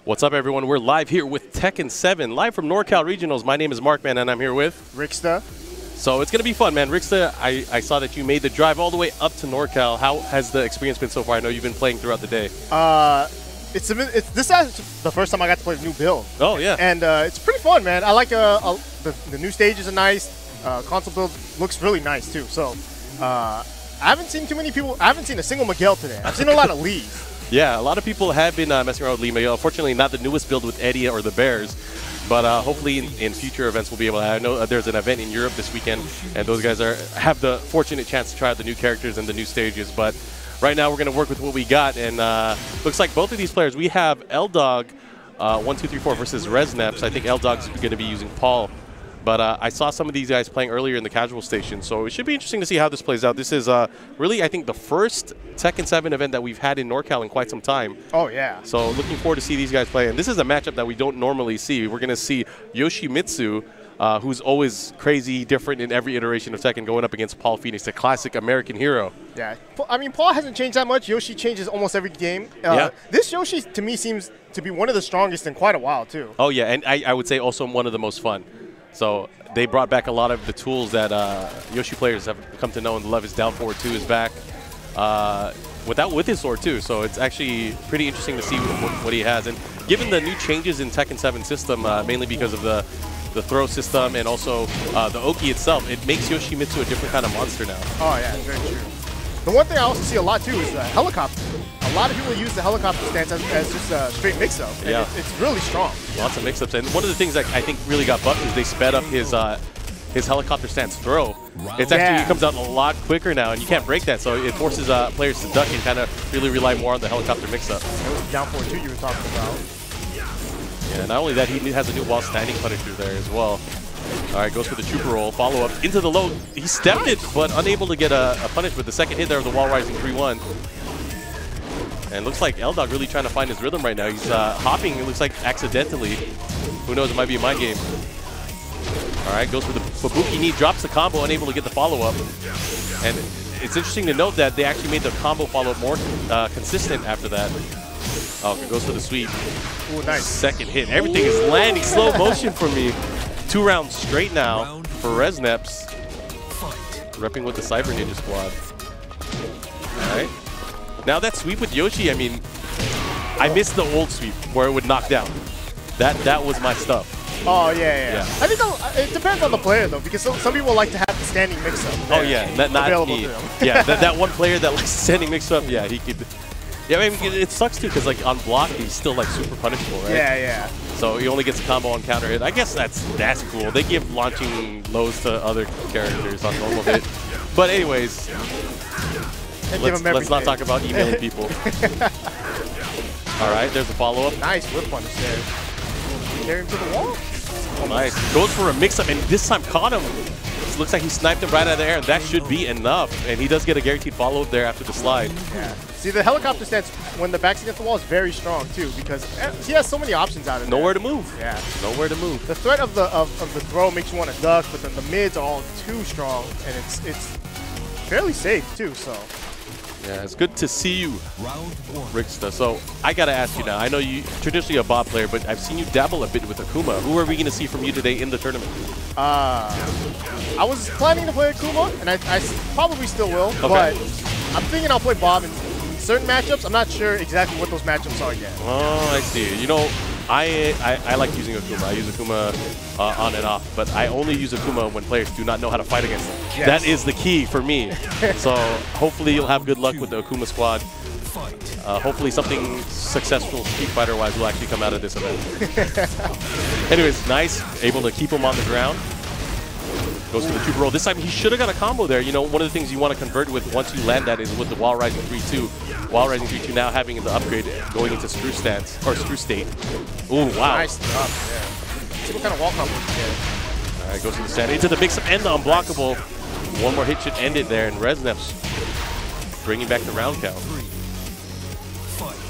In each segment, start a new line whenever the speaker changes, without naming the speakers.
What's up, everyone? We're live here with Tekken 7, live from NorCal Regionals. My name is Mark, man, and I'm here with
Rixta.
So it's going to be fun, man. Rixta, I saw that you made the drive all the way up to NorCal. How has the experience been so far? I know you've been playing throughout the day.
This is the first time I got to play the new build.
Oh, yeah.
And it's pretty fun, man. I like the new stages are nice. Console build looks really nice, too. So I haven't seen too many people. I haven't seen a single Miguel today. I've seen a lot of Lees.
Yeah, a lot of people have been messing around with Lee Miguel. Unfortunately, not the newest build with Eddie or the Bears. But hopefully in future events we'll be able to. I know there's an event in Europe this weekend, and those guys have the fortunate chance to try out the new characters and the new stages. But right now we're going to work with what we got, and looks like both of these players. We have L-Dog 1, 2, 3, 4 versus Resneps. I think L-Dog's going to be using Paul. But I saw some of these guys playing earlier in the casual station, so it should be interesting to see how this plays out. This is really, I think, the first Tekken 7 event that we've had in NorCal in quite some time.
Oh, yeah.
So looking forward to see these guys play. And this is a matchup that we don't normally see. We're going to see Yoshimitsu, who's always crazy, different in every iteration of Tekken, going up against Paul Phoenix, the classic American hero.
Yeah. I mean, Paul hasn't changed that much. Yoshi changes almost every game.
Yeah.
This Yoshi, to me, seems to be one of the strongest in quite a while, too.
Oh, yeah. And I would say also one of the most fun. So they brought back a lot of the tools that Yoshi players have come to know and love. His down forward 2 is back with his sword too. So it's actually pretty interesting to see what he has. And given the new changes in Tekken 7 system, mainly because of the throw system and also the Oki itself, it makes Yoshimitsu a different kind of monster now.
Oh yeah, very true. The one thing I also see a lot too is the helicopter. A lot of people use the helicopter stance as just a straight mix-up.
Yeah.
It's really strong.
Lots of mix-ups. And one of the things that I think really got buffed is they sped up his helicopter stance throw. It's actually, it comes out a lot quicker now, and you can't break that. So it forces players to duck and kind of really rely more on the helicopter mix-up.
It was down forward 2 you were talking about.
Yeah, not only that, he has a new wall standing punisher there as well. All right, goes for the trooper roll, follow-up into the low. He stepped it, but unable to get a punish with the second hit there of the wall rising 3-1. And looks like L-Dog really trying to find his rhythm right now. He's hopping, it looks like accidentally. Who knows, it might be a mind game. All right, goes for the Fubuki knee, drops the combo, unable to get the follow-up. And it's interesting to note that they actually made the combo follow-up more consistent after that. Oh, it goes for the sweep.
Ooh, nice.
Second hit. Everything is landing slow motion for me. 2 rounds straight now for Resneps. Repping with the Cyber Ninja squad. All right. Now that sweep with Yoshi, I mean, I missed the old sweep where it would knock down. That was my stuff.
Oh, yeah. I think it depends on the player, though, because some people like to have the standing mix-up.
Oh, yeah, not me. Yeah, that one player that likes standing mix-up, yeah, he could. Yeah, I mean, it sucks, too, because, like, on block, he's still, like, super punishable, right?
Yeah.
So he only gets a combo on counter hit. I guess that's cool. They give launching lows to other characters on normal hit. But anyways, let's not talk about emailing people. All right, there's a follow-up.
Nice whip punish there. Carry him to the wall.
Nice. Goes for a mix-up, and this time caught him. It looks like he sniped him right out of the air, and that should be enough. And he does get a guaranteed follow-up there after the slide.
Yeah. See, the helicopter stance, when the back's against the wall, is very strong, too, because he has so many options out of there.
Nowhere to move.
Yeah.
Nowhere to move.
The threat of the throw makes you want to duck, but then the mids are all too strong, and it's fairly safe, too, so.
Yeah, it's good to see you, Rixta. So I got to ask you now. I know you're traditionally a Bob player, but I've seen you dabble a bit with Akuma. Who are we going to see from you today in the tournament?
I was planning to play Akuma, and I probably still will,
okay.
But I'm thinking I'll play Bob in certain matchups. I'm not sure exactly what those matchups are yet.
Oh, I see. You know, I like using Akuma. I use Akuma on and off, but I only use Akuma when players do not know how to fight against them. Yes. That is the key for me. So hopefully you'll have good luck with the Akuma squad. Hopefully something successful Street Fighter-wise will actually come out of this event. Anyways, nice. Able to keep him on the ground. Goes for the trooper roll. This time he should have got a combo there. You know, one of the things you want to convert with once you land that is with the wall rising 3-2. Wall rising 3-2 now having the upgrade going into screw stance or screw state. Ooh, wow.
Nice stuff, yeah. See what kind of wall combo you get.
All right, goes to the stand into the mix-up and the unblockable. One more hit should end it there, and Resneps bringing back the round count.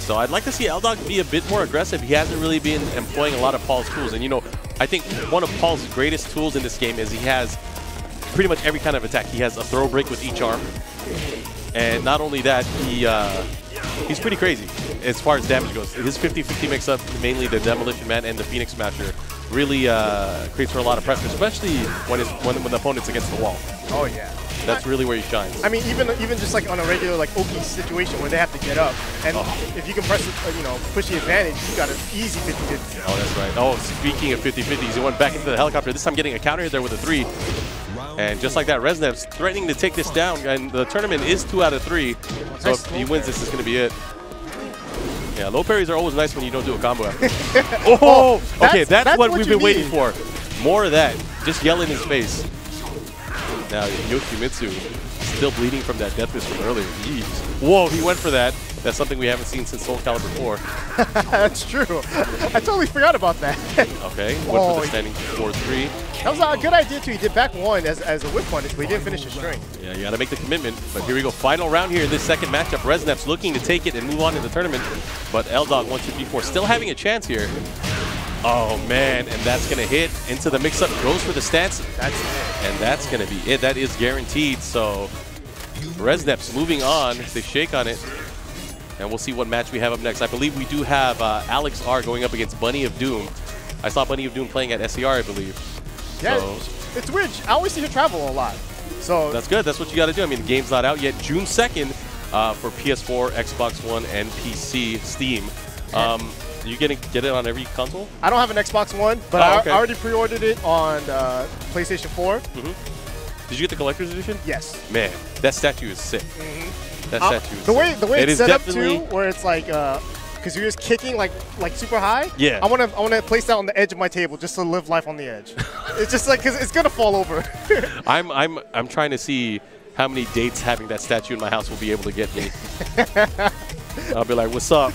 So I'd like to see L-Dog be a bit more aggressive. He hasn't really been employing a lot of Paul's tools. And, you know, I think one of Paul's greatest tools in this game is he has pretty much every kind of attack. He has a throw break with each arm. And not only that, he's pretty crazy as far as damage goes. His 50-50 mix-up, mainly the Demolition Man and the Phoenix Smasher, really creates for a lot of pressure, especially when the opponent's against the wall.
Oh, yeah.
That's really where he shines.
I mean, even just like on a regular like Oki situation where they have to get up, and if you can press it, push the advantage, you got an easy 50-50.
Oh, that's right. Oh, speaking of 50-50s, he went back into the helicopter. This time getting a counter hit there with a 3. And just like that, Resneps threatening to take this down, and the tournament is 2 out of 3. So if he wins, this is going to be it. Yeah, low parries are always nice when you don't do a combo after. Oh, okay, that's what we've been waiting for. More of that. Just yell in his face. Now, Yoshimitsu still bleeding from that death miss from earlier. Jeez. Whoa, he went for that. That's something we haven't seen since Soul Calibur 4.
That's true. I totally forgot about that.
Okay, went for the standing 4-3.
That was a good idea, too. He did back 1 as a whip punish, but he didn't finish his string.
Yeah, you got to make the commitment. But here we go. Final round here in this second matchup. Resneps looking to take it and move on in the tournament. But L-Dog 1-2-3-4 still having a chance here. Oh, man, and that's going to hit into the mix-up. Goes for the stance.
That's it.
And that's going to be it. That is guaranteed. So Resneps moving on. They shake on it. And we'll see what match we have up next. I believe we do have Alex R going up against Bunny of Doom. I saw Bunny of Doom playing at SCR, I believe.
Yeah, so it's weird. I always see her travel a lot. So
that's good. That's what you got to do. I mean, the game's not out yet. June 2nd for PS4, Xbox One, and PC, Steam. You get it on every console?
I don't have an Xbox One, but I already pre-ordered it on PlayStation 4.
Did you get the collector's edition?
Yes.
Man, that statue is sick. That statue is
the way
it
it's set up too, where it's like Kazuya's kicking like super high.
Yeah.
I wanna place that on the edge of my table just to live life on the edge. It's just like because it's gonna fall over.
I'm trying to see how many dates having that statue in my house will be able to get me. I'll be like, what's up?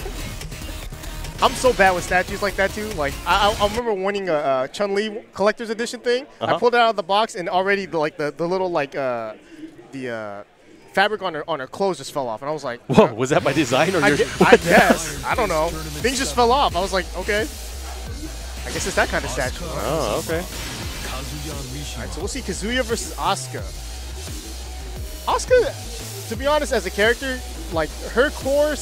I'm so bad with statues like that too. Like I remember winning a Chun-Li collector's edition thing. I pulled it out of the box and already the little like the fabric on her clothes just fell off, and I was like,
whoa, was that by design or
I guess. I don't know. Things just fell off. I was like, okay. I guess it's that kind of statue.
Oh, okay.
All right, so we'll see Kazuya versus Asuka. Asuka, to be honest, as a character, like her core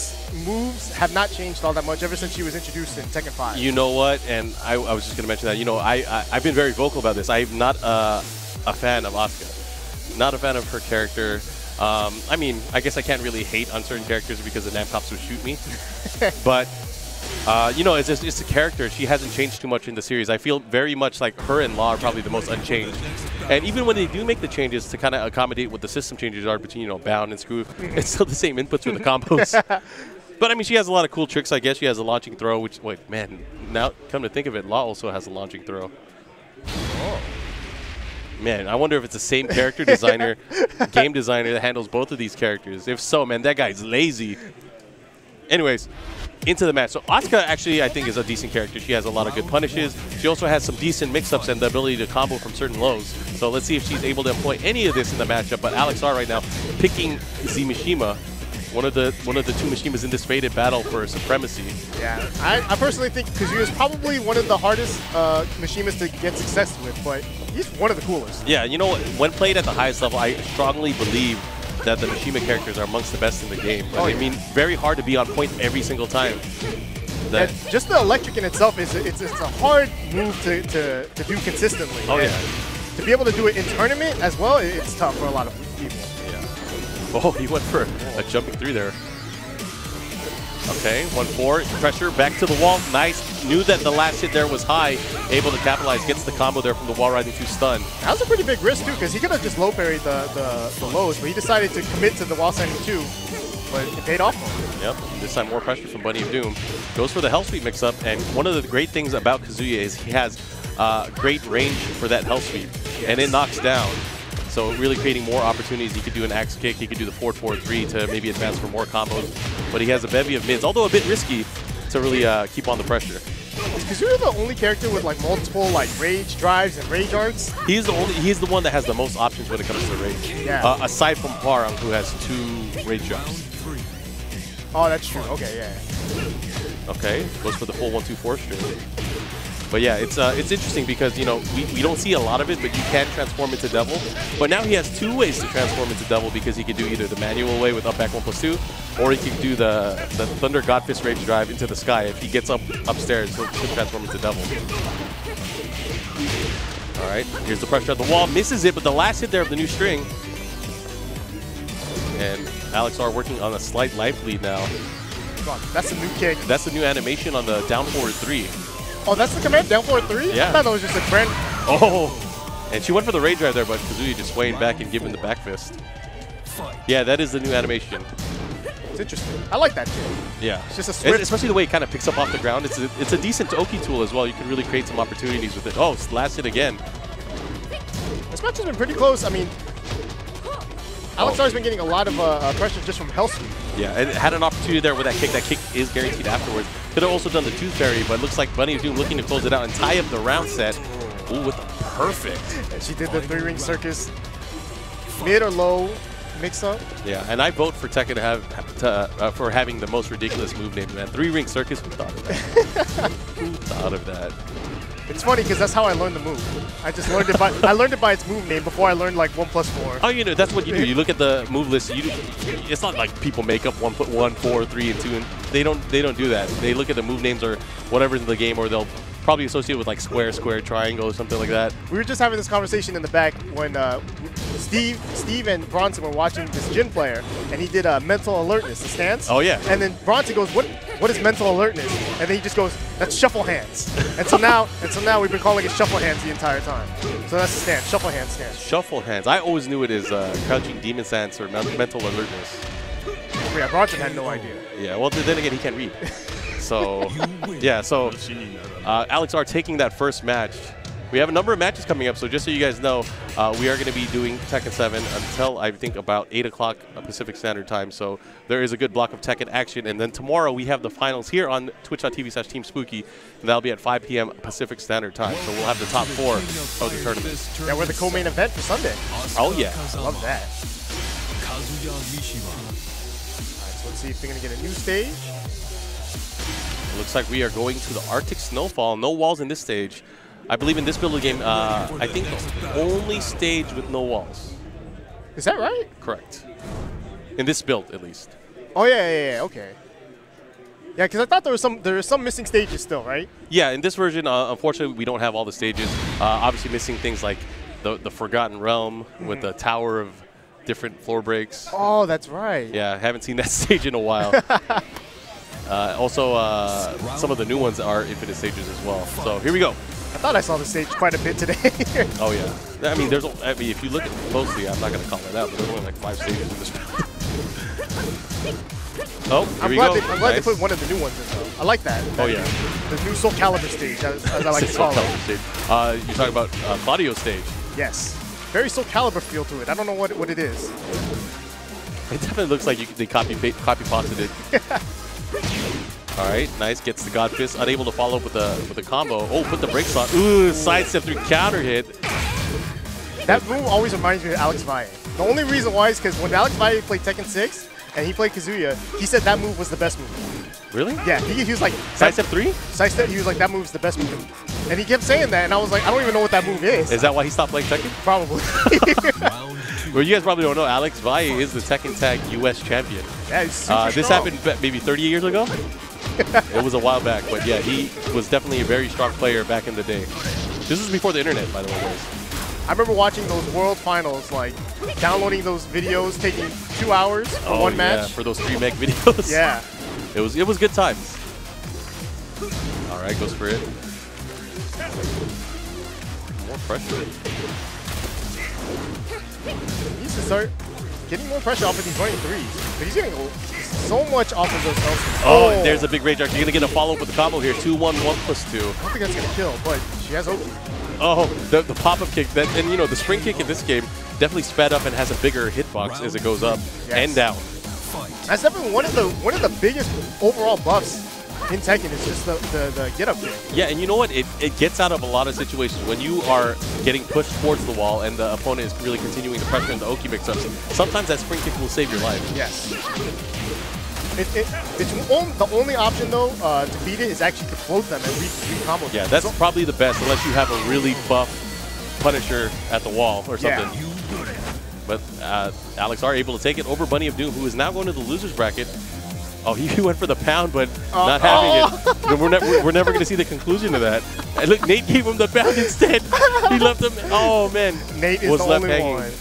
moves have not changed all that much ever since she was introduced in Tekken 5.
You know what? And I was just gonna mention that. You know, I've been very vocal about this. I'm not a fan of Asuka. Not a fan of her character. I mean, I guess I can't really hate on certain characters because the Namcops would shoot me. But, you know, it's just a character. She hasn't changed too much in the series. I feel very much like her and Law are probably the most unchanged. And even when they do make the changes to kind of accommodate what the system changes are between, you know, bound and screw, it's still the same inputs with the combos. But, I mean, she has a lot of cool tricks, I guess. She has a launching throw, which, wait, man, now come to think of it, Law also has a launching throw.
Oh.
Man, I wonder if it's the same character designer, game designer that handles both of these characters. If so, man, that guy's lazy. Anyways, into the match. So Asuka actually, I think, is a decent character. She has a lot of good punishes. She also has some decent mix-ups and the ability to combo from certain lows. So let's see if she's able to employ any of this in the matchup. But Alex R right now picking Z Mishima, one of the two Mishimas in this fated battle for supremacy.
Yeah, I personally think Kazuya is probably one of the hardest Mishimas to get success with, but he's one of the coolest. Yeah,
you know, when played at the highest level, I strongly believe that the Mishima characters are amongst the best in the game. I mean, very hard to be on point every single time.
And just the electric in itself is it's a hard move to do consistently.
Oh, yeah.
To be able to do it in tournament as well, it's tough for a lot of people.
Oh, he went for a jumping through there. Okay, 1-4, pressure, back to the wall, nice. Knew that the last hit there was high, able to capitalize, gets the combo there from the wall riding 2 stun.
That was a pretty big risk too, because he could have just low parried the lows, but he decided to commit to the wall standing 2, but it paid off for him.
Yep, this time more pressure from Bunny of Doom. Goes for the Hell Sweep mix-up, and one of the great things about Kazuya is he has great range for that Hell Sweep, and it knocks down. So really creating more opportunities. He could do an axe kick, he could do the 4-4-3 to maybe advance for more combos. But he has a bevy of mids, although a bit risky to really keep on the pressure.
Is Kazuya the only character with like multiple like rage drives and rage arts?
He's the one that has the most options when it comes to rage.
Yeah.
Aside from Parang, who has 2 rage drops.
Oh, that's true. Okay, yeah.
Okay, goes for the full 1-2-4 string. But yeah, it's interesting because, you know, we don't see a lot of it, but you can transform into Devil. But now he has 2 ways to transform into Devil because he can do either the manual way with up back 1+2, or he can do the Thunder God Fist Rage Drive into the sky. If he gets upstairs, he'll transform into Devil. All right, here's the pressure at the wall. Misses it, but the last hit there of the new string. And Alex R working on a slight life lead now.
That's a new kick.
That's the new animation on the down forward 3.
Oh, that's the command, down forward 3?
Yeah.
I thought that was just a friend.
Oh, and she went for the rage drive there, but Kazuya just swaying back and giving the back fist. Yeah, that is the new animation.
It's interesting. I like that kick.
Yeah.
It's just a swift.
Especially the way it kind of picks up off the ground. It's a decent Oki tool as well. You can really create some opportunities with it. Oh, it's last hit again.
This match has been pretty close. I mean, Alex R's been getting a lot of pressure just from Hell Sweep.
Yeah, and it had an opportunity there with that kick. That kick is guaranteed afterwards. Could have also done the Tooth Fairy, but it looks like Bunny of Doom looking to close it out and tie up the round set. Ooh, with the perfect.
And she did the 3-ring circus. Mid or low mix up.
Yeah, and I vote for Tekken for having the most ridiculous move name, man. 3-ring circus, who thought of that? Who thought of that?
It's funny because that's how I learned the move. I just learned it by its move name before I learned like 1+4.
Oh, you know, that's what you do. You look at the move list. It's not like people make up 1, 4, 3, and 2, and they don't do that. They look at the move names or whatever's in the game, or they'll probably associate with like square, triangle, or something like that.
We were just having this conversation in the back when Steve and Bronson were watching this Jin player, and he did mental alertness, the stance.
Oh yeah.
And then Bronson goes, "What is mental alertness?" And then he just goes, "That's shuffle hands." and so now we've been calling it shuffle hands the entire time. So that's the stance, shuffle hand stance.
Shuffle hands. I always knew it as crouching demon stance or mental alertness.
Yeah, Bronson had no idea.
Yeah. Well, then again, he can't read. So yeah. So Alex R taking that first match. We have a number of matches coming up, so just so you guys know, we are going to be doing Tekken 7 until, I think, about 8 o'clock Pacific Standard Time. So there is a good block of Tekken action. And then tomorrow we have the finals here on twitch.tv/TeamSpooky. And that'll be at 5 p.m. Pacific Standard Time. So we'll have the top 4 of the tournament.
Yeah, we're the co-main event for Sunday.
Oh, yeah.
I love that. All right, so let's see if we're going to get a new stage.
It looks like we are going to the Arctic Snowfall. No walls in this stage. I believe in this build of the game, I think the only stage with no walls.
Is that right?
Correct. In this build, at least.
Oh yeah, okay. Yeah, because I thought there were some missing stages still, right?
Yeah, in this version, unfortunately, we don't have all the stages. Obviously, missing things like the Forgotten Realm with the Tower of different floor breaks.
Oh, that's right.
Yeah, I haven't seen that stage in a while. Also, some of the new ones are infinite stages as well. So here we go.
I thought I saw the stage quite a bit today.
Oh yeah. I mean, if you look at it closely, I'm not going to call it out, but there's only like 5 stages in this. Oh, here we go.
I'm glad they put one of the new ones in though. I like that.
Oh yeah.
The new Soul Calibur stage, as I like to call it.
Stage. You're talking about Claudio's stage.
Yes. Very Soul Calibur feel to it. I don't know what it is.
It definitely looks like they copy pasted it. All right, nice. Gets the God Fist. Unable to follow up with a combo. Oh, put the brakes on. Ooh, sidestep through counter hit.
That move always reminds me of Alex Valle. The only reason why is because when Alex Valle played Tekken 6 and he played Kazuya, he said that move was the best move.
Really?
Yeah, he was like...
Sidestep 3?
Sidestep, he was like, that move's the best move. And he kept saying that, and I was like, I don't even know what that move is.
Is that why he stopped playing Tekken?
Probably.
Well, you guys probably don't know, Alex Valle is the Tekken Tag US champion.
Yeah, he's super
this
strong.
happened maybe 30 years ago? It was a while back, but yeah, he was definitely a very strong player back in the day. This was before the internet, by the way, guys.
I remember watching those World Finals, like downloading those videos, taking 2 hours for one match.
For those 3 meg videos.
Yeah.
It was good times. All right, goes for it. More pressure.
He needs to start getting more pressure off of these running 3s. But he's getting so much off of those L2s.
Oh, and there's a big rage arc. You're going to get a follow-up with the combo here. 2-1, 1+2.
I don't think that's going to kill, but she has Oki.
Oh, the pop-up kick. And, you know, the spring kick in this game definitely sped up and has a bigger hitbox as it goes up and down.
That's definitely one of the biggest overall buffs in Tekken is just the get-up kick.
Yeah, and you know what? It gets out of a lot of situations. When you are getting pushed towards the wall and the opponent is really continuing to pressure in the Oki mix-ups, sometimes that spring kick will save your life.
Yes. The only option though to beat it is actually to float them and re-combo them.
Yeah, that's probably the best unless you have a really buff Punisher at the wall or something. Yeah. But Alex are able to take it over Bunny of Doom, who is now going to the loser's bracket. Oh, he went for the pound, but not having it. We're never going to see the conclusion of that. And look, Nate gave him the pound instead. He left him. Oh, man.
Nate is the only one.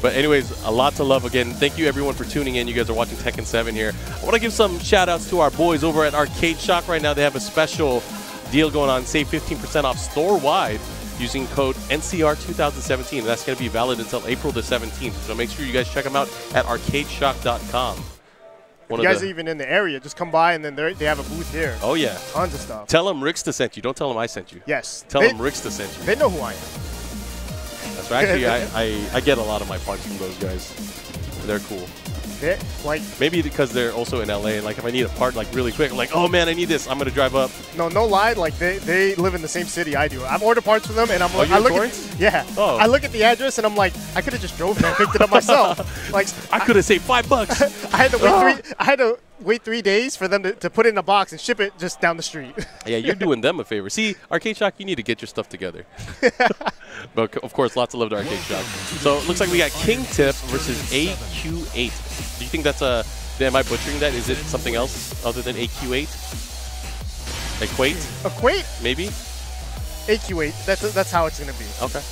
But anyways, a lot to love. Again, thank you everyone for tuning in. You guys are watching Tekken 7 here. I want to give some shout-outs to our boys over at Arcade Shock right now. They have a special deal going on. Save 15% off store-wide using code NCR2017. That's going to be valid until April the 17th. So make sure you guys check them out at arcadeshock.com.
If you guys are even in the area, just come by and then they have a booth here.
Oh, yeah.
Tons of stuff.
Tell them Ricksta sent you. Don't tell them I sent you.
Yes.
Tell them Ricksta sent you.
They know who I am.
That's right. Actually, I get a lot of my parts from those guys. They're cool.
Like
maybe because they're also in LA, and like if I need a part like really quick, I'm like, oh man, I need this. I'm gonna drive up.
No lie. Like they live in the same city I do. I've ordered parts from them, and I'm like, I look at the address, and I'm like, I could have just drove there and picked it up myself. Like
I could have saved $5.
I had to wait I had to wait 3 days for them to put it in a box and ship it just down the street.
Yeah, you're doing them a favor. See, Arcade Shock, you need to get your stuff together. But of course, lots of love to Arcade Shock. So it looks like we got King Tip versus AQ8. Do you think that's a? Am I butchering that? Is it something else other than AQ8?
Equate?
Maybe.
AQ8. That's how it's gonna be.
Okay.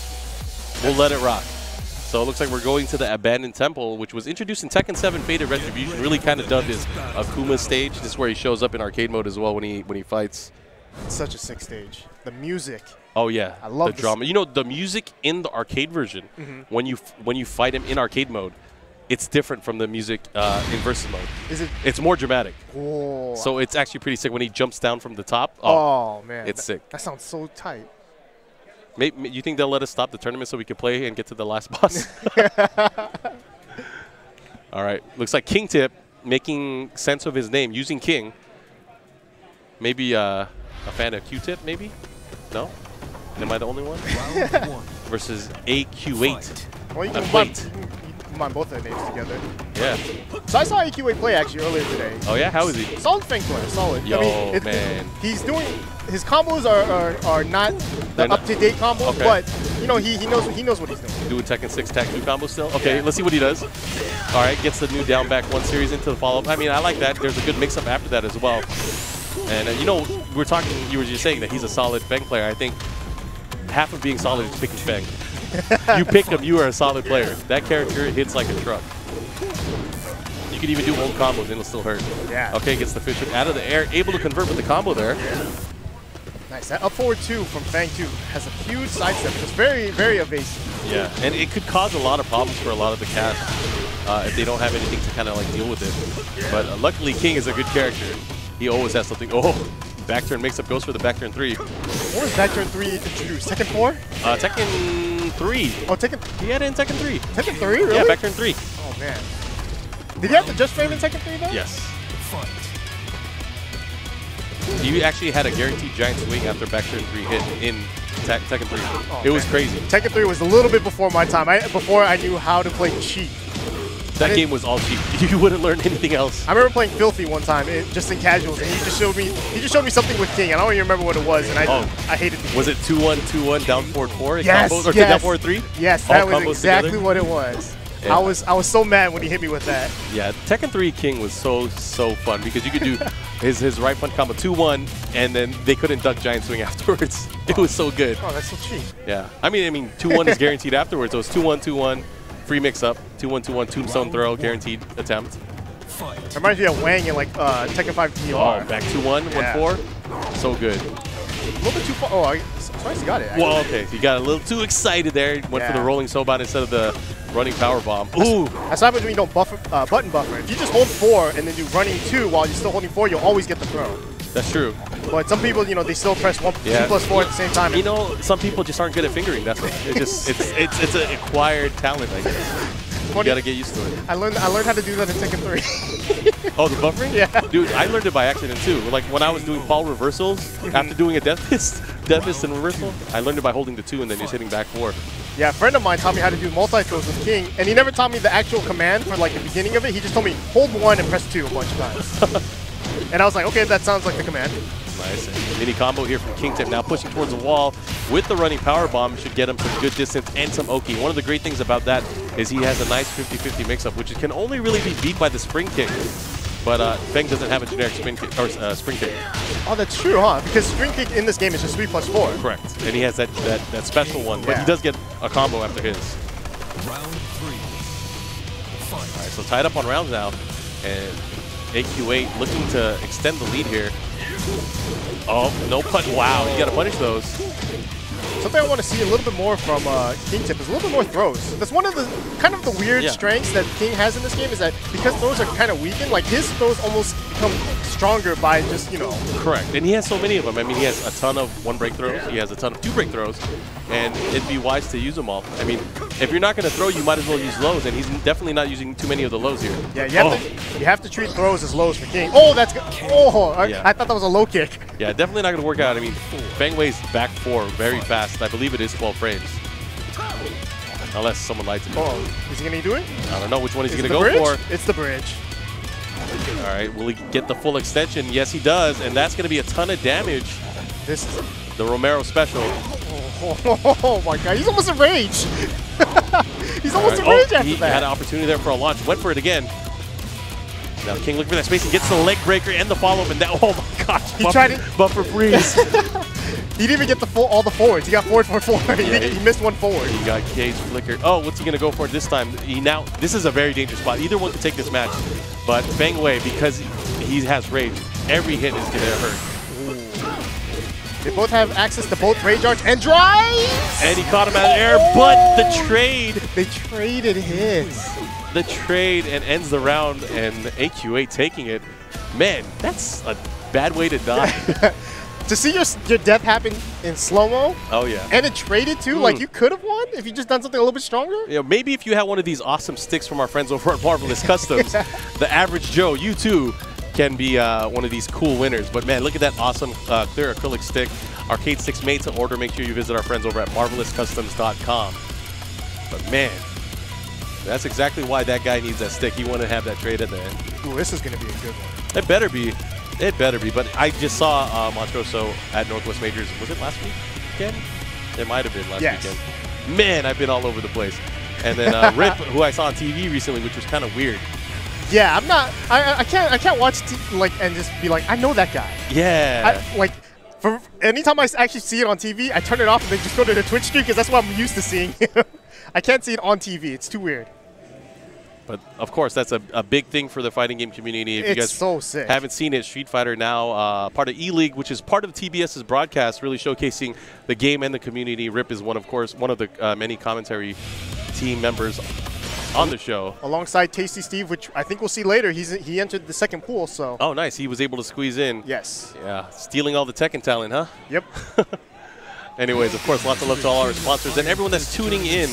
We'll let it rock. So it looks like we're going to the Abandoned Temple, which was introduced in Tekken 7 Faded Retribution. Really kind of dubbed as Akuma stage. This is where he shows up in arcade mode as well when he fights.
It's such a sick stage. The music.
Oh yeah,
I love
the drama. You know, the music in the arcade version, when you fight him in arcade mode, it's different from the music in versus mode.
Is it?
It's more dramatic.
Oh.
So it's actually pretty sick when he jumps down from the top.
Oh man,
it's sick.
That sounds so tight.
Maybe, you think they'll let us stop the tournament so we can play and get to the last boss? All right. Looks like King Tip making sense of his name, using King. Maybe a fan of Q-Tip, maybe? No? Am I the only one? Versus AQ8.
Well, you can combine both their names together.
Yeah.
So I saw AQ8 play actually earlier today.
Oh yeah? How is he?
Solid Fang player, solid.
Yo,
I mean,
man.
He's doing, his combos are not the up-to-date combos, but you know he knows what he's doing.
Doing Tekken 6 Tag 2 combo still? Okay, let's see what he does. All right, gets the new down back 1 series into the follow-up. I mean, I like that. There's a good mix-up after that as well. And you know, we're talking, you were just saying that he's a solid Fang player. I think half of being solid is picking Fang. You pick him, you are a solid player. That character hits like a truck. You can even do old combos and it'll still hurt.
Yeah.
Okay, gets the fish out of the air, able to convert with the combo there.
Nice. That up forward 2 from Fang 2 has a huge sidestep. It's very, very evasive.
Yeah, and it could cause a lot of problems for a lot of the cast if they don't have anything to kind of like deal with it. But luckily, King is a good character. He always has something. Oh, back turn mix up goes for the back turn 3.
What was back turn 3 introduced? Tekken 4?
Tekken 3.
Oh, Tekken.
He had it in Tekken 3.
Tekken 3, really?
Yeah, back turn 3.
Oh man. Did he have the just frame in Tekken 3 though?
Yes. He actually had a guaranteed giant swing after back turn 3 hit in Tekken 3.
Oh,
it was crazy.
Tekken 3 was a little bit before my time. Before I knew how to play cheat.
That game was all cheap. You wouldn't learn anything else.
I remember playing Filthy one time, just in casuals, and he just showed me something with King. I don't even remember what it was, and I hated it.
Was it 2-1, 2-1, down forward 4?
Yes,
combos, or
yes.
down forward 3?
Yes, that was exactly what it was. Yeah. I was so mad when he hit me with that.
Yeah, Tekken 3 King was so fun because you could do his right punch combo 2-1, and then they couldn't duck giant swing afterwards. It was so good.
Oh, that's so cheap.
Yeah, I mean 2-1 is guaranteed afterwards. So it's 2-1, 2-1. Free mix-up, 2-1, 2-1, tombstone throw, guaranteed attempt.
It reminds me of Wang in like Tekken 5 TR.
Oh, back 2-1, 1-4. So good.
A little bit too far. Oh, I surprised he got it.
Well, okay. He got a little too excited there. Went for the rolling Soban instead of the running power bomb. Ooh.
That's what happens when you don't button buffer. If you just hold 4 and then do running 2 while you're still holding 4, you'll always get the throw.
That's true.
But some people, you know, they still press 2 plus 4 at the same time.
You know, some people just aren't good at fingering. That's what. It's an acquired talent, I guess. You gotta get used to it.
I learned how to do that in Tekken 3.
Oh, the buffering?
Yeah.
Dude, I learned it by accident too. Like when I was doing fall reversals, after doing a death fist and reversal, I learned it by holding the 2 and then just hitting back 4.
Yeah, a friend of mine taught me how to do multi-throws with King, and he never taught me the actual command for like the beginning of it. He just told me, hold 1 and press 2 a bunch of times. And I was like, okay, that sounds like the command.
Nice. Mini combo here from King Tip. Now pushing towards the wall with the running power bomb should get him some good distance and some Oki. One of the great things about that is he has a nice 50-50 mix-up, which can only really be beat by the spring kick. But Feng doesn't have a generic spring kick.
Oh, that's true, huh? Because spring kick in this game is just 3+4.
Correct. And he has that special one, but he does get a combo after his.
Round 3.
All right, so tied up on rounds now, and AQ8 looking to extend the lead here. Oh, no punish. Wow, you got to punish those.
Something I want to see a little bit more from King Tip is a little bit more throws. That's one of the kind of the weird strengths that King has in this game is that because throws are kind of weakened, like his throws almost become stronger by just, you know.
Correct. And he has so many of them. I mean, he has a ton of 1-break throws. He has a ton of 2-break throws. And it'd be wise to use them all. I mean, if you're not going to throw, you might as well use lows. And he's definitely not using too many of the lows here.
Yeah, you have to treat throws as lows for King. Oh, that's good. Oh, I thought that was a low kick.
Yeah, definitely not going to work out. I mean, Feng Wei's back 4 very fast. I believe it is 12 frames. Unless someone lied to me.
Oh, is he going to do it?
I don't know. Which one is he going to go for?
It's the bridge.
All right, will he get the full extension? Yes, he does. And that's going to be a ton of damage.
This is
the Romero special.
Oh my god, he's almost in rage. He's almost in rage after that.
He had an opportunity there for a launch. Went for it again. Now King looking for that space. He gets the leg breaker and the follow-up. And that, oh my gosh.
He tried it.
Buffer freeze.
He didn't even get all the forwards. He got forward. He missed one forward.
He got cage flickered. Oh, what's he going to go for this time? This is a very dangerous spot. Either one could take this match. But Feng Wei, because he has rage, every hit is going to hurt.
They both have access to both rage arts and drives!
And he caught him out of the air, but the trade.
They traded hits.
The trade and ends the round, and AQ8 taking it. Man, that's a bad way to die.
To see your death happen in slow-mo.
Oh, yeah.
And it traded, too. Like, you could have won if you just done something a little bit stronger.
You know, maybe if you had one of these awesome sticks from our friends over at Marvelous Customs, the average Joe, you too, can be one of these cool winners. But man, look at that awesome clear acrylic stick. Arcade sticks made to order. Make sure you visit our friends over at marvelouscustoms.com. But man, that's exactly why that guy needs that stick. He wanted to have that trade at the end.
Ooh, this is going to be a good one.
It better be. It better be. But I just saw Monstroso at Northwest Majors. Was it last weekend? It might have been last weekend. Man, I've been all over the place. And then Rip, who I saw on TV recently, which was kind of weird.
Yeah, I'm not. I can't watch and just be like, I know that guy.
Yeah.
For anytime I actually see it on TV, I turn it off and then just go to the Twitch stream because that's what I'm used to seeing. I can't see it on TV. It's too weird.
But of course, that's a big thing for the fighting game community. If you guys
so sick.
Haven't seen it, Street Fighter now part of E-League, which is part of TBS's broadcast, really showcasing the game and the community. Rip is one of the many commentary team members on the show.
Alongside Tasty Steve, which I think we'll see later. He entered the second pool, so.
Oh, nice. He was able to squeeze in.
Yes.
Yeah. Stealing all the Tekken talent, huh?
Yep.
Anyways, of course, lots of love to all our sponsors and everyone that's tuning in.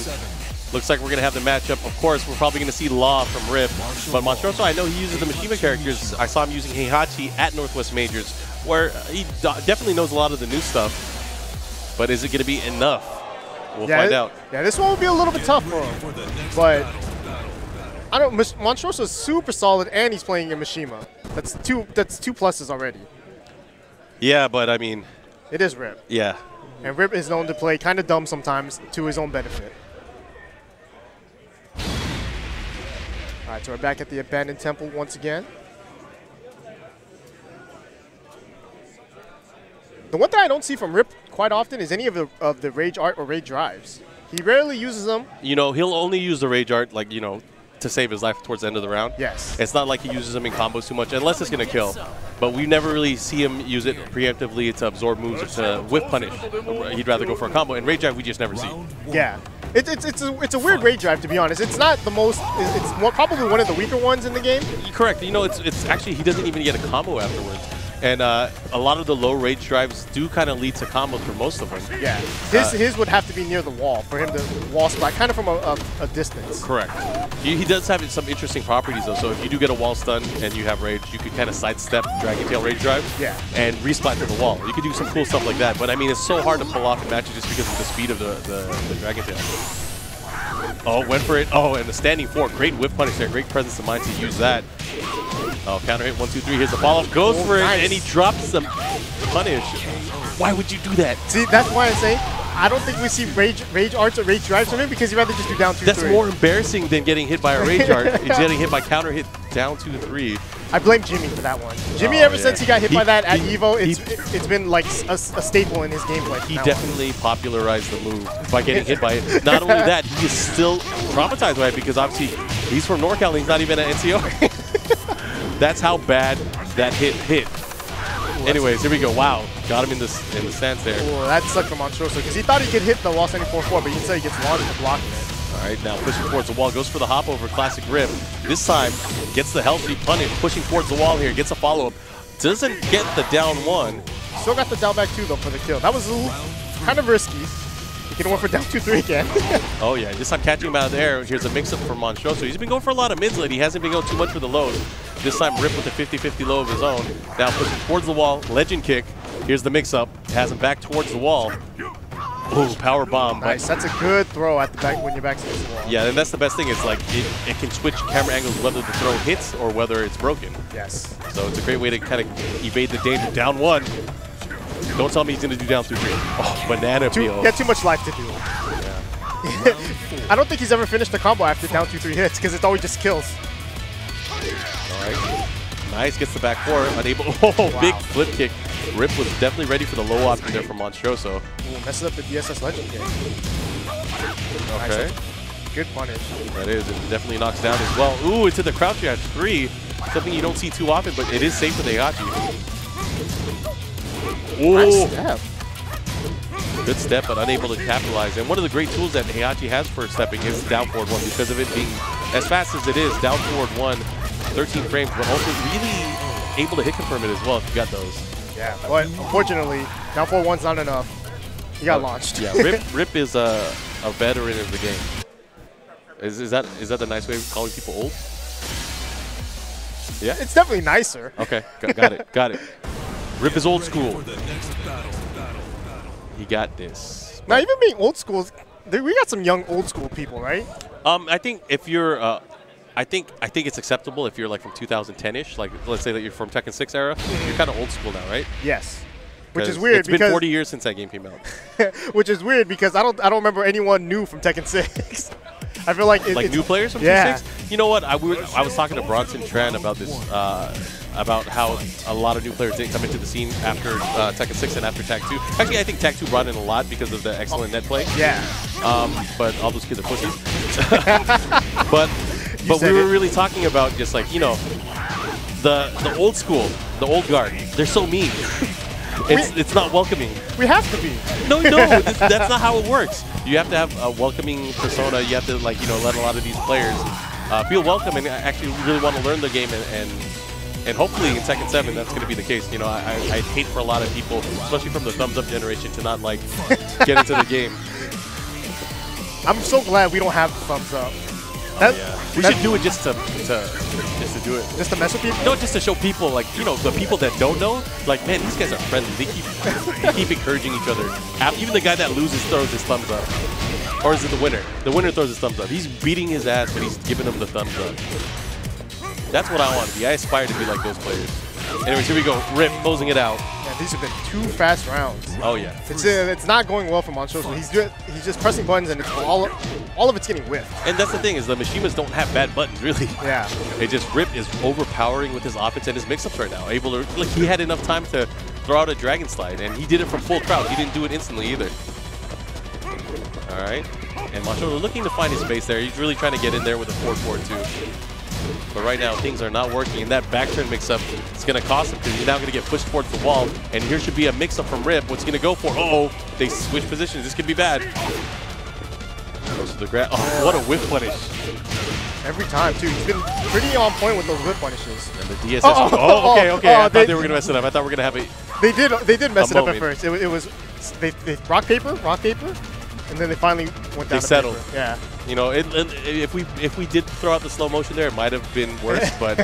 Looks like we're going to have the matchup. Of course, we're probably going to see Law from Rip. But Monstroso, I know he uses the Mishima characters. I saw him using Heihachi at Northwest Majors, where he definitely knows a lot of the new stuff. But is it going to be enough? We'll find out.
Yeah, this one will be a little bit tough for him. But I don't. Monstroso is super solid, and he's playing in Mishima. That's two pluses already.
Yeah, but I mean,
it is Rip.
Yeah.
And Rip is known to play kind of dumb sometimes to his own benefit. All right, so we're back at the Abandoned Temple once again. The one thing I don't see from Rip quite often is any of the Rage Art or Rage Drives. He rarely uses them.
You know, he'll only use the Rage Art, like, you know, to save his life towards the end of the round.
Yes.
It's not like he uses them in combos too much, unless it's going to kill. But we never really see him use it preemptively to absorb moves or to whiff punish. He'd rather go for a combo. And Rage Drive, we just never see.
Yeah. It's a weird Rage Drive, to be honest. It's not the most. It's probably one of the weaker ones in the game.
Correct. You know, it's actually he doesn't even get a combo afterwards. And a lot of the low rage drives do kind of lead to combos for most of them.
Yeah, his would have to be near the wall for him to wall splat, kind of from a distance.
Correct. He does have some interesting properties though. So if you do get a wall stun and you have rage, you could kind of sidestep Dragon Tail rage drive.
Yeah.
And resplat to the wall. You could do some cool stuff like that. But I mean, it's so hard to pull off in matches just because of the speed of the Dragon Tail. Oh, went for it. Oh, and the standing fork. Great whiff punish there. Great presence of mind to use that. Oh, counter hit, 1, 2, 3. Here's the follow-up. Goes for it, and he drops some punish. Why would you do that?
See, that's why I say I don't think we see rage arts or rage drives from him because he'd rather just do down 2-3.
That's more embarrassing than getting hit by a rage art. It's getting hit by counter hit down 2-3.
I blame Jimmy for that one. Jimmy, ever since he got hit by that at EVO, it's been like a staple in his gameplay.
He definitely popularized the move by getting hit by it. Not only that, he is still traumatized by it because obviously he's from NorCal and he's not even at NCO. That's how bad that hit. Anyways, here we go. Wow, got him in the stance there.
Oh, that sucked for Monstroso because he thought he could hit the wall standing 4-4, but instead he gets launched for blocking it.
All right, now pushing towards the wall, goes for the hop over, classic rip. This time, gets the health lead punish, pushing towards the wall here, gets a follow-up. Doesn't get the down 1.
Still got the down back 2 though for the kill. That was kind of risky. He can win for down 2-3 again.
Oh yeah, this time catching him out of the air. Here's a mix-up for Monstroso. He's been going for a lot of mids lately. He hasn't been going too much for the lows. This time Rip with a 50-50 low of his own. Now pushing towards the wall, legend kick. Here's the mix-up. Has him back towards the wall. Ooh, power bomb.
Nice, that's a good throw at the back when you're back against the wall.
Yeah, and that's the best thing. It's like it can switch camera angles whether the throw hits or whether it's broken.
Yes.
So it's a great way to kind of evade the danger. Down 1. Don't tell me he's going to do down 2-3. Oh, banana peel.
Got too much life to do. Yeah. I don't think he's ever finished a combo after down 2-3 hits because it's always just kills.
All right. Nice, gets the back 4. Unable. Oh, wow. Big flip kick. Rip was definitely ready for the low option there from Monstroso.
Ooh, messes up the DSS legend kick.
Okay.
Nice. Good punish.
That is. It definitely knocks down as well. Ooh, into the crouch dash 3. Something you don't see too often, but it is safe for the Heihachi.
Nice step.
Good step, but unable to capitalize. And one of the great tools that Heihachi has for stepping is down forward 1 because of it being as fast as it is. Down forward 1, 13 frames, but also really able to hit confirm it as well if you got those.
Yeah, but unfortunately, down forward 1's not enough. He got launched.
Yeah, Rip is a veteran of the game. Is that the nice way of calling people old? Yeah?
It's definitely nicer.
Okay, got it, got it. Rip is old school. He got this.
Now, even being old school, we got some young old school people, right?
I think if you're, I think it's acceptable if you're like from 2010-ish. Like, let's say that you're from Tekken 6 era. You're kind of old school now, right?
Yes. Which is weird.
It's been 40 years since that game came out.
Which is weird because I don't remember anyone new from Tekken 6. I feel like
it's new players from Tekken 6. You know what? I was talking to Bronson Tran about this. About how a lot of new players didn't come into the scene after Tekken 6 and after Tag 2. Actually, I think Tag 2 brought in a lot because of the excellent net play.
Yeah.
But all those kids are pussies. but we were really talking about just like, you know, the old school, the old guard. They're so mean. It's not welcoming.
We have to be.
No, that's not how it works. You have to have a welcoming persona. You have to, like, you know, let a lot of these players feel welcome and actually really want to learn the game and hopefully in Tekken 7 that's going to be the case. You know, I hate for a lot of people, especially from the thumbs up generation, to not like get into the game.
I'm so glad we don't have thumbs up.
We should do it just to do it.
Just to mess with people?
No, just to show people, like, you know, the people that don't know, like, man, these guys are friendly. They keep encouraging each other. Even the guy that loses throws his thumbs up. Or is it the winner? The winner throws his thumbs up. He's beating his ass, but he's giving them the thumbs up. That's what I want to be. I aspire to be like those players. Anyways, here we go. Rip closing it out.
Yeah, these have been 2 fast rounds.
Oh yeah.
It's not going well for Monstroso. He's just pressing buttons and it's all of it's getting whiffed.
And that's the thing is the Mishimas don't have bad buttons really.
Yeah.
It just Rip is overpowering with his offense and his mix-ups right now. Able to, like, he had enough time to throw out a Dragon Slide and he did it from full crouch. He didn't do it instantly either. All right. And Monstroso looking to find his space there. He's really trying to get in there with a 4-4-2. But right now, things are not working, and that back turn mix-up is going to cost him because he's now going to get pushed towards the wall. And here should be a mix-up from Rip. What's he going to go for? Uh-oh, they switch positions. This could be bad. Goes to the ground. Oh, what a whiff punish.
Every time, too. He's been pretty on point with those whip punishes.
And the DSS. Okay. I thought they were going to mess it up. I thought we were going to have a...
They did mess it up
moment.
at first. It was... They rock, paper, and then they finally went down to
settled.
paper. Yeah.
You know, if we did throw out the slow motion there, it might have been worse, but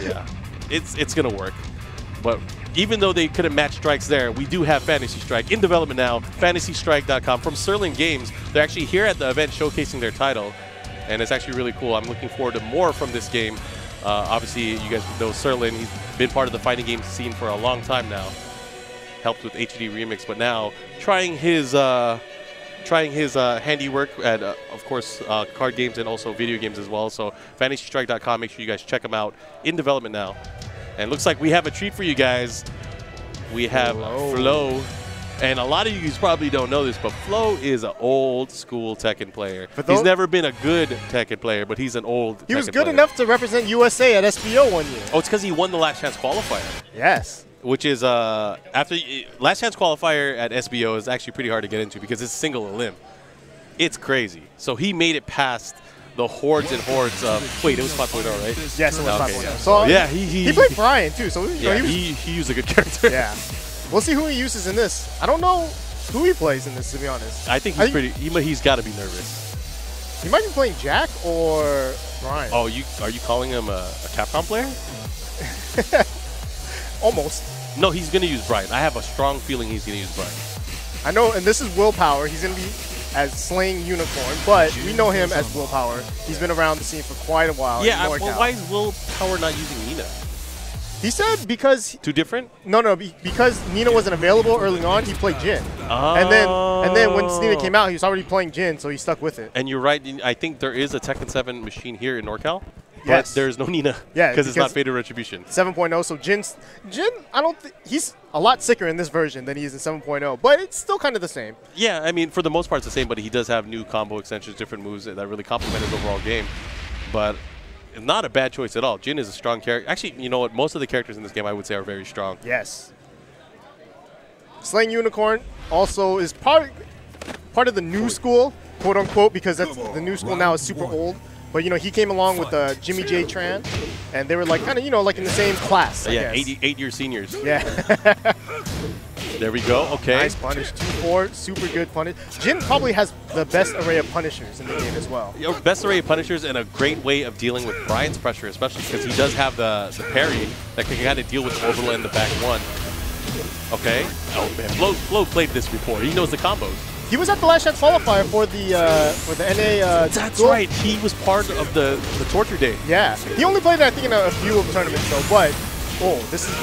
yeah, it's going to work. But even though they couldn't match strikes there, we do have Fantasy Strike in development now, fantasystrike.com from Sterling Games. They're actually here at the event showcasing their title, and it's actually really cool. I'm looking forward to more from this game. Obviously, you guys know Sterling. He's been part of the fighting game scene for a long time now. Helped with HD Remix, but now trying his handiwork at, of course, card games and also video games as well. So fantasystrike.com, make sure you guys check them out. In development now. And it looks like we have a treat for you guys. We have Flo. And a lot of you guys probably don't know this, but Flo is an old school Tekken player. He's never been a good Tekken player, but he's an old
He was good enough to represent USA at SBO one year.
Oh, it's because he won the Last Chance Qualifier.
Yes.
Which is, after Last Chance Qualifier at SBO is actually pretty hard to get into because it's single elim. It's crazy. So he made it past the hordes and hordes of... Wait, it was 5.0, right?
Yes, it was 5.0.
Yeah.
So
yeah,
he played Brian, too. So
yeah, he used a good character.
Yeah. We'll see who he uses in this. I don't know who he plays in this, to be honest.
I think he's got to be nervous.
He might be playing Jack or Brian.
Oh, are you calling him a Capcom player?
Almost.
No, he's going to use Brian. I have a strong feeling he's going to use Brian.
I know, and this is Willpower. He's going to be as Slaying Unicorn, but we know him as Willpower. He's been around the scene for quite a while.
Yeah, well, why is Willpower not using Nina?
He said because...
Too different?
No, because Nina wasn't available early on, he played Jin.
Oh.
And then when Nina came out, he was already playing Jin, so he stuck with it.
And you're right. I think there is a Tekken 7 machine here in NorCal.
Yes.
But there's no Nina.
Yeah,
because it's not Fated Retribution.
7.0, so Jin, I don't think... He's a lot sicker in this version than he is in 7.0, but it's still kind of the same.
Yeah, I mean, for the most part, it's the same, but he does have new combo extensions, different moves that really complement his overall game. But... not a bad choice at all. Jin is a strong character. Actually, you know what? Most of the characters in this game, I would say, are very strong.
Yes. Slaying Unicorn also is part of the new school, quote unquote, because that's the new school now is super old. But you know, he came along with Jimmy J Tran, and they were like kind of like in the same class.
Yeah, 8-year seniors.
Yeah.
There we go. Okay.
Nice punish. 2-4. Super good punish. Jin probably has the best array of punishers in the game as well.
Best array of punishers and a great way of dealing with Brian's pressure, especially because he does have the parry that can kind of deal with the orbital and the back one. Okay. Oh man, Flo played this before. He knows the combos.
He was at the Last Chance Qualifier for the NA.
That's right. He was part of the torture day.
Yeah. He only played it, I think, in a few of the tournaments though. But this is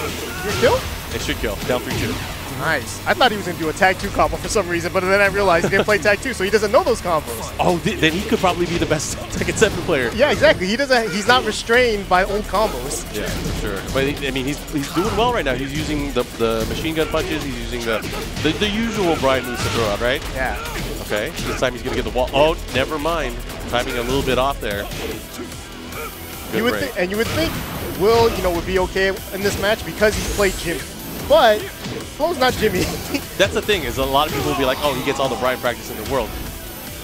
your kill.
It should kill. Down 3-2.
Nice. I thought he was going to do a tag 2 combo for some reason, but then I realized he didn't play tag 2, so he doesn't know those combos.
Oh, then he could probably be the best Tekken 7 player.
Yeah, exactly. He's not restrained by old combos.
Yeah, for sure. But I mean, he's doing well right now. He's using the machine gun punches. He's using the usual Brian moves to throw out, right?
Yeah.
Okay. This time he's going to get the wall. Oh, never mind. Timing a little bit off there.
You would think Will, would be okay in this match because he played Jimmy. But Flo's not Jimmy.
That's the thing, is a lot of people will be like, oh, he gets all the Brian practice in the world.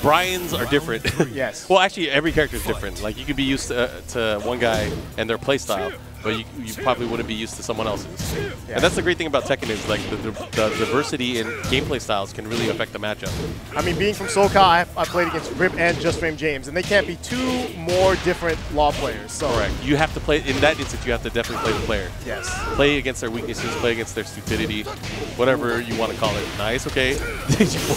Brians are different.
Yes.
Well, actually, every character is different. Like, you could be used to one guy and their play style, but you probably wouldn't be used to someone else's. Yeah. And that's the great thing about Tekken is, like, the diversity in gameplay styles can really affect the matchup.
I mean, being from SoCal, I played against Rip and Just Frame James, and they can't be two more different law players. So. Correct.
You have to play, in that instance, you have to definitely play the player.
Yes.
Play against their weaknesses, play against their stupidity, whatever you want to call it. Nice, okay.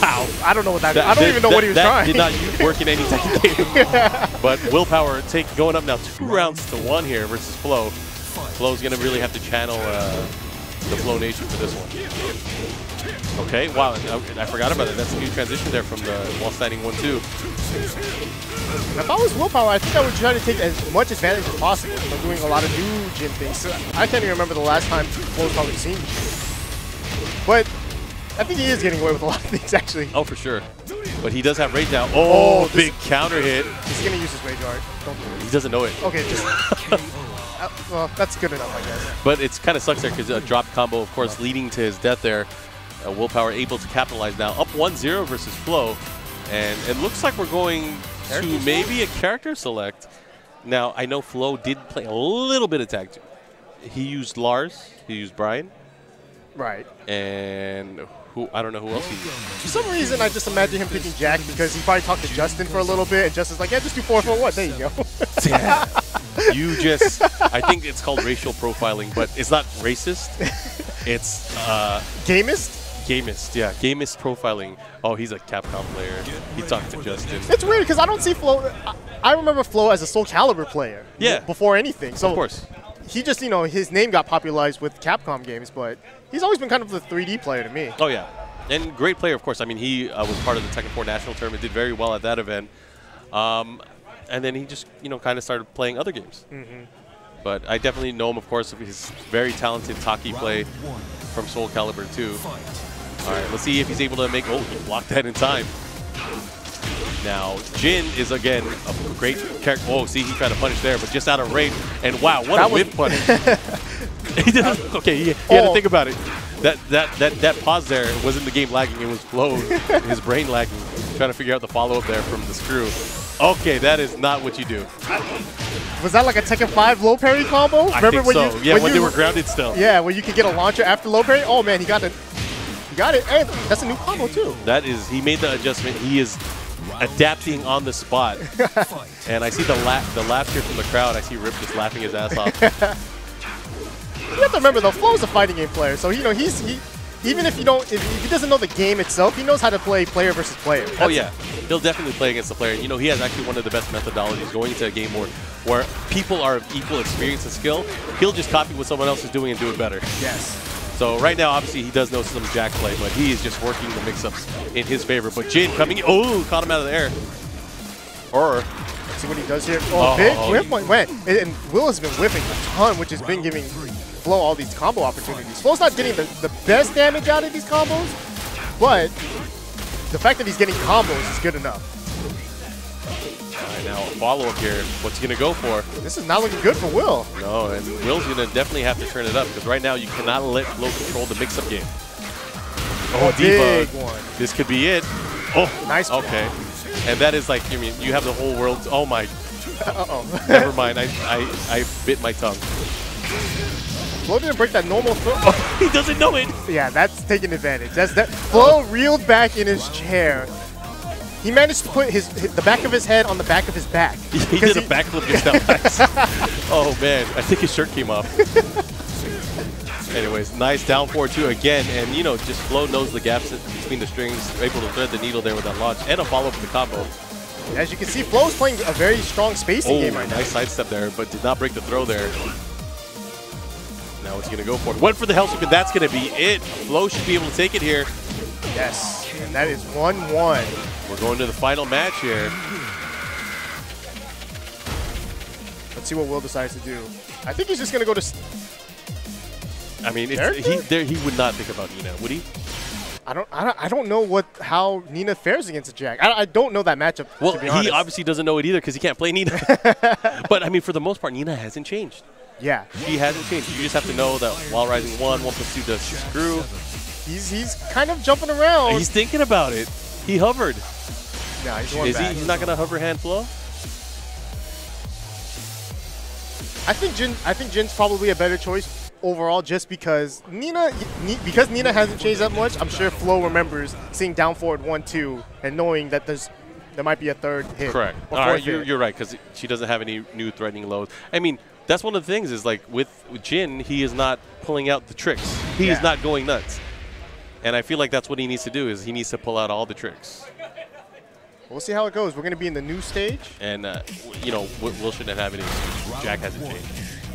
Wow. I don't know what that is. I don't even know what he was trying.
Did not work in any Tekken game. But Willpower going up now 2 rounds to 1 here versus Flo. Flo's going to really have to channel the Flo Nation for this one. Okay, wow, I forgot about it. That's a new transition there from the while standing 1-2.
If I was Willpower, I think I would try to take as much advantage as possible. Doing a lot of new Jin things. So I can't even remember the last time Flo's probably seen me. But I think he is getting away with a lot of things, actually.
Oh, for sure. But he does have Rage down. Oh, big counter hit.
He's going to use his Rage Art. Don't do it.
He doesn't know it.
Okay, just... well, that's good enough, I guess.
But it's kind of sucks there because a drop combo, of course, leading to his death there. Willpower able to capitalize now. Up 1-0 versus Flo. And it looks like we're going to maybe a character select. Now, I know Flo did play a little bit of tag team. He used Lars. He used Brian.
Right.
And who I don't know who else he used.
For some reason, I just imagine him picking Jack because he probably talked to Justin for a little bit, and Justin's like, yeah, just do 4-4-1. There you go.
Yeah. You just, I think it's called racial profiling, but it's not racist. It's
Gamist?
Gamist, yeah. Gamist profiling. Oh, he's a Capcom player. He talked to Justin.
It's weird because I don't see Flo. I remember Flo as a Soul Calibur player.
Yeah.
Before anything. So
of course.
He just, you know, his name got popularized with Capcom games, but he's always been kind of the 3D player to me.
Oh, yeah. And great player, of course. I mean, he was part of the Tekken 4 National Tournament, did very well at that event. And then he just, you know, kind of started playing other games. But I definitely know him, of course, of his very talented Taki play from Soul Calibur 2. All right, let's see if he's able to make, oh, he blocked that in time. Now, Jin is, again, a great character. Oh, see, he tried to punish there, but just out of range. And wow, what a whip punish. He didn't, okay, he had to think about it. That pause there wasn't the game lagging, it was Flo, his brain lagging, trying to figure out the follow-up there from the screw. Okay, that is not what you do.
Was that like a Tekken 5 low parry combo?
I think so. Yeah, when they were grounded still.
Yeah, where you could get a launcher after low parry. Oh man, he got it. He got it. Hey, that's a new combo too.
That is, he made the adjustment. He is adapting on the spot. And I see the laughter from the crowd. I see Rip just laughing his ass off.
You have to remember though, Flo's a fighting game player, so you know even if he doesn't know the game itself, he knows how to play player versus player.
Oh yeah, he'll definitely play against the player. You know, he has actually one of the best methodologies going into a game where people are of equal experience and skill. He'll just copy what someone else is doing and do it better.
Yes.
So right now, obviously, he does know some Jack play, but he is just working the mix-ups in his favor. But Jin coming in, oh, caught him out of the air. Or
let's see what he does here. Oh, big whip went. And Will has been whipping a ton, which has been giving Flo all these combo opportunities. Flo's not getting the best damage out of these combos, but the fact that he's getting combos is good enough.
All right, now a follow-up here. What's he going to go for?
This is not looking good for Will.
No, and Will's going to definitely have to turn it up because right now you cannot let Flo control the mix-up game. Oh,
big one.
This could be it. Oh,
nice.
Okay. And that is like, I mean, you have the whole world. Oh my.
Uh-oh.
Never mind. I bit my tongue.
Flo didn't break that normal throw.
Oh, he doesn't know it.
Yeah, that's taking advantage. Flo reeled back in his chair. He managed to put the back of his head on the back of his back.
He did a backflip just now. Oh man, I think his shirt came off. Anyways, nice down forward two again, and you know, just Flo knows the gaps between the strings, able to thread the needle there with that launch, and a follow-up with the combo.
As you can see, Flo's playing a very strong spacing game right now.
Nice sidestep there, but did not break the throw there. Now what's he going to go for? Went for the hell sweep, and that's going to be it. Flo should be able to take it here.
Yes, and that is 1-1.
We're going to the final match here.
Let's see what Will decides to do. I think he's just going to go to...
I mean, he would not think about Nina, would he?
I don't know how Nina fares against a Jack. I don't know that matchup,
well,
to be honest.
He obviously doesn't know it either because he can't play Nina. But, I mean, for the most part, Nina hasn't changed.
Yeah.
She hasn't changed. You just have to know that while rising 1+2 does screw.
He's kind of jumping around.
He's thinking about it. He hovered.
Nah, he's going back.
He's not going to hover hand Flo?
I think Jin's probably a better choice overall, just because Nina hasn't changed that much. I'm sure Flo remembers seeing down forward 1-2 and knowing that there might be a third hit.
Correct. All right, you're right, because she doesn't have any new threatening lows. I mean, that's one of the things is like with Jin, he is not pulling out the tricks. He is not going nuts. And I feel like that's what he needs to do, is he needs to pull out all the tricks.
We'll see how it goes. We're going to be in the new stage.
And, you know, Will shouldn't have any excuse. Jack hasn't changed.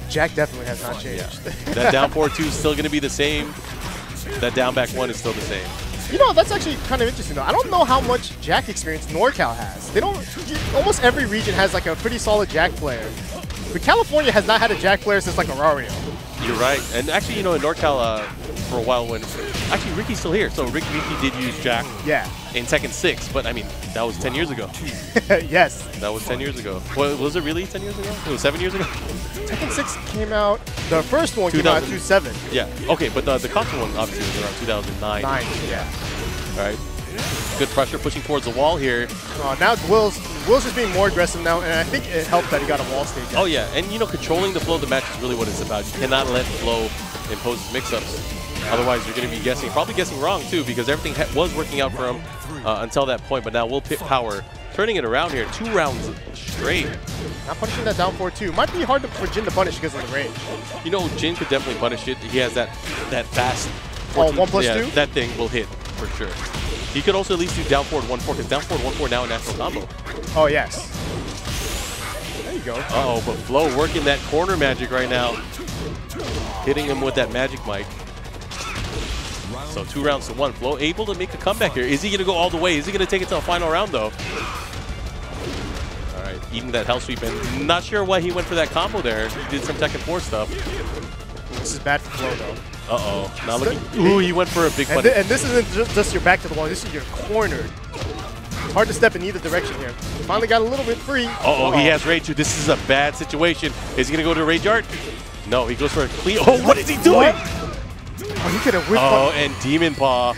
Jack definitely has not changed.
Yeah. That down forward 2 is still going to be the same. That down back 1 is still the same.
You know, that's actually kind of interesting, though. I don't know how much Jack experience NorCal has. They don't. Almost every region has like a pretty solid Jack player. But California has not had a Jack player since like Arario.
You're right. And actually, you know, in NorCal for a while when... Actually, Ricky's still here. So Ricky did use Jack in Tekken 6. But, I mean, that was 10 years ago.
Yes.
That was 10 years ago. Well, was it really 10 years ago? It was 7 years ago?
Tekken 6 came out... The first one came out in 2007.
Yeah. Okay, but the console one obviously was around 2009.
Yeah.
All right. Good pressure pushing towards the wall here.
Now Will's Will's just being more aggressive now, and I think it helped that he got a wall stage.
Oh yeah, and you know, controlling the flow of the match is really what it's about. You cannot let flow impose mix-ups. Otherwise, you're going to be guessing, probably guessing wrong too, because everything was working out for him until that point. But now Will pick power, turning it around here, 2 rounds straight.
Not punishing that down forward too. Might be hard for Jin to punish because of the range.
You know, Jin could definitely punish it. He has that fast.
1+2?
That thing will hit for sure. He could also at least do down forward 1-4, because down forward 1-4 now a natural combo.
Oh, yes. There you go.
Uh-oh, but Flo working that corner magic right now. Hitting him with that magic mic. So 2 rounds to 1. Flo able to make a comeback here. Is he going to go all the way? Is he going to take it to a final round, though? All right, eating that hell sweep. And not sure why he went for that combo there. He did some Tekken 4 stuff.
This is bad for Flo, though.
Uh-oh. Now looking. Ooh, he went for a big punish.
And this isn't just your back to the wall. This is your cornered. It's hard to step in either direction here. Finally got a little bit free.
Uh-oh, he has Rage. This is a bad situation. Is he going to go to Rage Art? No, he goes for a clean. Oh, what is he doing?
Oh, he could have whipped.
Oh, and Demon Paw.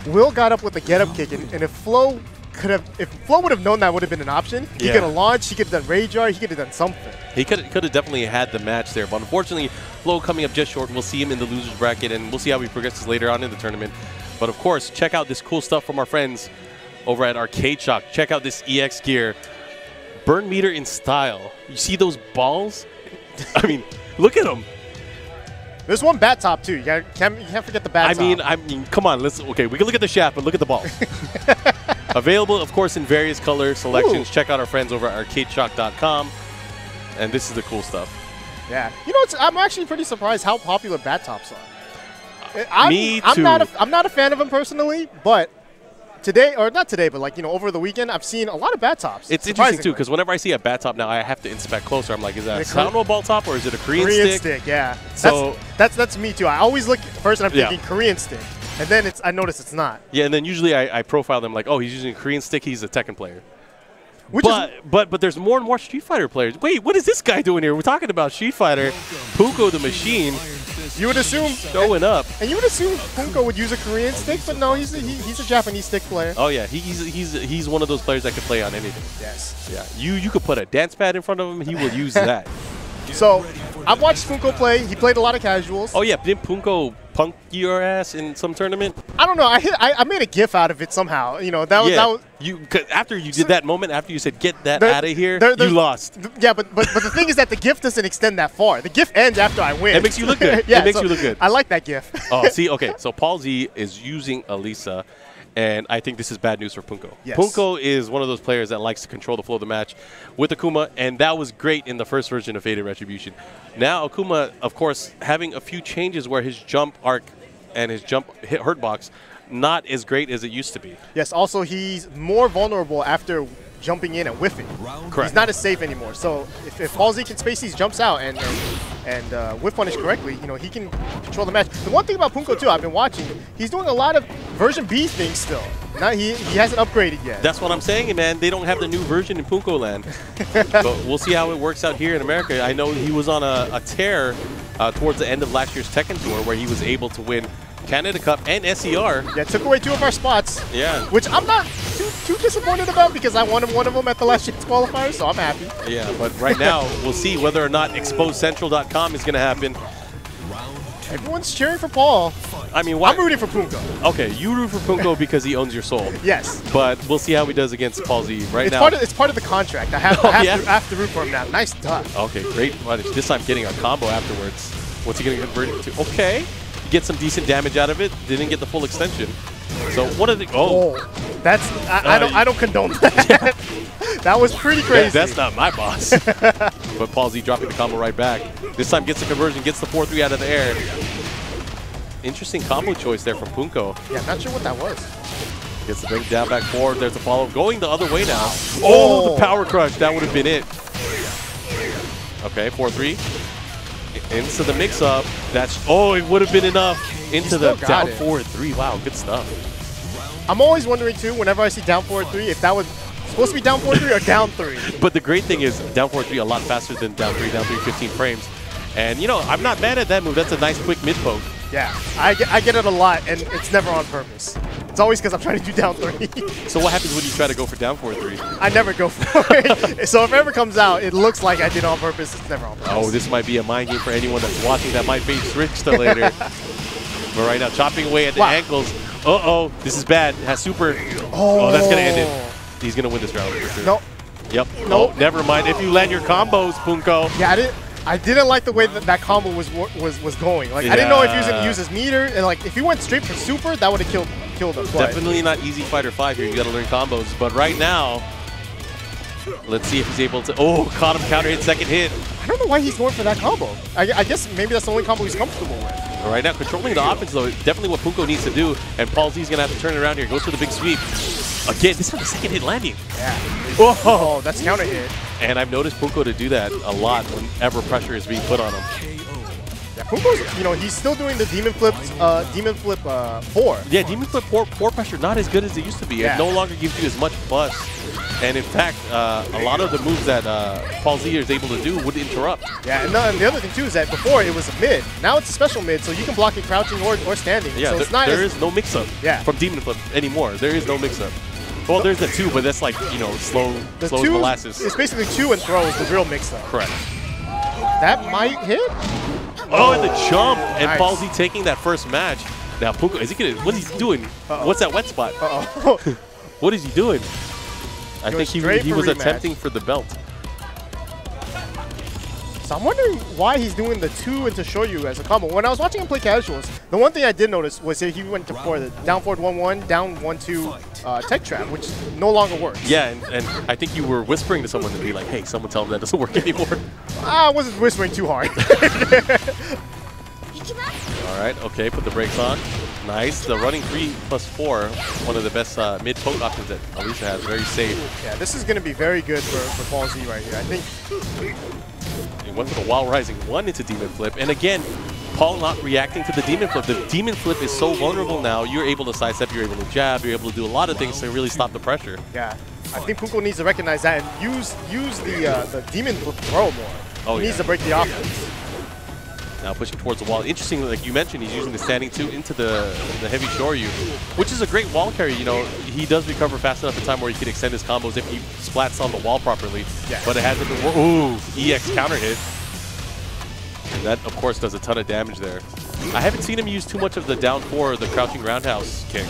Will got up with the get-up kick, and if Flo would have known that would have been an option, he could have launched, he could have done Rage Art, he could have done something.
He could have definitely had the match there, but unfortunately, Flo coming up just short. We'll see him in the losers bracket, and we'll see how he progresses later on in the tournament. But of course, check out this cool stuff from our friends over at Arcade Shock. Check out this EX gear. Burn meter in style. You see those balls? I mean, look at them.
There's one bat top too. You can't forget the bat top.
I mean, come on. Okay, we can look at the shaft, but look at the balls. Available, of course, in various color selections. Check out our friends over at arcadeshock.com. And this is the cool stuff.
Yeah. You know, I'm actually pretty surprised how popular bat tops are.
Me too.
I'm not a fan of them personally, but today, or not today, but like, you know, over the weekend, I've seen a lot of bat tops.
It's interesting too, because whenever I see a bat top now, I have to inspect closer. I'm like, is that a Soundwell ball top or is it a Korean stick?
Yeah.
So
that's me too. I always look first and I'm thinking Korean stick, and then I notice it's not.
Yeah, and then usually I profile them like, oh, he's using a Korean stick. He's a Tekken player. But there's more and more Street Fighter players. Wait, what is this guy doing here? We're talking about Street Fighter. Punko the Machine.
You would assume
showing up,
and you would assume Punko would use a Korean stick, but no, he's a Japanese stick player.
Oh yeah, he's one of those players that can play on anything.
Yes.
Yeah, you could put a dance pad in front of him, he will use that.
So I've watched Punko play. He played a lot of casuals.
Oh yeah, didn't Punko punk your ass in some tournament?
I don't know. I made a GIF out of it somehow. You know, that was
after you did that moment, after you said get that out of here, you lost.
Yeah, but the thing is that the GIF doesn't extend that far. The GIF ends after I win.
It makes you look good.
Yeah,
it makes you look good.
I like that GIF.
Oh, see, okay. So Paul Z is using Elisa. And I think this is bad news for Punko.
Yes.
Punko is one of those players that likes to control the flow of the match with Akuma, and that was great in the first version of Faded Retribution. Now Akuma, of course, having a few changes where his jump arc and his jump hurt box not as great as it used to be.
Yes, also he's more vulnerable after jumping in and whiffing.
Correct.
He's not as safe anymore. So if Paul Z can space these jumps out and whiff punish correctly, you know, he can control the match. The one thing about Punko too, I've been watching, he's doing a lot of version B things still. He hasn't upgraded yet.
That's what I'm saying, man. They don't have the new version in Punko land. But we'll see how it works out here in America. I know he was on a tear towards the end of last year's Tekken Tour where he was able to win Canada Cup and SER.
Yeah, took away 2 of our spots.
Yeah.
Which I'm not too disappointed about because I wanted one of them at the last year's qualifier, so I'm happy.
Yeah, but right now we'll see whether or not ExposeCentral.com is going to happen.
Everyone's cheering for Paul.
I mean, why?
I'm rooting for Punko.
Okay, you root for Punko because he owns your soul.
Yes.
But we'll see how he does against Paul Z right now.
It's part of the contract. I have to root for him now. Nice duck.
Okay, great punish. This time getting a combo afterwards. What's he going to convert it to? Okay. Get some decent damage out of it. Didn't get the full extension. So what are the?
That's I don't condone that. That was pretty crazy.
That's not my boss. But Paul Z dropping the combo right back. This time gets the conversion, gets the 4-3 out of the air. Interesting combo choice there from Punko.
Yeah, not sure what that was.
Gets the bring down back forward. There's the follow. Going the other way now. Oh, the power crush. That would have been it. Okay, 4-3. Into the mix-up. It would have been enough. Into the down forward 3. Wow, good stuff.
I'm always wondering, too, whenever I see down forward 3, if that was supposed to be down forward 3 or down 3.
But the great thing is down forward 3 a lot faster than down 3 15 frames. And, you know, I'm not mad at that move. That's a nice quick mid-poke.
Yeah, I get it a lot, and it's never on purpose. It's always because I'm trying to do down 3.
So what happens when you try to go for down 4-3?
I never go for it. So if it ever comes out, it looks like I did it on purpose. It's never on purpose.
Oh, this might be a mind game for anyone that's watching that might face Richta later. But right now, chopping away at the ankles. Uh-oh, this is bad. Has super. Oh, that's going to end it. He's going to win this round for sure.
Nope.
Yep.
Nope.
Oh, never mind. If you land your combos, Punko.
Yeah, I didn't like the way that combo was going. Like I didn't know if he was going to use his meter, and like if he went straight for super, that would have killed him.
Definitely not easy fighter 5 here. You got to learn combos. But right now, let's see if he's able to. Oh, caught him counter hit, second hit.
I don't know why he's going for that combo. I guess maybe that's the only combo he's comfortable with.
Right now, controlling the offense though, definitely what Punko needs to do. And Paul Z is going to have to turn it around here. Goes for the big sweep. Again, this is the second hit landing.
Yeah. Oh, that's counter hit.
And I've noticed Punko to do that a lot whenever pressure is being put on him.
Yeah, Punko's, he's still doing the Demon Flip 4.
Yeah, Demon Flip 4 pressure not as good as it used to be.
Yeah.
It no longer gives you as much buzz. And in fact, a lot of the moves that Paul Z is able to do would interrupt.
Yeah, and the other thing too is that before it was a mid. Now it's a special mid, so you can block it crouching or standing.
Yeah,
so it's not
there is no mix-up from Demon Flip anymore. There is no mix-up. Well, there's the 2, but that's like, slow as molasses.
It's basically 2 and throw is the real mix-up.
Correct.
That might hit.
Oh, and the jump. And
nice.
Paul Z taking that first match. Now, Punko, what is he doing? What's that wet spot? What is he doing? I think he was attempting for the belt.
So I'm wondering why he's doing the 2 into Shoyu as a combo. When I was watching him play casuals, the one thing I did notice was that he went for the down forward 1-1, down 1-2 tech trap, which no longer works.
Yeah, and I think you were whispering to someone to be like, hey, someone tell him that doesn't work anymore.
I wasn't whispering too hard.
All right, okay, put the brakes on. Nice. The running 3+4, one of the best mid poke options that Alicia has. Very safe.
Yeah, this is going to be very good for Paul Z right here. I think.
It went for the Wild Rising 1 into Demon Flip. And again, Paul not reacting to the Demon Flip. The Demon Flip is so vulnerable now. You're able to sidestep, you're able to jab, you're able to do a lot of things to really stop the pressure.
Yeah, I think Punko needs to recognize that and use the Demon Flip throw more.
Oh,
he needs to break the offense.
Now pushing towards the wall. Interesting, like you mentioned, he's using the standing 2 into the heavy Shoryu, which is a great wall carry. He does recover fast enough in time where he can extend his combos if he splats on the wall properly.
Yeah.
But it hasn't been. Ooh, EX counter hit. And that, of course, does a ton of damage there. I haven't seen him use too much of the down 4 or the crouching roundhouse kick,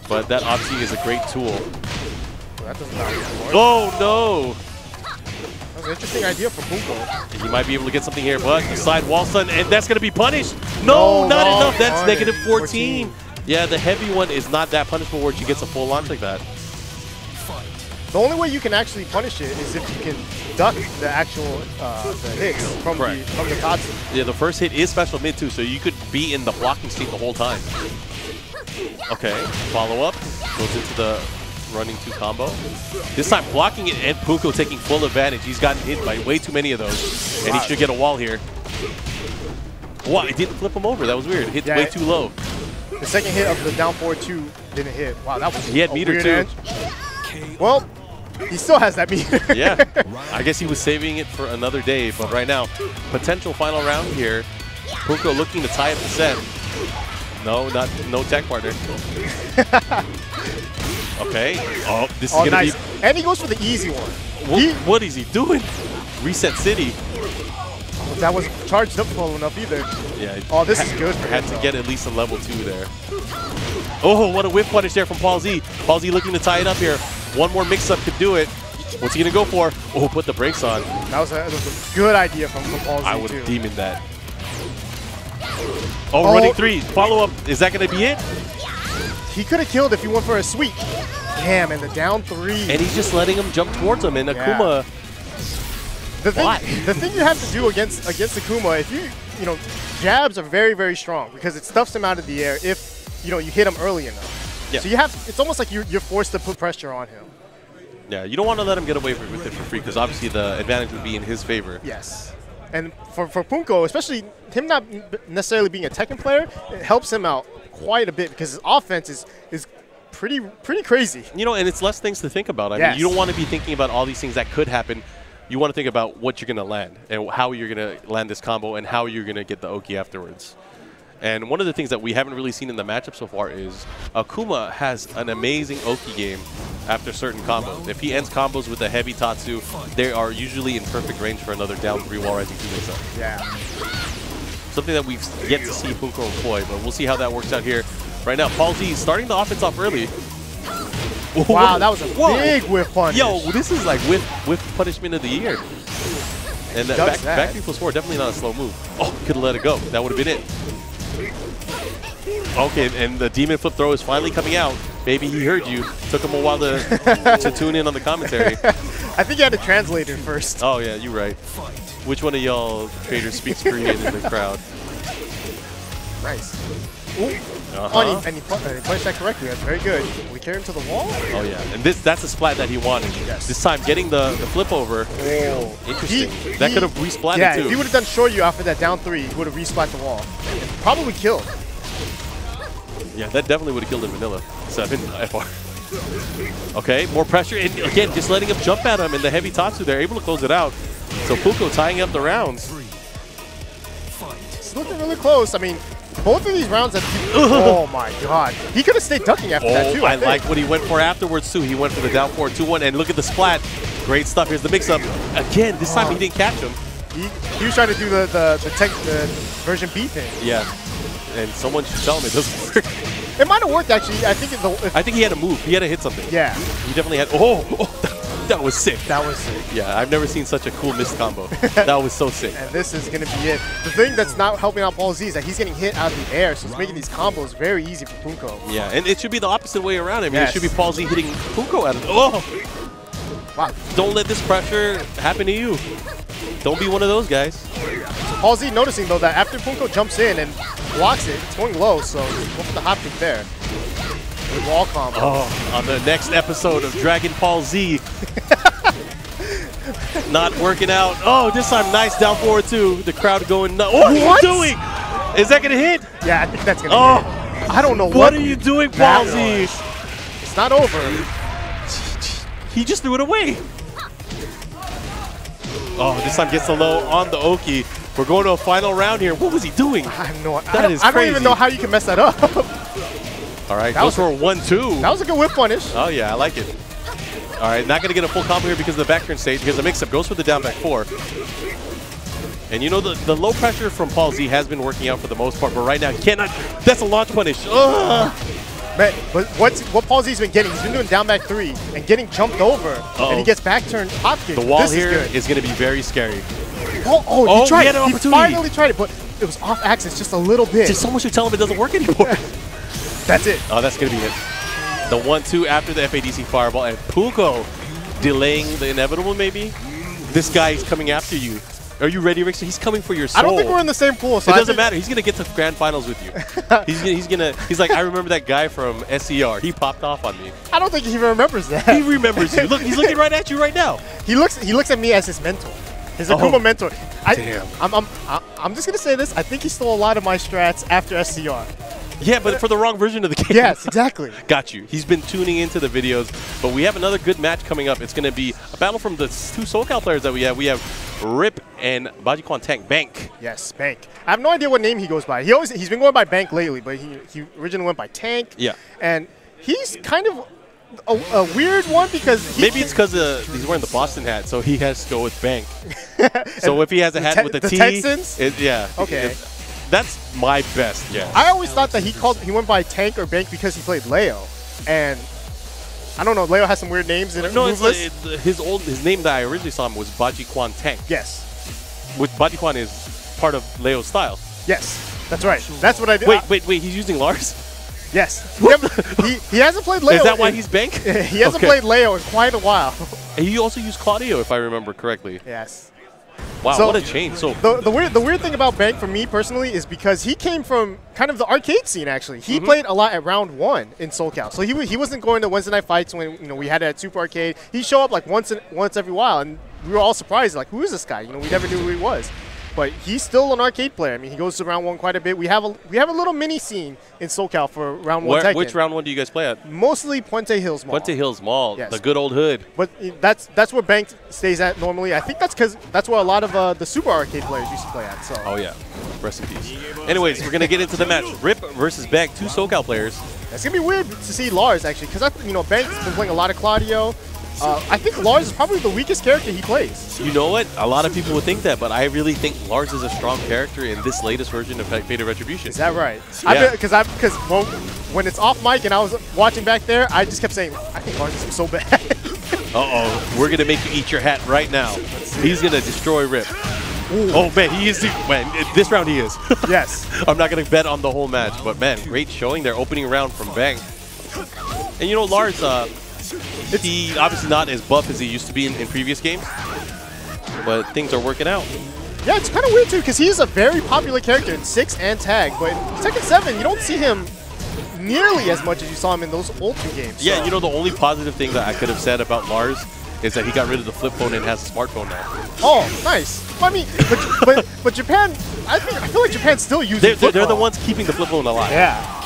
but that obviously is a great tool.
That doesn't matter anymore.
Oh no!
That's an interesting idea for Punko.
He might be able to get something here, but the side wall stun, and that's going to be punished. No, not enough. That's negative 14. Yeah, the heavy one is not that punishable where she gets a full launch like that.
The only way you can actually punish it is if you can duck the actual the hits from the Tatsu.
Yeah, the first hit is special mid too, so you could be in the blocking state the whole time. Okay, follow up, goes into the running 2 combo. This time blocking it and Punko taking full advantage. He's gotten hit by way too many of those, and he should get a wall here. Wow, it didn't flip him over. That was weird. Hit way too low.
The second hit of the down 4-2 didn't hit. Wow, that was
he had meter too.
Well, he still has that meter.
Yeah, I guess he was saving it for another day, but right now, potential final round here. Punko looking to tie up the set. No tech partner. Okay. Oh, this is gonna be.
And he goes for the easy one.
What is he doing? Reset City.
That was charged up well enough either.
Yeah.
Oh, this is good for him.
Had to get at least a level 2 there. Oh, what a whip punish there from Paul Z. Paul Z looking to tie it up here. One more mix-up could do it. What's he gonna go for? Oh, put the brakes on.
That was a good idea from Paul Z.
I would have demoned that. Oh, running 3. Follow-up. Is that gonna be it?
He could have killed if he went for a sweep. Damn, and the down 3.
And he's just letting him jump towards him. And Akuma.
The thing you have to do against Akuma, if you jabs are very, very strong because it stuffs him out of the air if you hit him early enough. Yeah. So it's almost like you're forced to put pressure on him.
Yeah, you don't want to let him get away with it for free because obviously the advantage would be in his favor.
Yes. And for Punko, especially him not necessarily being a Tekken player, it helps him out quite a bit because his offense is pretty crazy.
And it's less things to think about. I mean, you don't want to be thinking about all these things that could happen. You want to think about what you're going to land and how you're going to land this combo and how you're going to get the Oki afterwards. And one of the things that we haven't really seen in the matchup so far is Akuma has an amazing Oki game after certain combos. If he ends combos with a heavy Tatsu, they are usually in perfect range for another down 3 wall rising 2 mix up.
Yeah.
Something that we've yet to see Punko employ, but we'll see how that works out here. Right now, Paul Z starting the offense off early.
Wow, that was a big whiff punish.
Yo, this is like whiff punishment of the year. And that back 3+4, definitely not a slow move. Oh, could have let it go. That would have been it. Okay, and the demon flip throw is finally coming out. Maybe he heard you. Took him a while to tune in on the commentary.
I think you had to translate it first.
Oh, yeah, you're right. Which one of y'all traders speaks Korean in the crowd?
Nice. And he punched that correctly. That's very good. We carry him to the wall?
Oh, yeah. And that's the splat that he wanted.
Yes.
This time, getting the flip over.
Oh.
Interesting. That could have resplatted,
yeah,
too.
if he would have done Shoryu after that down 3, he would have resplat the wall. And probably killed.
Yeah, that definitely would have killed in vanilla. 7 FR. Okay, more pressure. And again, just letting him jump at him and the heavy Tatsu, they're able to close it out. So Punko tying up the rounds.
It's looking really close. I mean, both of these rounds have... Oh, my God. He could have stayed ducking after that, too.
I like what he went for afterwards, too. He went for the down 4 2-1. And look at the splat. Great stuff. Here's the mix-up. Again, this time he didn't catch him.
He was trying to do the version B thing.
Yeah. And someone should tell him it doesn't work.
It might have worked, actually. I think
he had to move. He had to hit something.
Yeah.
He definitely had... Oh, that was sick.
That was sick.
Yeah, I've never seen such a cool missed combo. That was so sick.
And this is going to be it. The thing that's not helping out Paul Z is that he's getting hit out of the air, so it's making these combos very easy for Punko.
Yeah, and it should be the opposite way around. I mean, it should be Paul Z hitting Punko out of... Oh!
Wow.
Don't let this pressure happen to you. Don't be one of those guys.
So Paul Z noticing, though, that after Punko jumps in and blocks it, it's going low, so go for the hop kick there. With wall combo.
Oh, on the next episode of Dragon Ball Z. Not working out. Oh, this time nice down forward, too. The crowd going nuts. What are you doing? Is that going to hit?
Yeah, I think that's going to hit. I don't know
what are you doing, Paul Z?
It's not over.
He just threw it away. Oh, this time gets the low on the Oki. We're going to a final round here. What was he doing?
I have no idea.
That is crazy.
I don't even know how you can mess that up.
All right, goes for a 1-2.
That was a good whip punish.
Oh, yeah, I like it. All right, not going to get a full combo here because of the back turn stage. Here's the mix-up. Goes for the down back 4. And you know, the low pressure from Paul Z has been working out for the most part, but right now he cannot. That's a launch punish. Ugh.
Man, but what Paul Z's been getting, he's been doing down back 3 and getting jumped over, and he gets back turned hop kick.
The wall here is going to be very scary.
He tried it.
He
finally tried it, but it was off axis just a little bit.
Just someone should tell him it doesn't work anymore.
That's it.
Oh, that's going to be it. The 1-2 after the FADC fireball, and Punko delaying the inevitable, maybe? This guy is coming after you. Are you ready, Rick? So he's coming for your soul.
I don't think we're in the same pool. So
it doesn't matter. He's going to get to grand finals with you. He's like, I remember that guy from SCR. He popped off on me.
I don't think he even remembers that.
He remembers you. Look, he's looking right at you right now.
He looks at me as his mentor. His Akuma mentor.
Damn.
I'm just going to say this. I think he stole a lot of my strats after SCR.
Yeah, but for the wrong version of the game.
Yes, exactly.
Got you. He's been tuning into the videos, but we have another good match coming up. It's going to be a battle from the 2 SoCal players that we have. We have Rip and Bajikwan Tank Bank.
Yes, Bank. I have no idea what name he goes by. He's been going by Bank lately, but he originally went by Tank.
Yeah.
And he's kind of a weird one because
maybe it's because he's wearing the Boston hat, so he has to go with Bank. So if he has a hat with a T,
Texans?
Yeah.
Okay.
That's my best guess.
I always thought that he went by Tank or Bank because he played Leo, and I don't know. Leo has some weird names in it.
No, his name that I originally saw him was Bajikwan Tank.
Yes.
Which Bajikwan is part of Leo's style.
Yes, that's right. That's what I did.
Wait. He's using Lars?
Yes. He hasn't played Leo.
Is that why he's Bank?
He hasn't played Leo in quite a while.
He also used Claudio, if I remember correctly.
Yes.
Wow, so what a change. So
the weird thing about Bank for me personally is because he came from kind of the arcade scene actually. He played a lot at round 1 in SoCal. So he wasn't going to Wednesday night fights when we had it at Super Arcade. He'd show up like once every while, and we were all surprised like, who is this guy? We never knew who he was. but he's still an arcade player. I mean, he goes to round 1 quite a bit. We have a little mini scene in SoCal for round 1 Tekken.
Which round 1 do you guys play at?
Mostly Puente Hills Mall.
Puente Hills Mall,
yes.
The good old hood.
But that's where Bank stays at normally. I think that's because that's where a lot of the Super Arcade players used to play at. So.
Oh yeah, rest in peace. Anyways, we're gonna get into the match. Rip versus Bank, 2 SoCal players.
It's gonna be weird to see Lars actually, because Bank's been playing a lot of Claudio. I think Lars is probably the weakest character he plays.
You know what? A lot of people would think that, but I really think Lars is a strong character in this latest version of Fated Retribution.
Is that right?
Yeah.
Because when it's off mic and I was watching back there, I just kept saying, I think Lars is so bad.
Uh-oh. We're going to make you eat your hat right now. He's going to destroy Rip. Ooh. Oh, man, he is. Man, this round he is.
Yes.
I'm not going to bet on the whole match, but, man, great showing there. Opening round from Bank. And, Lars, he obviously not as buff as he used to be in previous games, but things are working out.
Yeah, it's kind of weird, too, because he's a very popular character in 6 and Tag, but in Tekken 7, you don't see him nearly as much as you saw him in those old 2 games.
Yeah, the only positive thing that I could have said about Lars is that he got rid of the flip phone and has a smartphone now.
Oh, nice. I mean, but Japan, I feel like Japan still uses
they're the ones keeping the flip phone alive.
Yeah.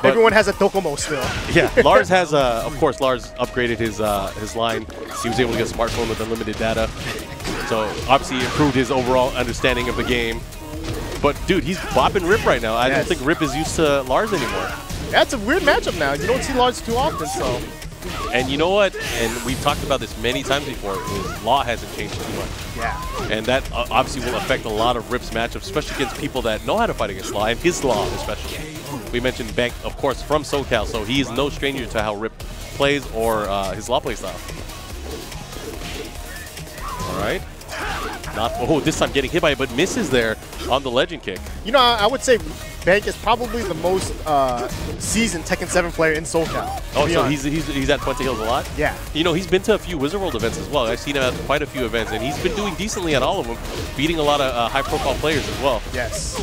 But everyone has a Docomo still.
Yeah, Lars has, of course, Lars upgraded his line. He was able to get a smartphone with unlimited data. So, obviously, improved his overall understanding of the game. But, dude, he's bopping Rip right now. I don't think Rip is used to Lars anymore.
That's a weird matchup now. You don't see Lars too often, so.
And you know what? And we've talked about this many times before. His law hasn't changed too much.
Yeah.
And that obviously will affect a lot of Rip's matchups, especially against people that know how to fight against law, and his law especially. We mentioned Bank, of course, from SoCal, so he is no stranger to how Rip plays or his law play style. All right. This time getting hit by it, but misses there on the legend kick.
I would say Bank is probably the most seasoned Tekken 7 player in SoCal.
Oh, so he's at Puente Hills a lot?
Yeah.
He's been to a few Wizard World events as well. I've seen him at quite a few events, and he's been doing decently at all of them, beating a lot of high-profile players as well.
Yes.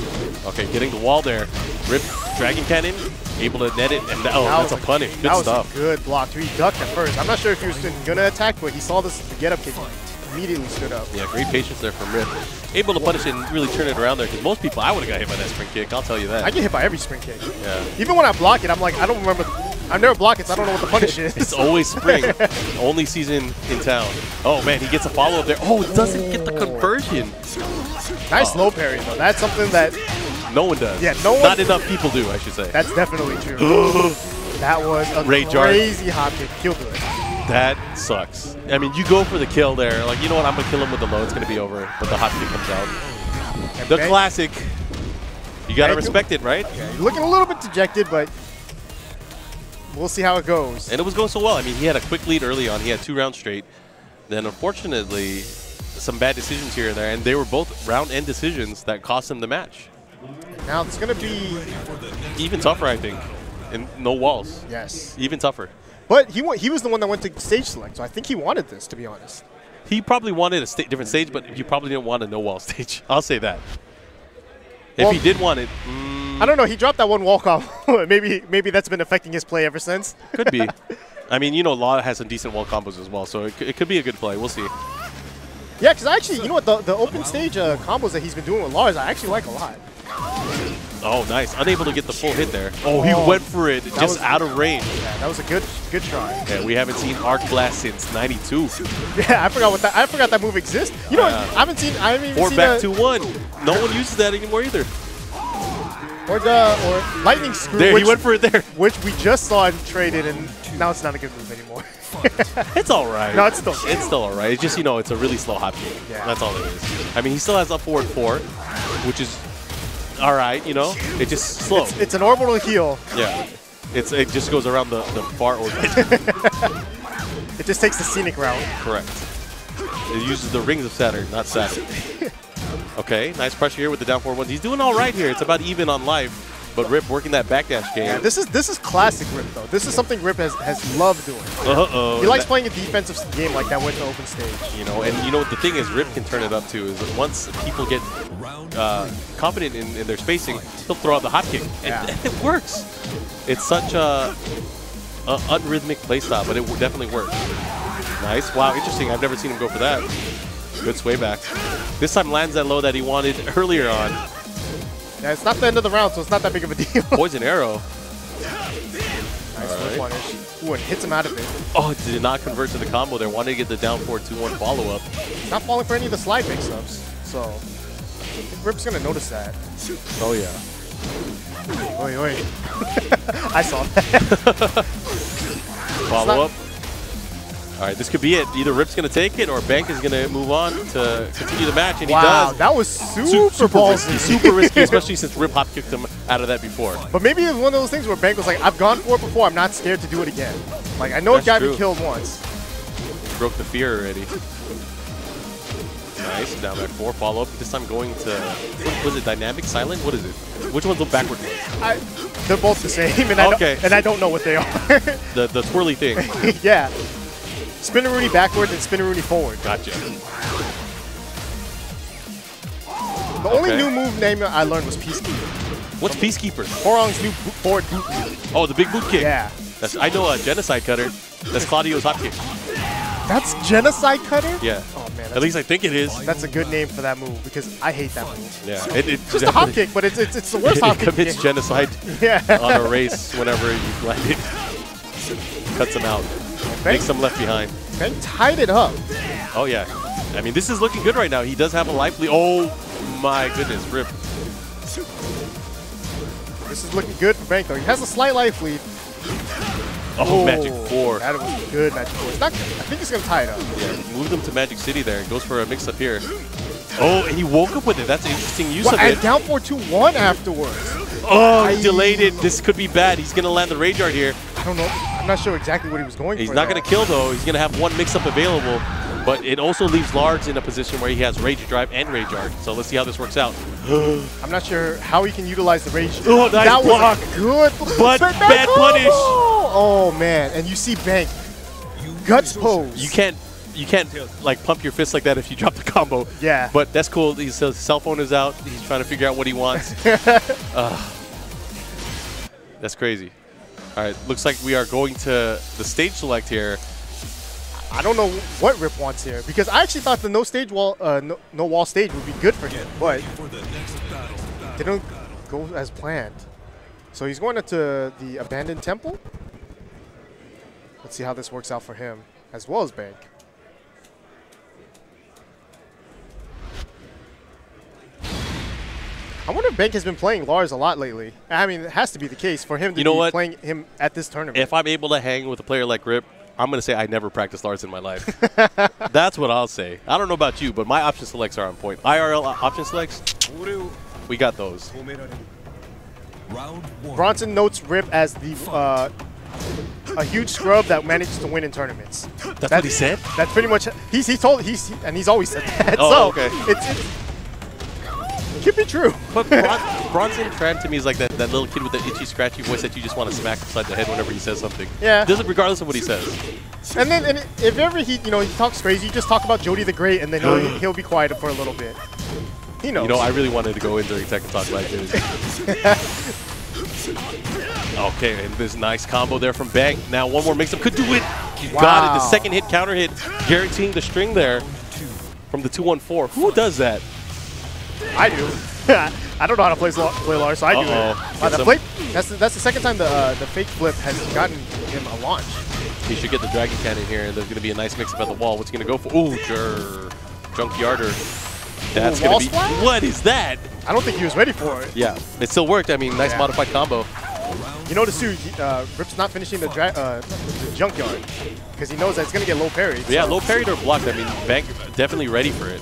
Okay, getting the wall there. Rip, Dragon Cannon, able to net it, and that's a punish. Good stuff.
That was a good block. He ducked at first. I'm not sure if he was going to attack, but he saw the get-up kick. Immediately stood up.
Yeah, great patience there from Rip. Able to punish it and really turn it around there, because most people, I would have got hit by that spring kick, I'll tell you that.
I get hit by every spring kick.
Yeah.
Even when I block it, I'm like, I don't remember. I've never blocked it, so I don't know what the punish is.
It's always spring. Only season in town. Oh, man, he gets a follow-up there. Oh, it doesn't get the conversion.
Nice low parry, though. That's something that
no one does.
Yeah, no one.
Not enough people do, I should say.
That's definitely true. That was a crazy hop kick. Killed it.
That sucks. I mean, you go for the kill there. Like, you know what? I'm going to kill him with the low. It's going to be over. But the hot kick comes out. The classic. You got to respect it, right?
Yeah, you're looking a little bit dejected, but we'll see how it goes.
And it was going so well. I mean, he had a quick lead early on. He had 2 rounds straight. Then, unfortunately, some bad decisions here and there. And they were both round-end decisions that cost him the match.
Now, it's going to be
even tougher, I think. And no walls.
Yes.
Even tougher.
But he was the one that went to stage select, so I think he wanted this, to be honest.
He probably wanted a different stage, but he probably didn't want a no-wall stage. I'll say that. If he did want it,
I don't know. He dropped that one walk-off. maybe that's been affecting his play ever since.
Could be. I mean, Law has some decent wall combos as well, so it could be a good play. We'll see.
Yeah, because actually, you know what? The open stage combos that he's been doing with Lars, I actually like a lot.
Oh, nice. Unable to get the full hit there. Oh, he went for it just out of range.
Yeah, that was a good try.
Yeah, we haven't seen Arc Blast since '92.
Yeah, I forgot that move exists. I haven't seen. I haven't even seen.
Or back to 1. No one uses that anymore either.
Or lightning screw.
There, he went for it there.
Which we just saw him traded, and now it's not a good move anymore.
It's all right.
No, it's still good.
It's still all right. It's just, it's a really slow hop kick.
Yeah.
That's all it is. I mean, he still has up forward 4, which is all right, It's just slow.
It's an orbital heal.
Yeah. It just goes around the far orbit.
It just takes the scenic route.
Correct. It uses the rings of Saturn, not Saturn. Okay, nice pressure here with the down forward 1. He's doing all right here. It's about even on life. But Rip working that backdash game.
Yeah, this is classic Rip, though. This is something Rip has loved doing.
Uh-oh.
He likes playing a defensive game like that with the open stage.
And the thing is, Rip can turn it up, too, is that once people get confident in their spacing, he'll throw out the hop kick.
Yeah.
And it works. It's such a unrhythmic playstyle, but it definitely works. Nice. Wow, interesting. I've never seen him go for that. Good sway back. This time lands that low that he wanted earlier on.
Yeah, it's not the end of the round, so it's not that big of a deal.
Poison arrow.
Nice whip punish. Ooh, and hits him out of it.
Oh, it did not convert to the combo there. Wanted to get the down 4-2-1 follow-up.
Not falling for any of the slide mix-ups, so I think Rip's going to notice that.
Oh, yeah.
Oi, oi. I saw that.
Follow-up. All right, this could be it. Either Rip's going to take it or Bank is going to move on to continue the match, and he does.
That was super ballsy.
Super risky, especially since Rip hop kicked him out of that before.
But maybe it's one of those things where Bank was like, I've gone for it before, I'm not scared to do it again. Like, I know a guy been killed once.
Broke the fear already. Nice, down back 4, follow-up. This time going to, what was it, dynamic, silent? What is it? Which one's the backward one?
They're both the same, and, I don't know what they are.
the twirly thing.
Yeah. Spin-a-rooney backward and spin-a-rooney forward.
Gotcha.
The only new move name I learned was Peacekeeper.
What's Peacekeeper?
Horong's new forward boot move.
Oh, the big boot kick.
Yeah.
I know a Genocide Cutter. That's Claudio's hop kick.
That's Genocide Cutter?
Yeah.
Oh, man.
At least I think it is.
That's a good name for that move because I hate that move.
Yeah.
It's just a hop kick, but it's the worst hop kick.
It commits genocide on a race whenever you land it. Cuts him out. Makes him left behind.
Bank tied it up.
Oh, yeah. I mean, this is looking good right now. He does have a life lead. Oh, my goodness. Rip.
This is looking good for Bank, though. He has a slight life lead.
Oh, Magic 4.
That was good, Magic 4. It's not, I think he's going to tie it up.
Yeah, moved him to Magic City there. Goes for a mix-up here. Oh, and he woke up with it. That's an interesting use of it.
And down 4-2-1 afterwards.
Oh, he delayed it. This could be bad. He's going to land the Rage Art here.
I don't know. I'm not sure exactly what he was going for.
He's not going to kill, though. He's going to have one mix-up available. But it also leaves Large in a position where he has Rage Drive and Rage Art. So let's see how this works out.
I'm not sure how he can utilize the Rage.
Oh, nice
that
block.
Was good.
But bad punish.
Oh, man. And you see Bank. Guts pose.
You can't like pump your fist like that if you drop the combo.
Yeah.
But that's cool. His cell phone is out. He's trying to figure out what he wants. That's crazy. All right, looks like we are going to the stage select here.
I don't know what Rip wants here because I actually thought the no wall stage would be good for him, but didn't go as planned. So he's going into the abandoned temple. Let's see how this works out for him as well as Bank. I wonder if Bank has been playing Lars a lot lately. I mean, it has to be the case for him to be playing him at this tournament.
If I'm able to hang with a player like Rip, I'm going to say I never practiced Lars in my life. That's what I'll say. I don't know about you, but my option selects are on point. IRL option selects, we got those.
Round 1.
Bronson notes Rip as the a huge scrub that manages to win in tournaments.
That's what he said?
That's pretty much he's always said that.
Oh,
so
okay.
It could be true.
But Bronson Tran to me is like that little kid with the itchy, scratchy voice that you just want to smack upside the head whenever he says something.
Yeah.
Regardless of what he says.
And then if ever he talks crazy, you just talk about Jody the Great, and then he'll be quiet for a little bit. He knows.
You know, I really wanted to go in during Tekken Talk like this. Okay, and this nice combo there from Bank. Now one more mix-up could do it. He got it. The second hit, counter hit, guaranteeing the string there from the 2-1-4. Who does that?
I do. I don't know how to play Lars, so I do it. That's the second time the fake flip has gotten him a launch.
He should get the Dragon Cannon here, and there's going to be a nice mix-up at the wall. What's he going to go for? Ooh, Junkyarder. That's going to be... What is that?
I don't think he was ready for it.
Yeah, it still worked. I mean, nice modified combo.
You notice too, Rip's not finishing the Junkyard because he knows that it's going to get low parried.
Yeah, low parried or blocked. I mean, Bank definitely ready for it.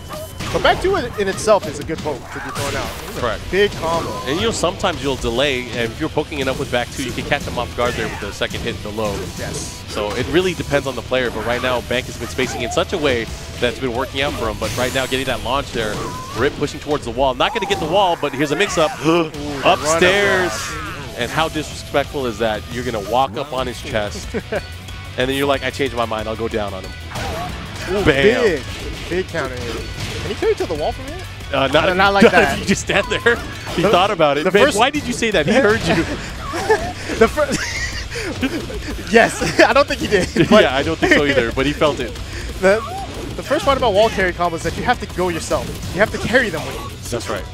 But back to it in itself is a good poke to be thrown out.
Correct.
Big combo.
And sometimes you'll delay, and if you're poking it up with back two, you can catch him off guard there with the second hit below.
Yes.
So it really depends on the player, but right now Bank has been spacing in such a way that's been working out for him. But right now getting that launch there, Rip pushing towards the wall. Not going to get the wall, but here's a mix-up. Upstairs. And how disrespectful is that? You're going to walk up on his chest, and then you're like, I changed my mind. I'll go down on him.
Ooh,
bam.
Big counter hit. Can he carry to the wall from here?
Not like that. You just stand there. He thought about it. Man, why did you say that? He heard you.
Yes, I don't think he did.
Yeah, I don't think so either, but he felt it.
The the first part about wall carry combos is that you have to go yourself. You have to carry them with you.
That's right.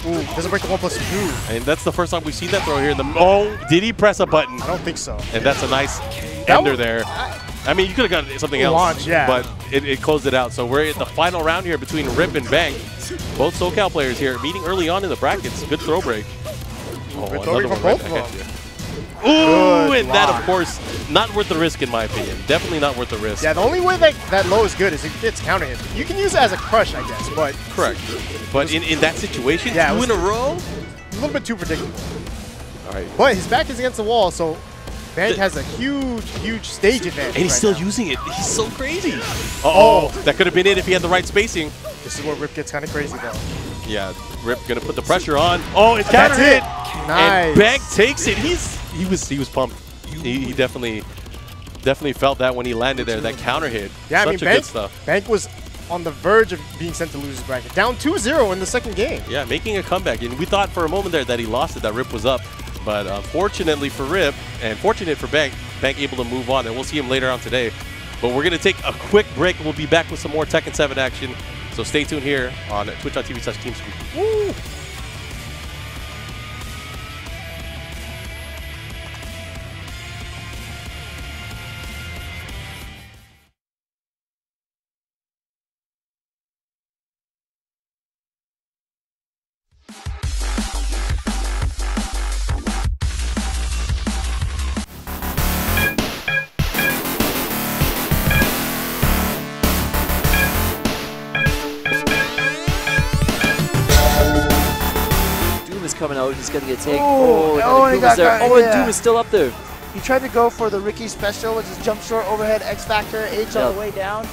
Ooh, doesn't break the 1+2.
And that's the first time we've seen that throw here. Oh, did he press a button?
I don't think so.
And that's a nice ender there. I mean, you could have got something else,
launch, yeah.
but it closed it out. So we're at the final round here between Rip and Bank. Both SoCal players here meeting early on in the brackets. Good throw break. Oh,
Good throw break from both of them.
Ooh, and that, of course, not worth the risk in my opinion. Definitely not worth the risk.
Yeah, the only way that low is good is if it gets counter hit. You can use it as a crush, I guess, but...
Correct. But in that situation,
yeah,
2 in a row?
A little bit too predictable.
All right.
But his back is against the wall, so Bank has a huge stage advantage.
And he's
right
still
now.
using it. He's so crazy. Uh-oh. That could have been it if he had the right spacing.
This is where Rip gets kind of crazy, though.
Yeah, Rip gonna put the pressure on. Oh, it's counter hit.
Nice.
And Bank takes it. He was pumped. He definitely felt that when he landed there, that counter hit.
Yeah,
Such
I mean,
good stuff.
Bank was on the verge of being sent to losers bracket. Down 2-0 in the second game.
Yeah, making a comeback. And we thought for a moment there that he lost it, that Rip was up. But unfortunately for Rip, and fortunate for Bank, Bank able to move on. And we'll see him later on today. But we're going to take a quick break. We'll be back with some more Tekken 7 action. So stay tuned here on twitch.tv/TeamSpeak. Woo!
Coming out, he's gonna get taken.
Oh,
and Doom is still up there.
He tried to go for the Ricky special, which is jump short, overhead, X Factor, H on the way down.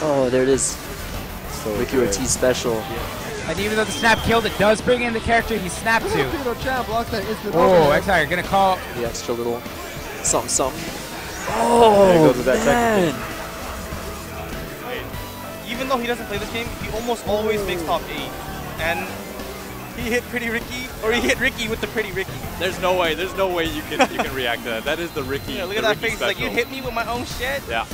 Oh, there it is. So Ricky
good.
Ortiz special.
And even though the snap killed, it does bring in the character he snapped to. Oh, X-Fire gonna call
The extra little something. Oh,
there goes with that
man.
Even though he doesn't play this game, he almost always makes top 8. And he hit Pretty Ricky, or he hit Ricky with the Pretty Ricky.
There's no way you can react to that. That is the Ricky.
Yeah, look at that face. Like, you hit me with my own shit.
Yeah.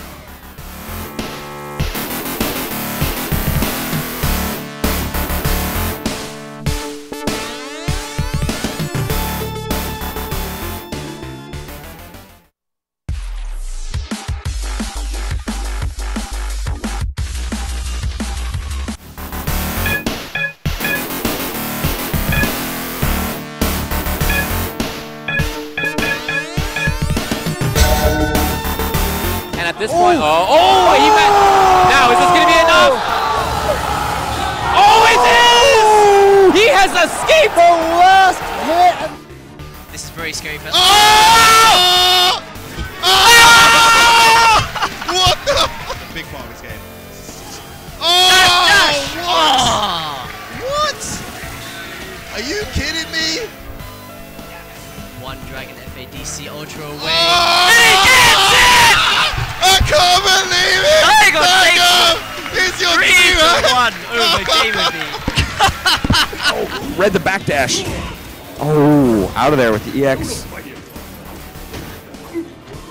at this point. Oh, he met. Now, is this going to be enough? Oh, it is! He has escaped the last hit.
This is very scary for
What the? Big part of this game. What? Are you kidding me?
One Dragon FADC Ultra away.
He gets it! I can't believe it! It's your
3-1 over Game
Read the backdash. Oh, out of there with the EX.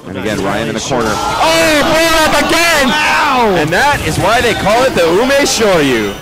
And again, Ryan in the corner. Oh, blow up again! Wow! And that is why they call it the Ume Shoyu.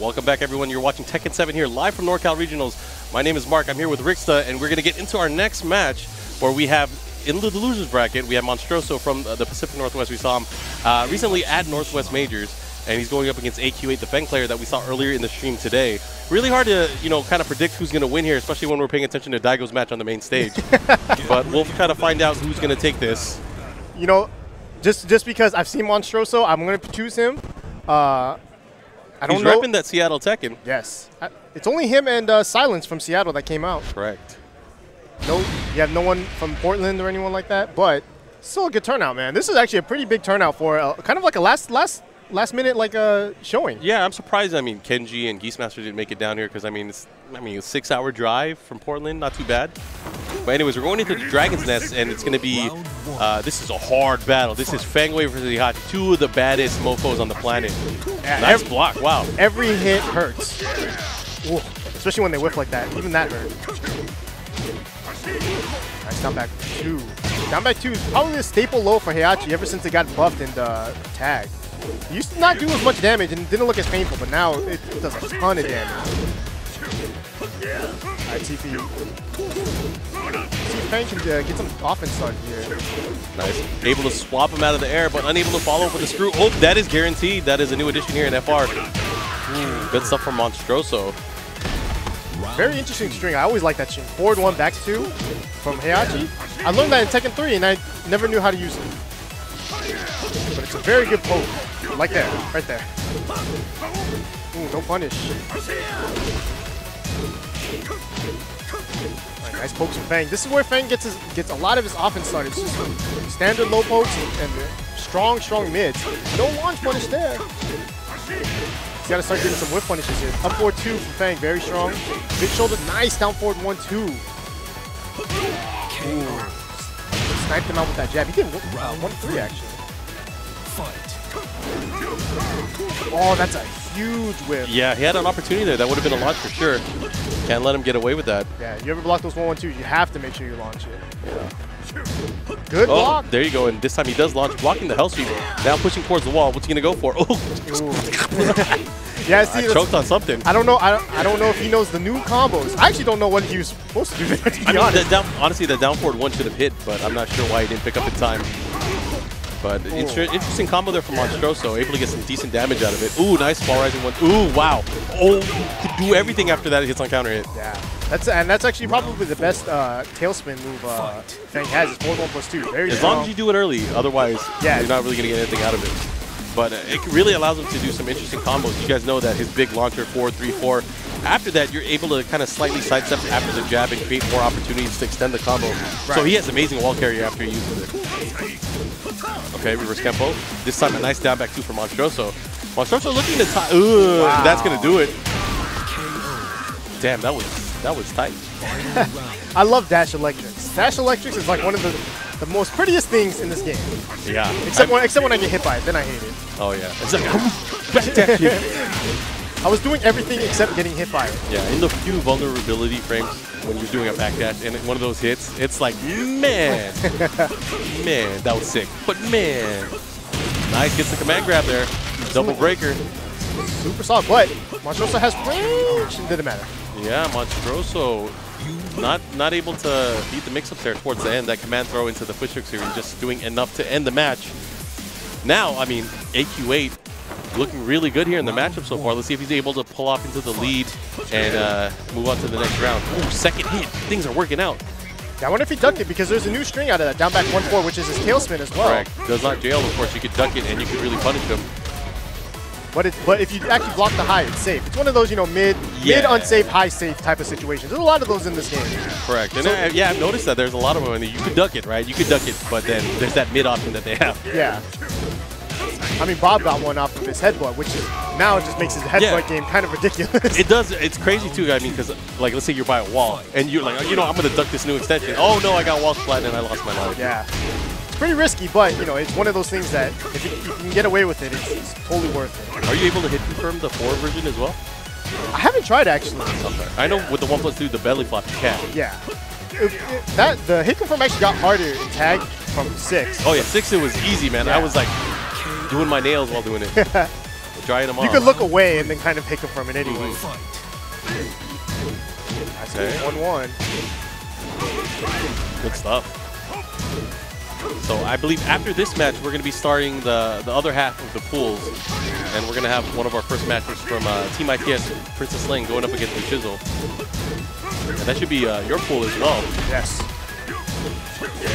Welcome back, everyone. You're watching Tekken 7 here, live from NorCal Regionals. My name is Mark. I'm here with Rixta, and we're going to get into our next match, where we have, in the losers bracket, we have Monstroso from the Pacific Northwest. We saw him recently at Northwest Majors, and he's going up against AQ8, the Feng player that we saw earlier in the stream today. Really hard to, kind of predict who's going to win here, especially when we're paying attention to Daigo's match on the main stage. But we'll kind of find out who's going to take this.
Just because I've seen Monstroso, I'm going to choose him. I don't
He's
know.
repping that Seattle Tekken.
Yes. It's only him and Silence from Seattle that came out.
Correct.
No, you have no one from Portland or anyone like that, but still a good turnout, man. This is actually a pretty big turnout for kind of like a last minute like showing.
Yeah, I'm surprised. I mean, Kenji and Geese Master didn't make it down here because it's a 6-hour drive from Portland, not too bad. But anyways, we're going into the Dragon's Nest, and it's going to be this is a hard battle. This is Fangway versus Heihachi, two of the baddest mofos on the planet.
Yeah,
nice block, wow.
Every hit hurts. Ooh, especially when they whiff like that. Even that hurt. Nice down back 2. Down back 2 is probably a staple low for Heihachi ever since it got buffed in the tag. It used to not do as much damage and didn't look as painful, but now it does a ton of damage. Alright, TP. See if Fang can get some offense started here.
Nice. Able to swap him out of the air, but unable to follow up with a screw. Oh, that is guaranteed. That is a new addition here in FR. Good stuff from Monstroso.
Very interesting string. I always like that string. Forward 1, back 2 from Heihachi. I learned that in Tekken 3, and I never knew how to use it. But it's a very good poke. Like that, right there. Ooh, no punish. Right, nice pokes from Fang. This is where Fang gets a lot of his offense started. It's just standard low pokes and strong mids. No launch punish there. He's got to start getting some whip punishes here. Up forward 2 from Fang, very strong. Big shoulder, nice. Down forward 1-2. Ooh. Sniped him out with that jab. He did 1-3 actually. Oh, that's a huge whip.
Yeah, he had an opportunity there. That would have been a launch for sure. Can't let him get away with that.
Yeah, you ever block those 1-1-2s, you have to make sure you launch it. Yeah. Good block.
There you go, and this time he does launch, blocking the hell sweep. Now pushing towards the wall. What's he gonna go for? Oh,
yeah. See,
I choked on something.
I don't know. I don't know if he knows the new combos. I actually don't know what he was supposed to do there. To be honest.
Honestly, the down forward 1 should have hit, but I'm not sure why he didn't pick up in time. But interesting combo there from Monstroso, able to get some decent damage out of it. Ooh, nice fall rising 1. Ooh, wow. Oh, could do everything after that. It hits on counter hit.
Yeah. That's actually probably the best tailspin move Fang has. Is 4-1+2. Very
as
strong.
long as you do it early, otherwise you're not really going to get anything out of it. But it really allows him to do some interesting combos. You guys know that his big launcher 4-3-4. After that, you're able to kind of slightly sidestep after the jab and create more opportunities to extend the combo. Right. So he has amazing wall carry after he uses it. Okay, reverse Kempo. This time a nice down back 2 for Monstroso. Monstroso looking to tie. Ooh, wow. That's going to do it. Damn, that was tight.
I love Dash Electrics. Dash Electrics is like one of the most prettiest things in this game.
Yeah.
Except when I get hit by it, then I hate it.
Oh yeah. It's like back dash you.
I was doing everything except getting hit by it.
Yeah, in the few vulnerability frames when you're doing a back dash and one of those hits, it's like, man, that was sick. But man, nice, gets the command grab there. Double breaker.
Super solid, but Monstroso has range. It didn't matter.
Yeah, Monstroso not able to beat the mix-ups there towards the end. That command throw into the push hook series, just doing enough to end the match. Now, I mean, AQ8 looking really good here in the matchup so far. Let's see if he's able to pull off into the lead and move on to the next round. Ooh, second hit. Things are working out.
Yeah, I wonder if he ducked it because there's a new string out of that. Down back 1-4, which is his tailspin as well.
Correct. Does not jail, of course. You could duck it and you could really punish him.
But if you actually block the high, it's safe. It's one of those, mid unsafe, high safe type of situations. There's a lot of those in this game.
Correct. And yeah, I've noticed that there's a lot of them. And you could duck it, right? You could duck it, but then there's that mid option that they have.
Yeah. I mean, Bob got one off of his headbutt, which is now it just makes his headbutt game kind of ridiculous.
It does. It's crazy too. I mean, because like, let's say you're by a wall and you're like, I'm gonna duck this new extension. Oh no, I got wall splat and I lost my life.
Yeah. It's pretty risky, but it's one of those things that if you can get away with it, it's totally worth it.
Are you able to hit confirm the 4 version as well?
I haven't tried actually.
Okay. I know with the 1+2, the belly flop you can.
Yeah. The hit confirm actually got harder in tag from 6.
Oh yeah, 6 it was easy, man. Yeah. I was like doing my nails while doing it. Drying them off.
You could look away and then kind of hit confirm it anyway.
Okay.
1-1.
Good stuff. So I believe after this match, we're going to be starting the other half of the pools. And we're going to have one of our first matches from Team ITS, Princess Ling, going up against Machisel. And that should be your pool as well.
Yes.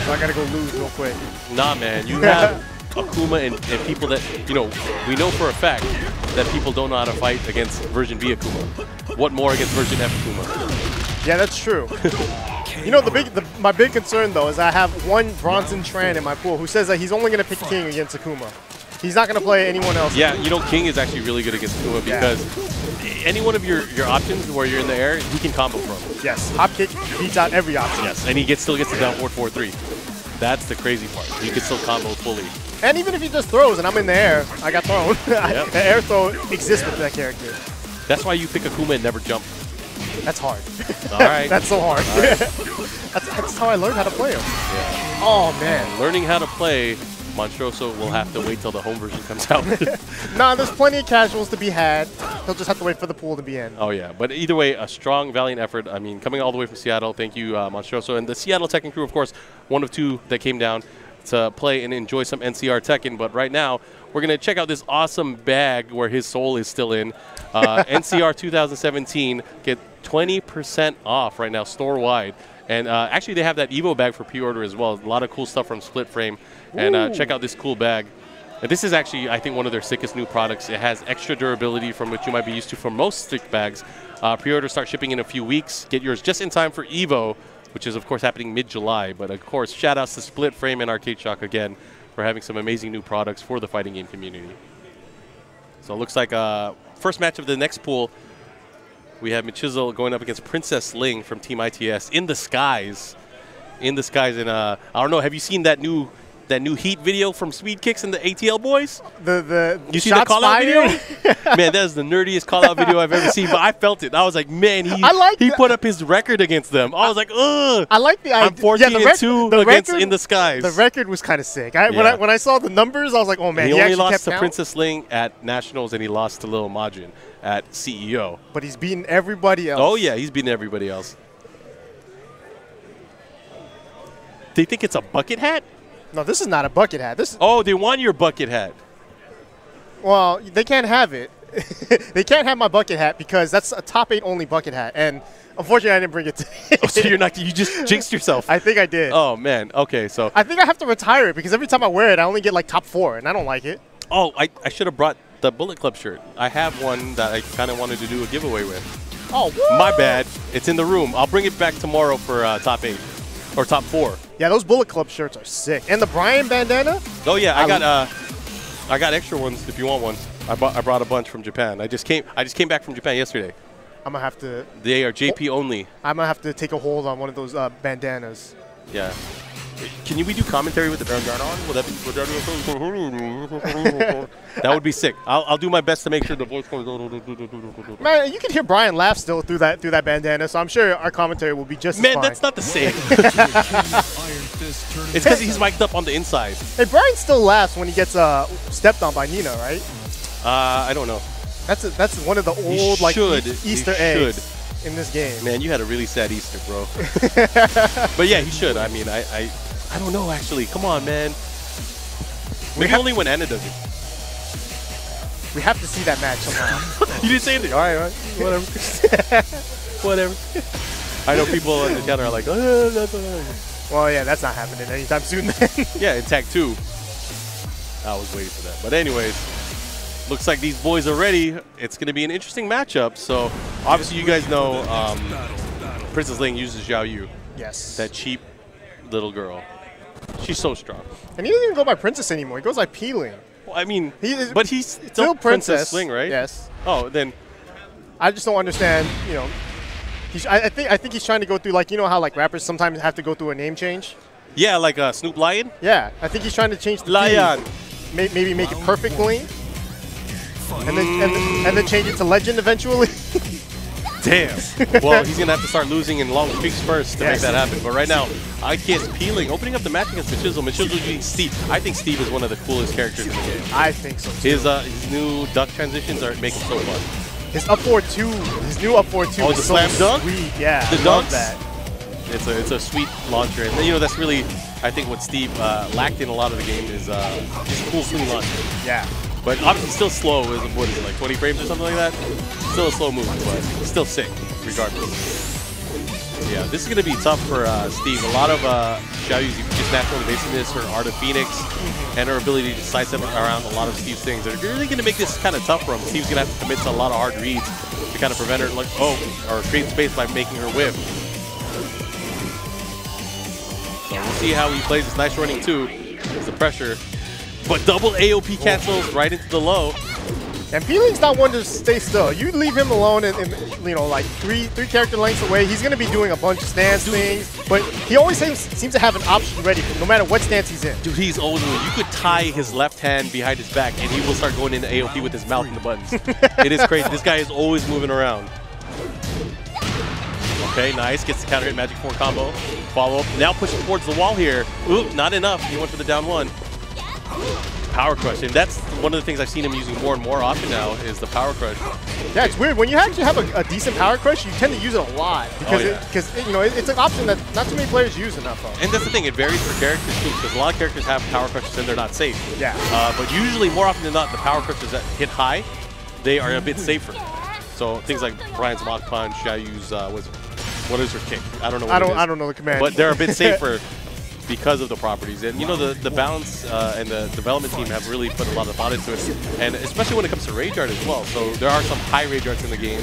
So I got to go lose real quick.
Nah, man. You have Akuma and people that, you know, we know for a fact that people don't know how to fight against version V Akuma. What more against version F Akuma?
Yeah, that's true. You know, my big concern though is I have one Bronson Tran in my pool who says that he's only going to pick King against Akuma. He's not going to play anyone else.
Yeah, you know, King is actually really good against Akuma because any one of your options where you're in the air, he can combo from.
Yes, hop kick beats out every option.
Yes, and he still gets the down 4-4-3. That's the crazy part. You can still combo fully.
And even if he just throws and I'm in the air, I got thrown.
Yep.
The air throw exists with that character.
That's why you pick Akuma and never jump.
That's hard.
All right.
That's so hard.
Right.
that's how I learned how to play him.
Yeah.
Oh, man.
Learning how to play, Monstroso will have to wait till the home version comes out.
Nah, there's plenty of casuals to be had. He'll just have to wait for the pool to be in.
Oh, yeah. But either way, a strong, valiant effort. I mean, coming all the way from Seattle, thank you, Monstroso. And the Seattle Tekken crew, of course, one of two that came down to play and enjoy some NCR Tekken. But right now, we're going to check out this awesome bag where his soul is still in. NCR 2017, get 20% off right now, store-wide. And actually, they have that Evo bag for pre-order as well. A lot of cool stuff from Split Frame. And check out this cool bag. And this is actually, I think, one of their sickest new products. It has extra durability from what you might be used to from most stick bags. Pre-order start shipping in a few weeks. Get yours just in time for Evo, which is, of course, happening mid-July. But, of course, shout-outs to Split Frame and Arcade Shock again for having some amazing new products for the fighting game community. So it looks like first match of the next pool, we have Machisel going up against Princess Ling from Team ITS in the skies. In the skies. And I don't know, have you seen that new Heat video from Speed Kicks and the ATL boys? You see the call-out video? Man, that is the nerdiest call-out video I've ever seen, but I felt it. I was like, man, he put up his record against them. I was like, ugh.
I like the idea.
I'm 14-2 against In the Skies.
The record was kind of sick. When I saw the numbers, I was like, oh, man,
he only lost to
count?
Princess Ling at Nationals, and he lost to Lil Majin at CEO.
But he's beaten everybody else.
Oh, yeah, he's beaten everybody else. They think it's a bucket hat?
No, this is not a bucket hat. This.
Oh, they want your bucket hat.
Well, they can't have it. They can't have my bucket hat because that's a top 8 only bucket hat, and unfortunately, I didn't bring it today.
Oh, so you just jinxed yourself.
I think I did.
Oh man. Okay, so
I think I have to retire it because every time I wear it, I only get like top 4, and I don't like it.
Oh, I should have brought the Bullet Club shirt. I have one that I kind of wanted to do a giveaway with.
Oh, what?
My bad. It's in the room. I'll bring it back tomorrow for top 8 or top 4.
Yeah, those Bullet Club shirts are sick. And the Brian bandana?
Oh yeah, I got extra ones if you want one. I brought a bunch from Japan. I just came back from Japan yesterday.
I'm gonna have to.
They are JP only.
I'm gonna have to take a hold on one of those bandanas.
Yeah. Can we do commentary with the bandana on? Will that be? That would be sick. I'll do my best to make sure the voice goes.
Man, you can hear Brian laugh still through that bandana, so I'm sure our commentary will be just as fine.
That's not the same. It's because he's mic'd up on the inside.
Hey, Brian still laughs when he gets stepped on by Nina, right?
I don't know.
That's one of the old like Easter eggs in this game.
Man, you had a really sad Easter, bro. But yeah, he should. I mean, I don't know actually. Come on, man. Maybe only when Anna does it.
We have to see that match somehow.
You didn't say anything. All right. Whatever. Whatever. I know people in the chat are like,
well, yeah, that's not happening anytime soon then.
Yeah, in Tag 2. I was waiting for that. But anyways, looks like these boys are ready. It's going to be an interesting matchup. So, obviously, you guys know Princess Ling uses Xiao Yu.
Yes.
That cheap little girl. She's so strong.
And he doesn't even go by Princess anymore. He goes by P-Ling.
Well, I mean, but he's still Princess Ling, right?
Yes.
Oh, then.
I just don't understand, you know. I think he's trying to go through, like, you know how like rappers sometimes have to go through a name change?
Yeah, like Snoop Lion?
Yeah, I think he's trying to change the
Lion.
Maybe make it Perfect Ling. And then change it to Legend eventually.
Damn. Well, he's going to have to start losing in long streaks first to make that happen. But right now, IKS P-Ling opening up the match against Machisel. Machisel beating Steve. I think Steve is one of the coolest characters in the game.
I think so, too.
His new duck transitions are making so fun.
His up forward 2, his new up forward 2
is
the
slam dunk?
Sweet. Yeah,
the
I love
dunks?
that.
It's a sweet launcher. And, you know, that's really, I think, what Steve lacked in a lot of the game is just cool, clean launcher.
Yeah.
But obviously still slow. What is it, like 20 frames or something like that? Still a slow move, but still sick, regardless. Yeah, this is going to be tough for Steve. A lot of Xiaoyu's just natural evasiveness, her Art of Phoenix, and her ability to sidestep around a lot of Steve's things. They're really going to make this kind of tough for him. Steve's going to have to commit to a lot of hard reads to kind of prevent her, like, or create space by making her whiff. So we'll see how he plays this. Nice running too. There's the pressure. But double AOP cancels right into the low.
And Feeling's not one to stay still. You leave him alone and you know, like three character lengths away, he's going to be doing a bunch of stance things. But he always seems to have an option ready no matter what stance he's in.
Dude, he's always, you could tie his left hand behind his back and he will start going into AOP with his mouth in the buttons. It is crazy. This guy is always moving around. Okay, nice. Gets the counter hit Magic 4 combo. Follow up. Now pushing towards the wall here. Oop, not enough. He went for the down one. Power crush, and that's one of the things I've seen him using more and more often now is the power crush.
Yeah, it's weird when you actually have a decent power crush, you tend to use it a lot because you know it's an option that not too many players use enough of.
And that's the thing; it varies for characters too, because a lot of characters have power crushes and they're not safe.
Yeah.
But usually, more often than not, the power crushes that hit high, they are a bit safer. So things like Brian's Mach Punch, Xiaoyu's what is her kick? I don't know. What
I don't know the command.
But they're a bit safer. Because of the properties. And you know, the balance and the development team have really put a lot of thought into it, and especially when it comes to rage art as well. So there are some high rage arts in the game,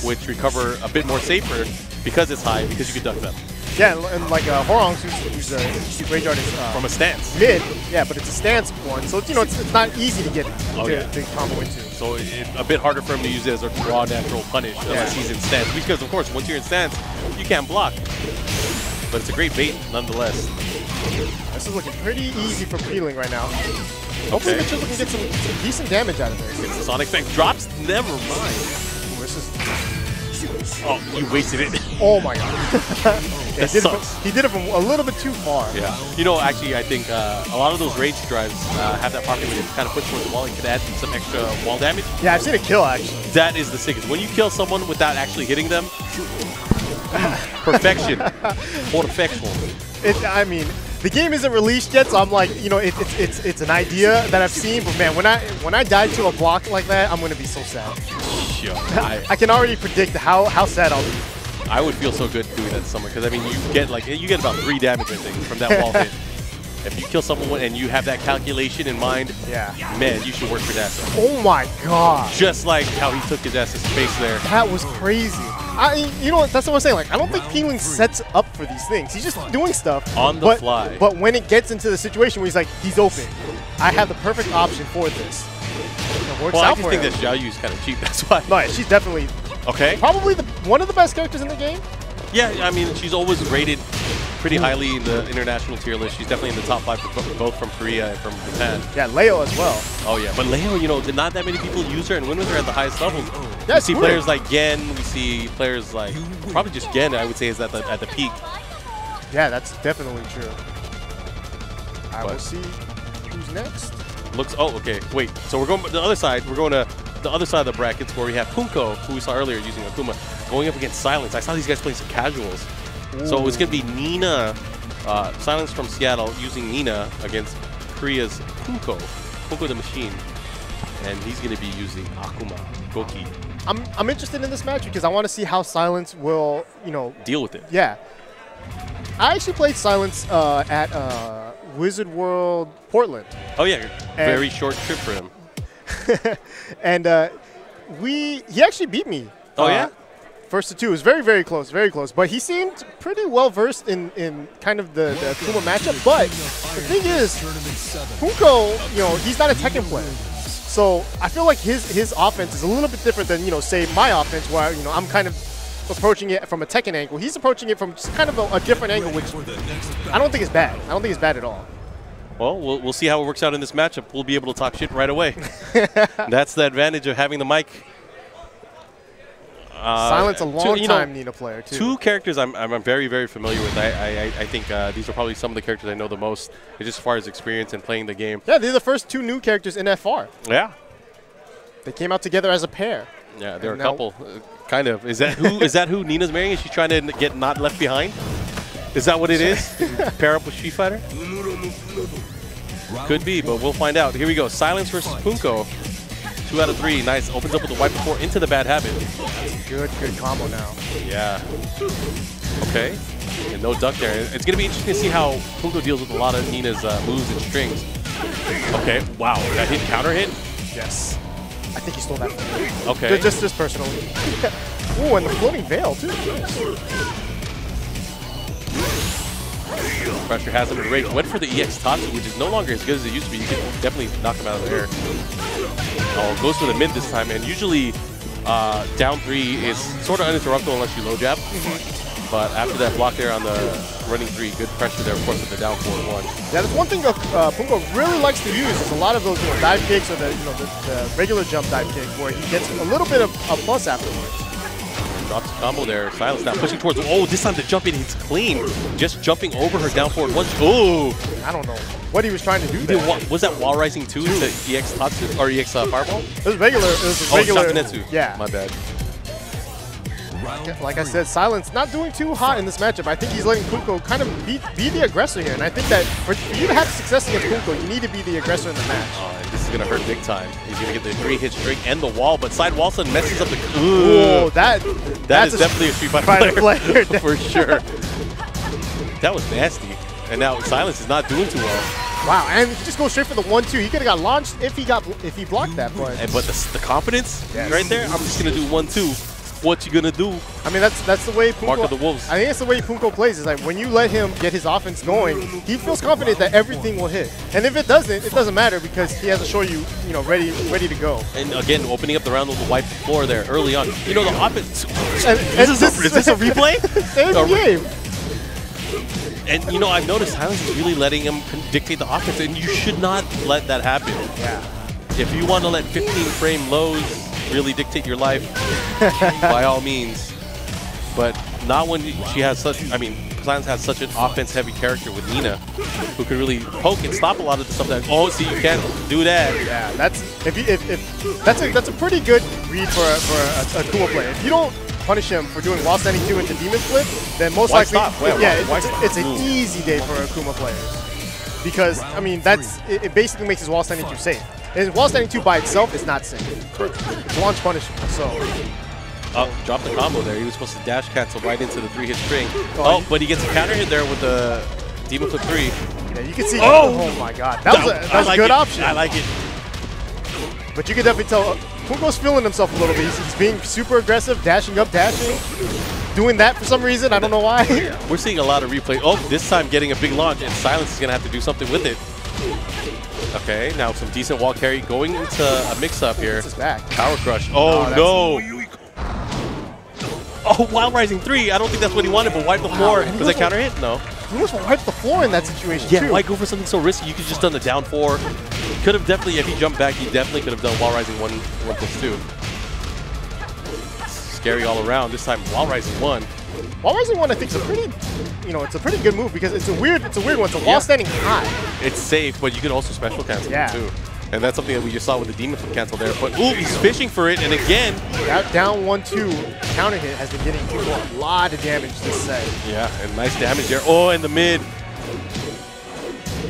which recover a bit more safer because it's high, because you can duck them.
Yeah, and like Horong's who's a rage artist
from a stance.
Mid, yeah, but it's a stance one, so it's, you know, it's not easy to get to combo into.
So it's a bit harder for him to use it as a raw natural punish unless he's in stance, because of course once you're in stance, you can't block. But it's a great bait nonetheless.
This is looking pretty easy for Feeling right now. Hopefully Mitchell can get some decent damage out of this.
Gets the Sonic Effect. Drops? Never mind.
Ooh, this is...
Oh, you wasted it.
Oh my god.
That sucks.
He did it from a little bit too far.
Yeah. You know, actually, I think a lot of those rage drives have that property where you kind of push towards the wall and can add some extra wall damage.
Yeah, I've seen it kill, actually.
That is the sickest. When you kill someone without actually hitting them, perfection. Perfection.
I mean, the game isn't released yet, so I'm like, you know, it's an idea that I've seen, but man, when I die to a block like that, I'm gonna be so sad.
Sure.
I can already predict how sad I'll be.
I would feel so good doing that to someone, because I mean, you get about 3 damage, I think, from that wall hit. If you kill someone and you have that calculation in mind, man, you should work for that.
Oh my god!
Just like how he took his ass to space there.
That was crazy. You know, that's what I'm saying. Like, I don't think Feeling sets up for these things. He's just doing stuff
on the fly.
But when it gets into the situation where he's like, he's open, I have the perfect option for this. It works out for him.
I just think that Xiaoyu's kind of cheap. That's why.
No, yeah, she's definitely probably one of the best characters in the game.
Yeah, I mean, she's always rated pretty highly in the international tier list. She's definitely in the top 5 for both from Korea and from Japan.
Yeah, Leo as well.
Oh yeah, but Leo, you know, not that many people use her and win with her at the highest level.
Yeah,
we see players like Gen. We see players like probably just Gen. I would say is at the peak.
Yeah, that's definitely true. I will see who's next.
Okay. Wait. So we're going to the other side. We're going to the other side of the brackets where we have Punko, who we saw earlier using Akuma, going up against Silence. I saw these guys playing some casuals. Ooh. So it's going to be Nina, Silence from Seattle, using Nina against Korea's Punko the Machine, and he's going to be using Akuma, Goki.
I'm interested in this match because I want to see how Silence will, you know,
deal with it.
Yeah. I actually played Silence at Wizard World Portland.
Oh yeah, very short trip for him.
And he actually beat me.
Oh yeah?
First to 2. It was very, very close, very close. But he seemed pretty well versed in kind of the Akuma matchup. But the thing is, Punko, you know, he's not a Tekken player. So I feel like his offense is a little bit different than, you know, say my offense, where, you know, I'm kind of approaching it from a Tekken angle. He's approaching it from just kind of a different angle, which I don't think is bad. I don't think it's bad at all.
Well, we'll see how it works out in this matchup. We'll be able to talk shit right away. That's the advantage of having the mic.
Silence, a long-time Nina player, too.
2 characters I'm very, very familiar with. I think these are probably some of the characters I know the most, just as far as experience and playing the game.
Yeah, they're the first 2 new characters in FR.
Yeah.
They came out together as a pair.
Yeah, they're a couple, kind of. Is that who Nina's marrying? Is she trying to get not left behind? Is that what it is? Pair up with Street Fighter? Could be, but we'll find out. Here we go. Silence versus Punko. 2 out of 3. Nice. Opens up with the wipe before into the bad habit.
Good combo now.
Yeah. Okay. And no duck there. It's going to be interesting to see how Punko deals with a lot of Nina's moves and strings. Okay. Wow. That hit counter hit?
Yes. I think he stole that.
Okay.
Just personally. Ooh, and the floating veil, too.
Pressure has him in rage. Went for the EX Tatsu, which is no longer as good as it used to be. You can definitely knock him out of the air. Oh, goes for the mid this time. And usually down 3 is sort of uninterruptible unless you low jab. But after that block there on the running 3, good pressure there, of course, with the down 4-1.
Yeah, that's one thing that Punko really likes to use is a lot of those dive kicks or the regular jump dive kick where he gets a little bit of a plus afterwards.
Drops a combo there. Silence now pushing towards. Oh, this time the jump in hits clean. Just jumping over her down forward once. Oh!
I don't know what he was trying to do there.
Was that wall rising 2 to EX Tatsu or EX Fireball?
It was regular. It was regular.
Shakunetsu.
Yeah.
My bad.
Like I said, Silence not doing too hot in this matchup. I think he's letting Punko kind of be the aggressor here. And I think that for you to have success against Punko, you need to be the aggressor in the match.
Oh, and this is going to hurt big time. He's going to get the 3-hit string and the wall, but side wall sudden messes up the...
Ooh,
that is definitely a Street Fighter player. For sure. That was nasty. And now Silence is not doing too well.
Wow, and he just goes straight for the 1-2. He could have got launched if he blocked that. But
the confidence right there, I'm just going to do 1-2. What you gonna do?
I mean, that's the way Punko.
Mark of the Wolves.
I think it's the way Punko plays. Is like when you let him get his offense going, he feels confident that everything will hit. And if it doesn't matter because he has to show you, ready to go.
And again, opening up the round with the wipe floor there early on. You know the offense.
Is this a replay? Same game.
And I've noticed Silence is really letting him dictate the offense, and you should not let that happen.
Yeah.
If you want to let 15-frame lows really dictate your life, by all means. But not when she has such, Silence has such an offense-heavy character with Nina, who can really poke and stop a lot of the stuff that, see, you can't do that.
Yeah, that's a pretty good read for a Kuma player. If you don't punish him for doing wall standing 2 into Demon Flip, then most likely, it's an easy day for Akuma players. Because, it basically makes his wall standing 2 safe. And wall standing 2 by itself is not safe. It's launch punishment, so.
Oh, dropped the combo there. He was supposed to dash cancel right into the 3-hit string. But he gets a counter hit there with the Demon Flip 3.
Yeah, you can see. Oh my God. That was a good option.
I like it.
But you can definitely tell Punko's feeling himself a little bit. He's being super aggressive, dashing up, dashing. Doing that for some reason. I don't know why.
We're seeing a lot of replay. Oh, this time getting a big launch, and Silence is going to have to do something with it. Okay, now some decent wall carry going into a mix-up here. Power Crush. Oh, no. Oh, Wild Rising 3. I don't think that's what he wanted, but wipe the floor. Was that counter hit? No.
He almost wiped the floor in that situation,
too. Why go for something so risky? You could just done the down 4. Could have definitely, if he jumped back, he definitely could have done Wall Rising 1+2. Scary all around. This time, Wall Rising 1.
Wall Rising 1, I think, is a pretty, it's a pretty good move because it's a weird one. It's a wall standing high.
It's safe, but you can also special cancel it too. And that's something that we just saw with the Demon Flip cancel there. But ooh, he's fishing for it, and again,
that down 1-2 counter hit has been getting people a lot of damage this set.
Yeah, and nice damage there. Oh, in the mid.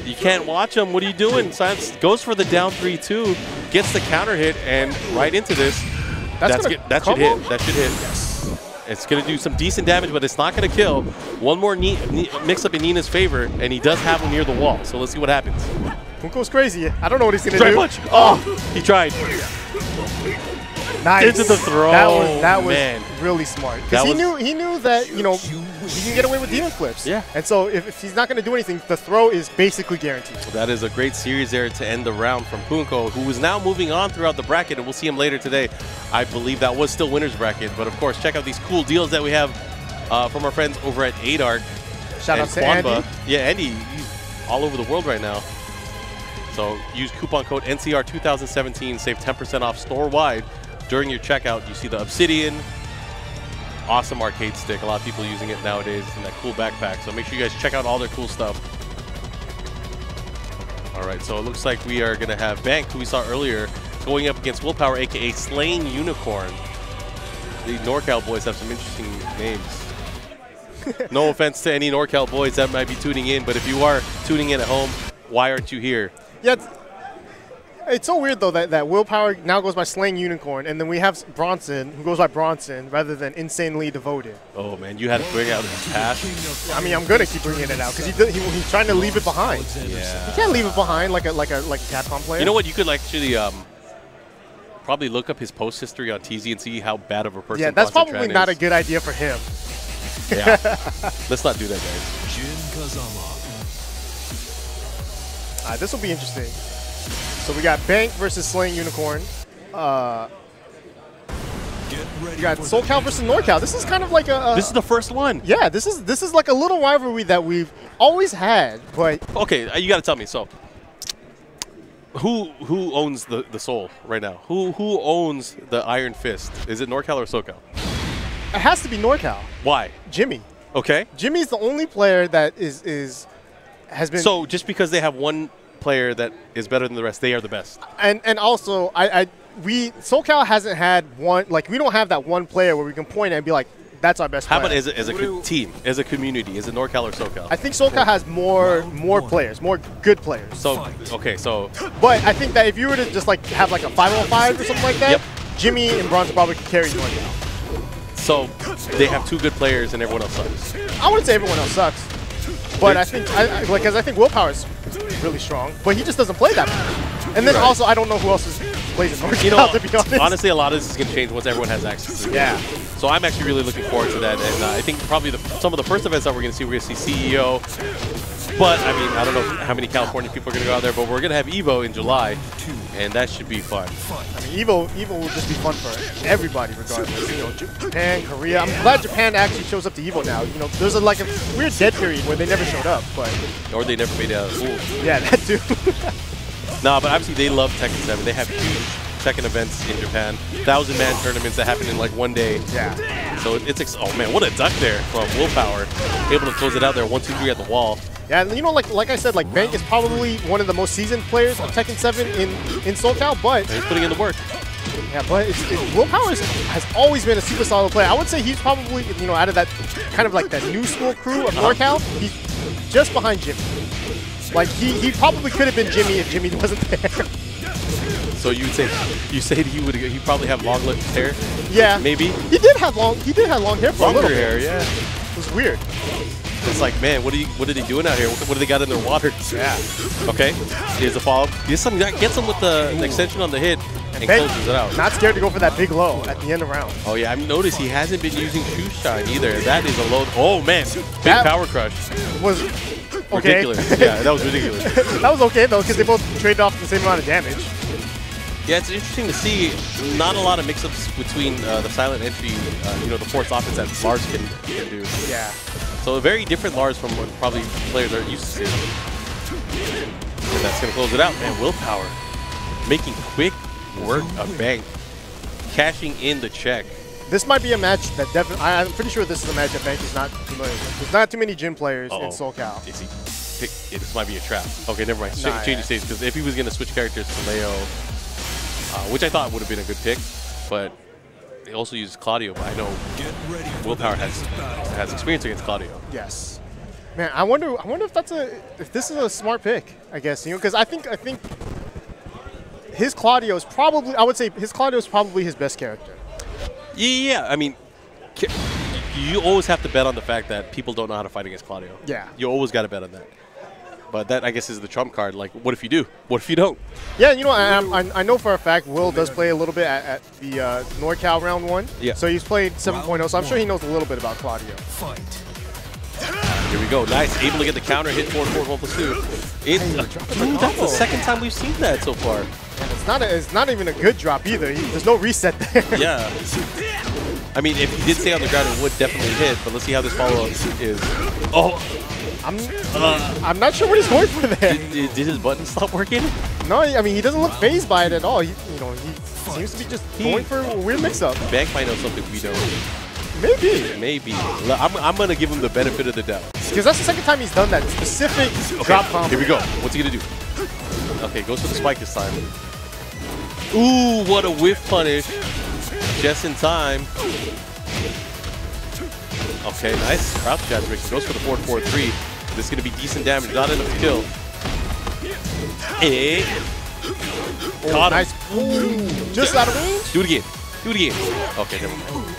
You can't watch him. What are you doing? Silence goes for the down 3-2, gets the counter hit, and right into this. That should hit. That should hit. Yes. It's going to do some decent damage, but it's not going to kill. One more mix-up in Nina's favor, and he does have him near the wall. So let's see what happens.
Punko's crazy. I don't know what he's going to do.
Punch. Oh, he tried.
Nice.
Into the throw.
That was really smart. Because he knew that, he can get away with Demon Flips.
Yeah.
And so if he's not going to do anything, the throw is basically guaranteed.
Well, that is a great series there to end the round from Punko, who is now moving on throughout the bracket, and we'll see him later today. I believe that was still winner's bracket. But, of course, check out these cool deals that we have from our friends over at Adark.
Shout out to Andy.
Yeah, Andy, he's all over the world right now. So use coupon code NCR2017, save 10% off store-wide. During your checkout, you see the Obsidian, awesome arcade stick. A lot of people using it nowadays in that cool backpack. So make sure you guys check out all their cool stuff. All right, so it looks like we are going to have Bank, who we saw earlier, going up against Willpower, a.k.a. Slaying Unicorn. The NorCal boys have some interesting names. No offense to any NorCal boys that might be tuning in, but if you are tuning in at home, why aren't you here?
Yeah, It's so weird, though, that Willpower now goes by Slaying Unicorn, and then we have Bronson, who goes by Bronson, rather than Insanely Devoted.
Oh, man, you had to bring out his pass.
I mean, I'm going to keep bringing it out, because he's trying to leave it behind.
Yeah.
He can't leave it behind like a Capcom player.
You know what? You could actually probably look up his post history on TZ and see how bad of a person
that's
Bronson
probably
Tran
not a
is.
good idea for him.
Yeah. Let's not do that, guys.
Jin Kazama.
This will be interesting. So we got Bank versus Slaying Unicorn. You got SoCal versus NorCal. This is kind of like a.
This is the first one.
Yeah, this is like a little rivalry that we've always had, but.
Okay, you got to tell me. So, who owns the soul right now? Who owns the Iron Fist? Is it NorCal or SoCal?
It has to be NorCal.
Why?
Jimmy.
Okay.
Jimmy's the only player that has been.
So just because they have one player that is better than the rest, they are the best.
And also SoCal hasn't had one, like, we don't have that one player where we can point at and be like, that's our best player.
How about as a team, as a community? Is it NorCal or SoCal?
I think SoCal has more players, more good players.
So okay, so.
But I think that if you were to just like have like a 5-on-5 or something like that,
Jimmy
and Bronson probably could carry NorCal.
So they have two good players and everyone else sucks.
I wouldn't say everyone else sucks, but I think I think Willpower's really strong, but he just doesn't play that much. And then also I don't know who else plays in NorCal, to be honest.
Honestly, a lot of this is going to change once everyone has access to it.
Yeah.
So I'm actually really looking forward to that, and I think probably some of the first events that we're going to see CEO. But, I mean, I don't know how many California people are going to go out there, but we're going to have EVO in July, and that should be fun.
I mean, EVO will just be fun for everybody, regardless. You know, Japan, Korea. I'm glad Japan actually shows up to EVO now. You know, there's like a weird dead period where they never showed up, but.
Or they never made a rule.
Yeah, that too.
No, but obviously they love Tekken 7. They have huge Tekken events in Japan, 1,000-man tournaments that happen in like one day.
Yeah.
So it's oh man, what a duck there from Willpower, able to close it out there, 1-2-3 at the wall.
Yeah, and you know, like I said, like Bank is probably one of the most seasoned players of Tekken 7 in SoCal, but
and he's putting in the work.
Yeah, but Willpower has always been a super solid player. I would say he's probably, you know, out of that kind of like that new school crew of NorCal, he's just behind Jimmy. Like he probably could have been Jimmy if Jimmy wasn't there.
So you say he probably have long left hair?
Yeah,
maybe.
He did have long hair for a little bit.
Hair, yeah.
It was weird.
It's like, man, what are they doing out here? What do they got in their water?
Yeah.
Okay. Here's the follow-up. Gets him with the extension on the hit and closes it out.
Not scared to go for that big low at the end of round.
Oh yeah, I've noticed he hasn't been using Shoe Shine either. That is a low. Oh man, big power crush.
Was okay.
Ridiculous. Yeah, that was ridiculous.
That was okay though, because they both traded off the same amount of damage.
Yeah, it's interesting to see not a lot of mix-ups between the silent entry, you know, the force offense that Lars can do.
Yeah.
So a very different Lars from what probably players are used to seeing. And that's going to close it out. Man, Willpower making quick work of Bank, cashing in the check.
This might be a match that definitely, I'm pretty sure this is a match that Bank is not familiar with. There's not too many gym players in SoCal.
Is he? This might be a trap. Okay, never mind. Change the stage, because if he was going to switch characters to Leo, which I thought would have been a good pick, but they also use Claudio, but I know Willpower has experience against Claudio.
Yes. Man, I wonder if this is a smart pick, I guess, you know, because I think his Claudio is probably, I would say his Claudio is probably his best character.
Yeah, I mean, you always have to bet on the fact that people don't know how to fight against Claudio.
Yeah.
You always got to bet on that. But that, I guess, is the trump card. Like, what if you do? What if you don't?
Yeah, you know, I know for a fact Will does play a little bit at the NorCal round 1.
Yeah.
So he's played 7.0, so I'm sure he knows a little bit about Claudio.
Here we go. Nice. Able to get the counter, hit forward, 1+2. That's the second time we've seen that so far.
And it's not even a good drop either. There's no reset there.
Yeah. I mean, if he did stay on the ground, it would definitely hit. But let's see how this follow-up is. Oh.
I'm not sure what he's going for there.
Did his button stop working?
No, I mean, he doesn't look phased by it at all. He seems to be just going for a weird mix-up.
Bank might know something we don't.
Maybe.
I'm going to give him the benefit of the doubt.
Because that's the second time he's done that specific drop combo.
Here we go. What's he going to do? Okay, goes for the spike this time. Ooh, what a whiff punish. Just in time. Okay, nice. Crouch jab break. Goes for the 4-4-3. This is going to be decent damage. Not enough to kill. Got him.
Nice. Ooh, just out of range.
Do it again. Do it again. Okay, never mind.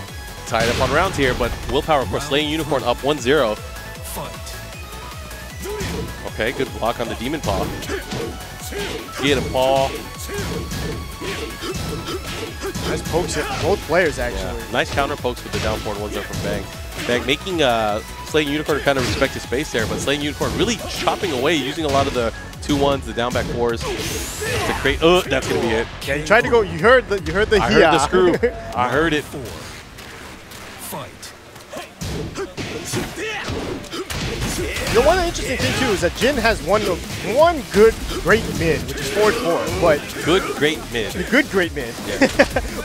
Tied up on rounds here, but Willpower, of course, slaying Unicorn up 1-0. Okay, good block on the Demon Paw. Get him, Paw.
Nice pokes hit from both players, actually.
Yeah. Nice counter pokes with the down forward 1-0 from Bang. Bang making Slaying Unicorn kind of respect his space there, but Slaying Unicorn really chopping away, using a lot of the 2-1s, the down back 4s to create. Oh, that's gonna be it.
Yeah, you tried to go. You heard the. I heard
the screw. I heard it.
You know, one interesting thing too is that Jin has one good great mid, which is 4-4, but
good great mid.
Good great mid.
Yeah.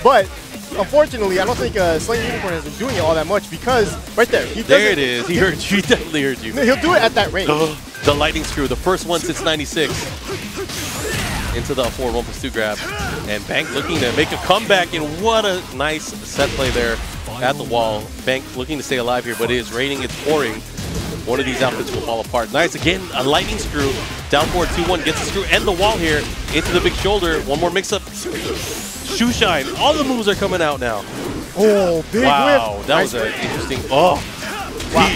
But unfortunately, I don't think Slaying Unicorn has been doing it all that much because right there,
there it is. He heard you. He definitely heard you.
No, he'll do it at that range.
The lightning screw, the first one since '96. Into the forward 1+2 grab, and Bank looking to make a comeback, and what a nice set play there at the wall. Bank looking to stay alive here, but it is raining, it's pouring. One of these outfits will fall apart. Nice, again, a lightning screw. Down forward 2-1, gets the screw and the wall here into the big shoulder. One more mix-up. Shoe shine. All the moves are coming out now.
Oh, big
wow,
whip.
That was an interesting. Oh, wow.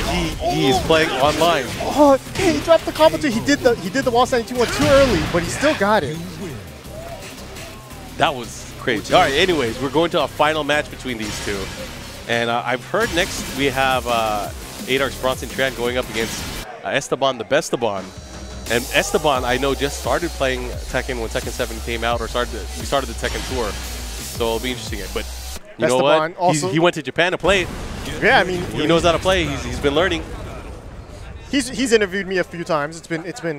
He is playing online.
Oh, he dropped the combo too. He did the wall standing 2-1 too early, but he still got it.
That was crazy. All right, anyways, we're going to a final match between these two. And I've heard next we have Adark's Bronson Tran going up against Estabbon the Bestabbon. And Estabbon, I know, just started playing Tekken when Tekken 7 came out, or we started the Tekken Tour. So it'll be interesting. But you know what?
Also,
he went to Japan to play it.
Yeah, I mean,
he knows how to play. He's been learning.
He's interviewed me a few times. It's been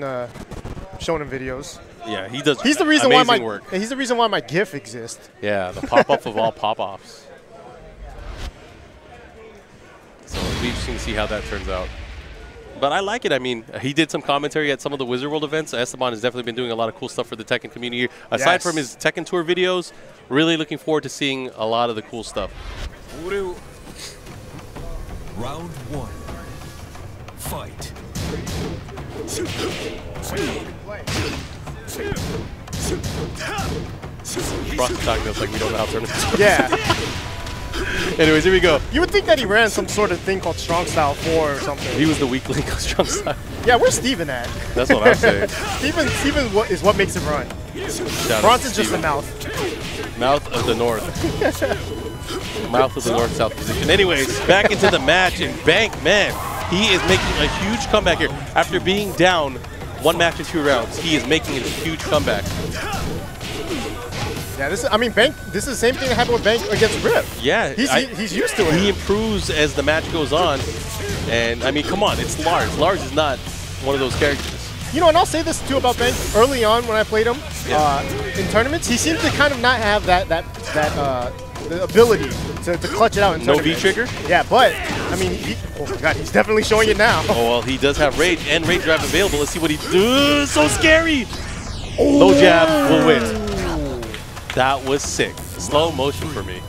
shown in videos.
Yeah, he does.
He's the reason why
work.
He's the reason why my GIF exists.
Yeah, the pop-up of all pop-offs. So it'll be interesting to see how that turns out. But I like it. I mean, he did some commentary at some of the Wizard World events. Estabbon has definitely been doing a lot of cool stuff for the Tekken community. Aside from his Tekken Tour videos, really looking forward to seeing a lot of the cool stuff.
Round 1. Fight.
Bronson talking to us like we don't know how to turn it.
Yeah.
Anyways, here we go.
You would think that he ran some sort of thing called Strong Style 4 or something.
He was the weak link of Strong Style.
Yeah, where's Steven at?
That's what I'm saying.
Steven is what makes him run. Bronson's just the mouth.
Mouth of the North. Mouth of the North-South position. Anyways, back into the match, and Bank, man, he is making a huge comeback here. After being down 1 match in 2 rounds, he is making a huge comeback.
Yeah, Bank. This is the same thing that happened with Bank against Rip.
Yeah,
he's used to it.
He improves as the match goes on, and I mean, come on, it's Lars. Lars is not one of those characters.
You know, and I'll say this too about Bank. Early on, when I played him in tournaments, he seemed to kind of not have the ability to clutch it out in tournaments.
No V-trigger?
Yeah, but I mean, oh my God, he's definitely showing it now.
Oh well, he does have Rage and Rage Drive available. Let's see what he does. So scary. Low jab will win. That was sick. Slow motion for me.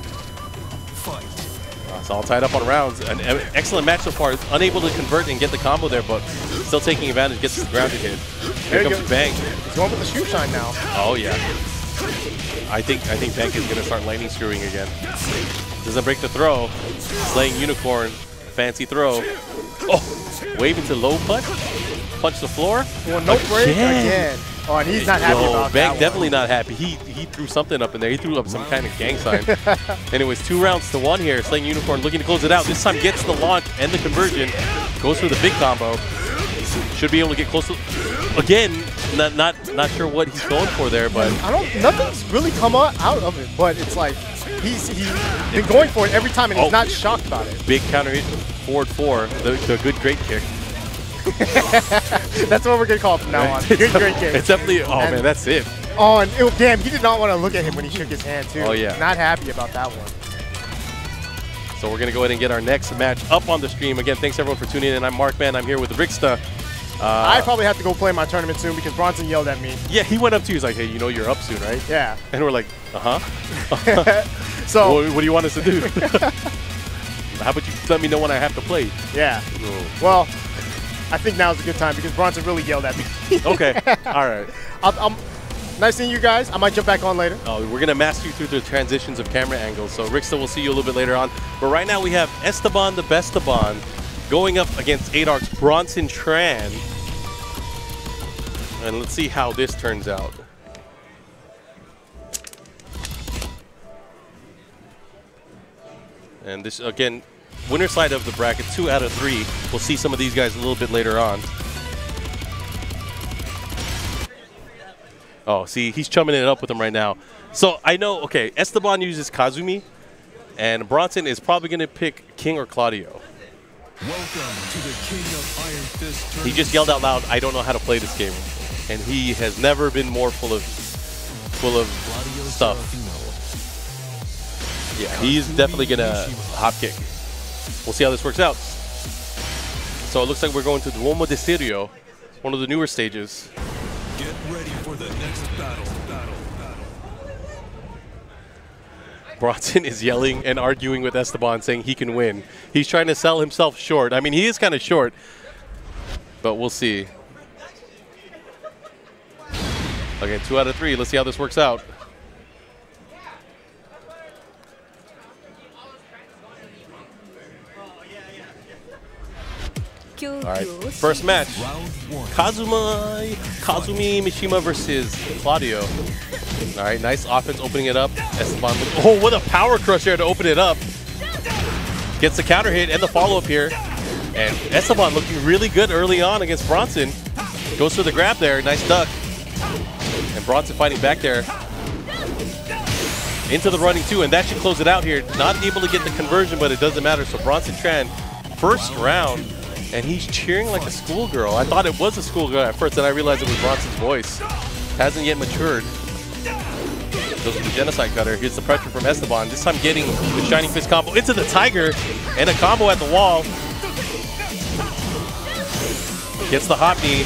It's all tied up on rounds. An excellent match so far. Unable to convert and get the combo there, but still taking advantage. Gets the grounded hit. Here comes Bank.
He's going with the shoe shine now.
Oh yeah. I think Bank is gonna start lightning screwing again. Doesn't break the throw. Slaying Unicorn. Fancy throw. Oh, wave into low punch. Punch the floor.
Well, no break again. Oh, and he's not happy about
Bank
that
definitely not happy. He threw something up in there. He threw up some kind of gang sign. Anyways, 2 rounds to 1 here. Slaying Unicorn looking to close it out. This time gets the launch and the conversion. Goes for the big combo. Should be able to get close to. Again, not sure what he's going for there, but
nothing's really come out of it. But it's like he's been going for it every time, and he's not shocked about it.
Big counter hit forward 4. The good great kick.
That's what we're gonna call it from now on. Good great kick.
It's definitely. Oh man, that's it.
Oh, and damn, he did not want to look at him when he shook his hand too.
Oh yeah.
Not happy about that one.
So we're gonna go ahead and get our next match up on the stream. Again, thanks everyone for tuning in. I'm Markman. I'm here with Ricksta.
I probably have to go play my tournament soon because Bronson yelled at me.
Yeah, he went up to you. He's like, "Hey, you know you're up soon, right?"
Yeah.
And we're like, "Uh-huh."
So
what do you want us to do? How about you let me know when I have to play?
Yeah.
Oh.
Well, I think now's a good time because Bronson really yelled at me.
Okay. All right.
Nice seeing you guys. I might jump back on later.
Oh, we're going to master you through the transitions of camera angles. So, Ricksta, we'll see you a little bit later on. But right now, we have Estabbon the Bestabbon going up against 8Arc's Bronson Tran. And let's see how this turns out. And this, again, winner side of the bracket, 2 out of 3. We'll see some of these guys a little bit later on. Oh, see, he's chumming it up with him right now. So I know, okay, Estabbon uses Kazumi, and Bronson is probably going to pick King or Claudio.
Welcome to the King of Iron Fist tournament.
He just yelled out loud, "I don't know how to play this game," and he has never been more full of stuff. Yeah, he's definitely going to hop kick. We'll see how this works out. So it looks like we're going to Duomo de Sirio, one of the newer stages.
Get ready for the next battle.
Bronson is yelling and arguing with Estabbon, saying he can win. He's trying to sell himself short. I mean, he is kind of short, but we'll see. Again, 2 out of 3. Let's see how this works out. All right, first match. Kazumi Mishima versus Claudio. All right, nice offense opening it up. Estabbon, oh, what a power crush there to open it up. Gets the counter hit and the follow-up here. And Estabbon looking really good early on against Bronson. Goes for the grab there, nice duck. And Bronson fighting back there. Into the running too, and that should close it out here. Not able to get the conversion, but it doesn't matter. So Bronson Tran, first round. And he's cheering like a schoolgirl. I thought it was a schoolgirl at first, and I realized it was Bronson's voice. Hasn't yet matured. Goes with the genocide cutter. Here's the pressure from Estabbon. This time getting the Shining Fist combo into the Tiger, and a combo at the wall. Gets the hop knee.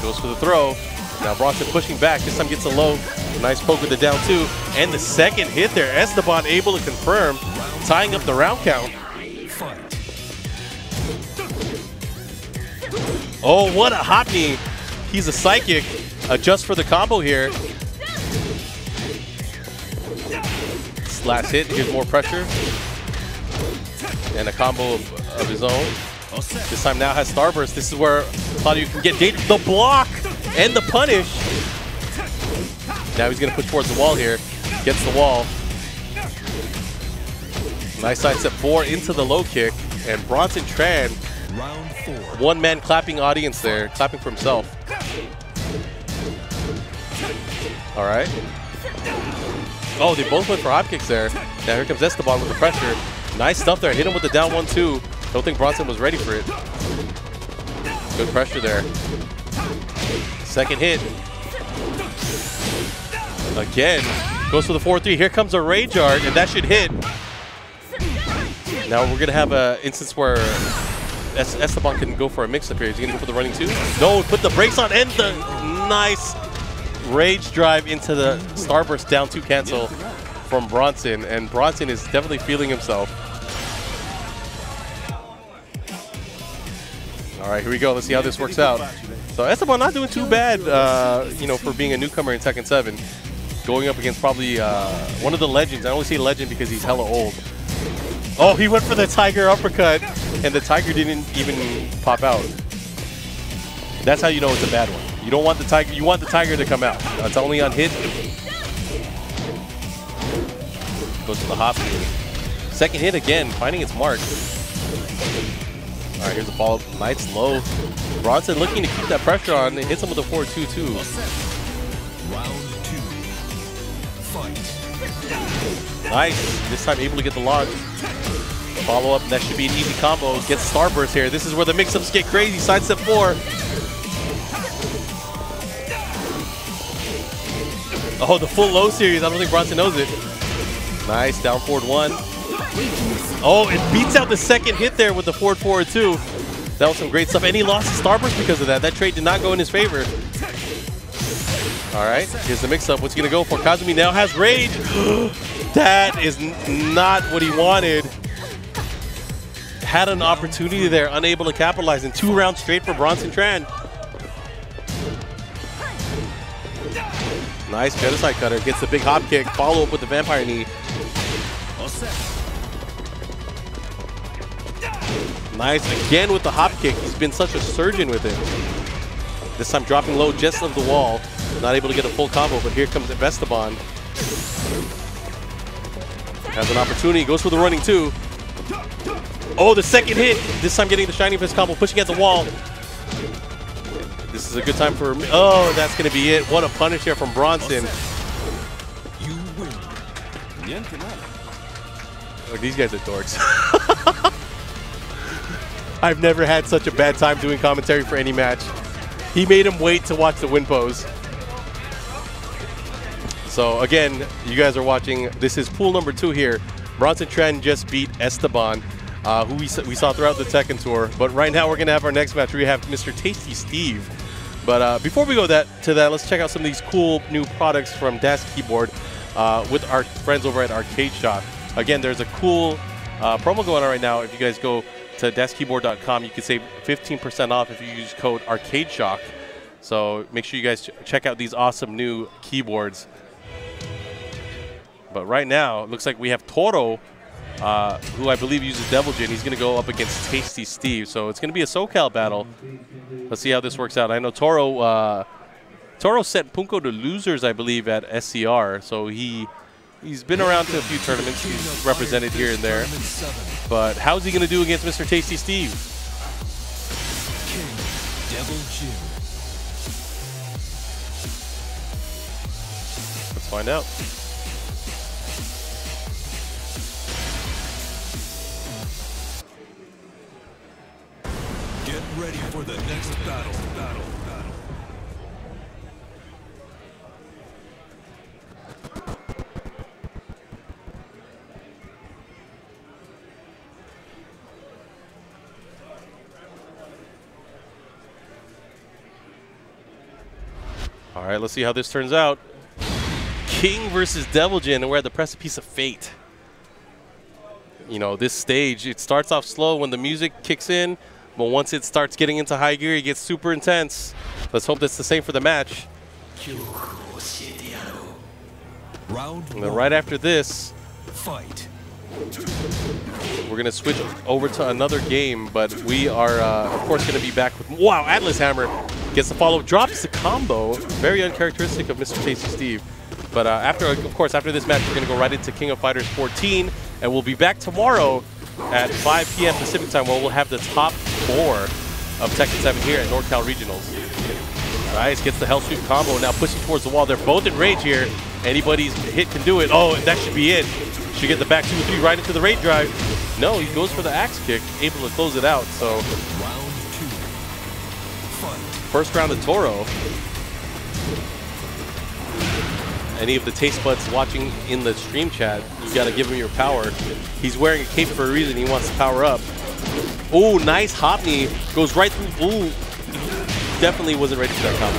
Goes for the throw. Now Bronson pushing back. This time gets a low. Nice poke with the down 2. And the second hit there. Estabbon able to confirm, tying up the round count. Oh, what a hop knee. He's a psychic. Adjust for the combo here. Last hit. Here's more pressure. And a combo of his own. This time now has Starburst. This is where Claudio can get the block and the punish. Now he's going to push towards the wall here. Gets the wall. Nice side step 4 into the low kick. And Bronson Tran,
Round 4.
One-man clapping audience there, clapping for himself. All right. Oh, they both went for hop kicks there. Now here comes Estabbon with the pressure. Nice stuff there. Hit him with the down 1-2. Don't think Bronson was ready for it. Good pressure there. Second hit. Again. Goes for the 4-3. Here comes a Rage Art, and that should hit. Now we're going to have an instance where Estabbon can go for a mix-up here. He's going to go for the running 2. No, put the brakes on, and the nice Rage drive into the Starburst down 2 cancel from Bronson. And Bronson is definitely feeling himself. All right, here we go. Let's see how this works out. So Estabbon not doing too bad, you know, for being a newcomer in Tekken 7. Going up against probably one of the legends. I only say legend because he's hella old. Oh, he went for the Tiger uppercut, and the Tiger didn't even pop out. That's how you know it's a bad one. You don't want the Tiger. You want the Tiger to come out. It's only on hit. Goes to the hop. Second hit again, finding its mark. All right, here's the follow-up. Nice low. Bronson looking to keep that pressure on. It hits him with a 4-2-2.
Round 2. Fight.
Nice. This time able to get the launch. Follow-up. That should be an easy combo. Gets Starburst here. This is where the mix-ups get crazy. Sidestep 4. Oh, the full low series. I don't think Bronson knows it. Nice. Down forward 1. Oh, it beats out the second hit there with the forward 4-2. That was some great stuff. And he lost his Starburst because of that. That trade did not go in his favor. All right. Here's the mix-up. What's he going to go for? Kazumi now has Rage. That is not what he wanted. Had an opportunity there, unable to capitalize in 2 rounds straight for Bronson Tran. Nice genocide cutter. Gets the big hop kick. Follow up with the vampire knee. Nice again with the hop kick. He's been such a surgeon with it. This time dropping low just of the wall. Not able to get a full combo, but here comes Estabbon. Has an opportunity. Goes for the running two. Oh, the second hit. This time getting the Shining Fist combo. Pushing at the wall. This is a good time for... Oh, that's going to be it. What a punish here from Bronson.
You win.
Look, these guys are dorks. I've never had such a bad time doing commentary for any match. He made him wait to watch the win pose. So again, you guys are watching. This is pool number 2 here. Bronson Tran just beat Estabbon, who we saw throughout the Tekken tour. But right now we're going to have our next match where we have Mr. Tasty Steve. But before we go to that, let's check out some of these cool new products from Das Keyboard with our friends over at Arcade Shop. Again, there's a cool promo going on right now. If you guys go to daskeyboard.com, you can save 15% off if you use code ArcadeShock. So make sure you guys check out these awesome new keyboards. But right now, it looks like we have Toro, who I believe uses Devil Jin. He's going to go up against Tasty Steve. So it's going to be a SoCal battle. Let's see how this works out. I know Toro sent Punko to losers, I believe, at SCR. So he's been around to a few tournaments. He's represented here and there. But how's he going to do against Mr. Tasty Steve?
King Devil Jin.
Let's find out.
Get ready for the next battle.
All right, let's see how this turns out. King versus Devil Jin, and we're at the precipice of fate. You know, this stage, it starts off slow when the music kicks in, but once it starts getting into high gear, it gets super intense. Let's hope that's the same for the match.
Round
and then right after this,
fight.
We're going to switch over to another game, but we are, of course, going to be back with... Wow, Atlas Hammer gets the follow, drops the combo. Very uncharacteristic of Mr. Tasty Steve. But after this match, we're going to go right into King of Fighters 14, and we'll be back tomorrow at 5 p.m. Pacific time, where we'll have the top 4 of Tekken 7 here at NorCal Regionals. Nice, gets the Hell Sweep combo, now pushing towards the wall. They're both in rage here. Anybody's hit can do it. Oh, that should be it. Should get the back 2-3 right into the rage drive. No, he goes for the axe kick, able to close it out. So,
round 2. Fight.
First round of Toro. Any of the taste buds watching in the stream chat, you got to give him your power. He's wearing a cape for a reason. He wants to power up. Oh, nice hop knee. Goes right through. Ooh, definitely wasn't ready for that combo.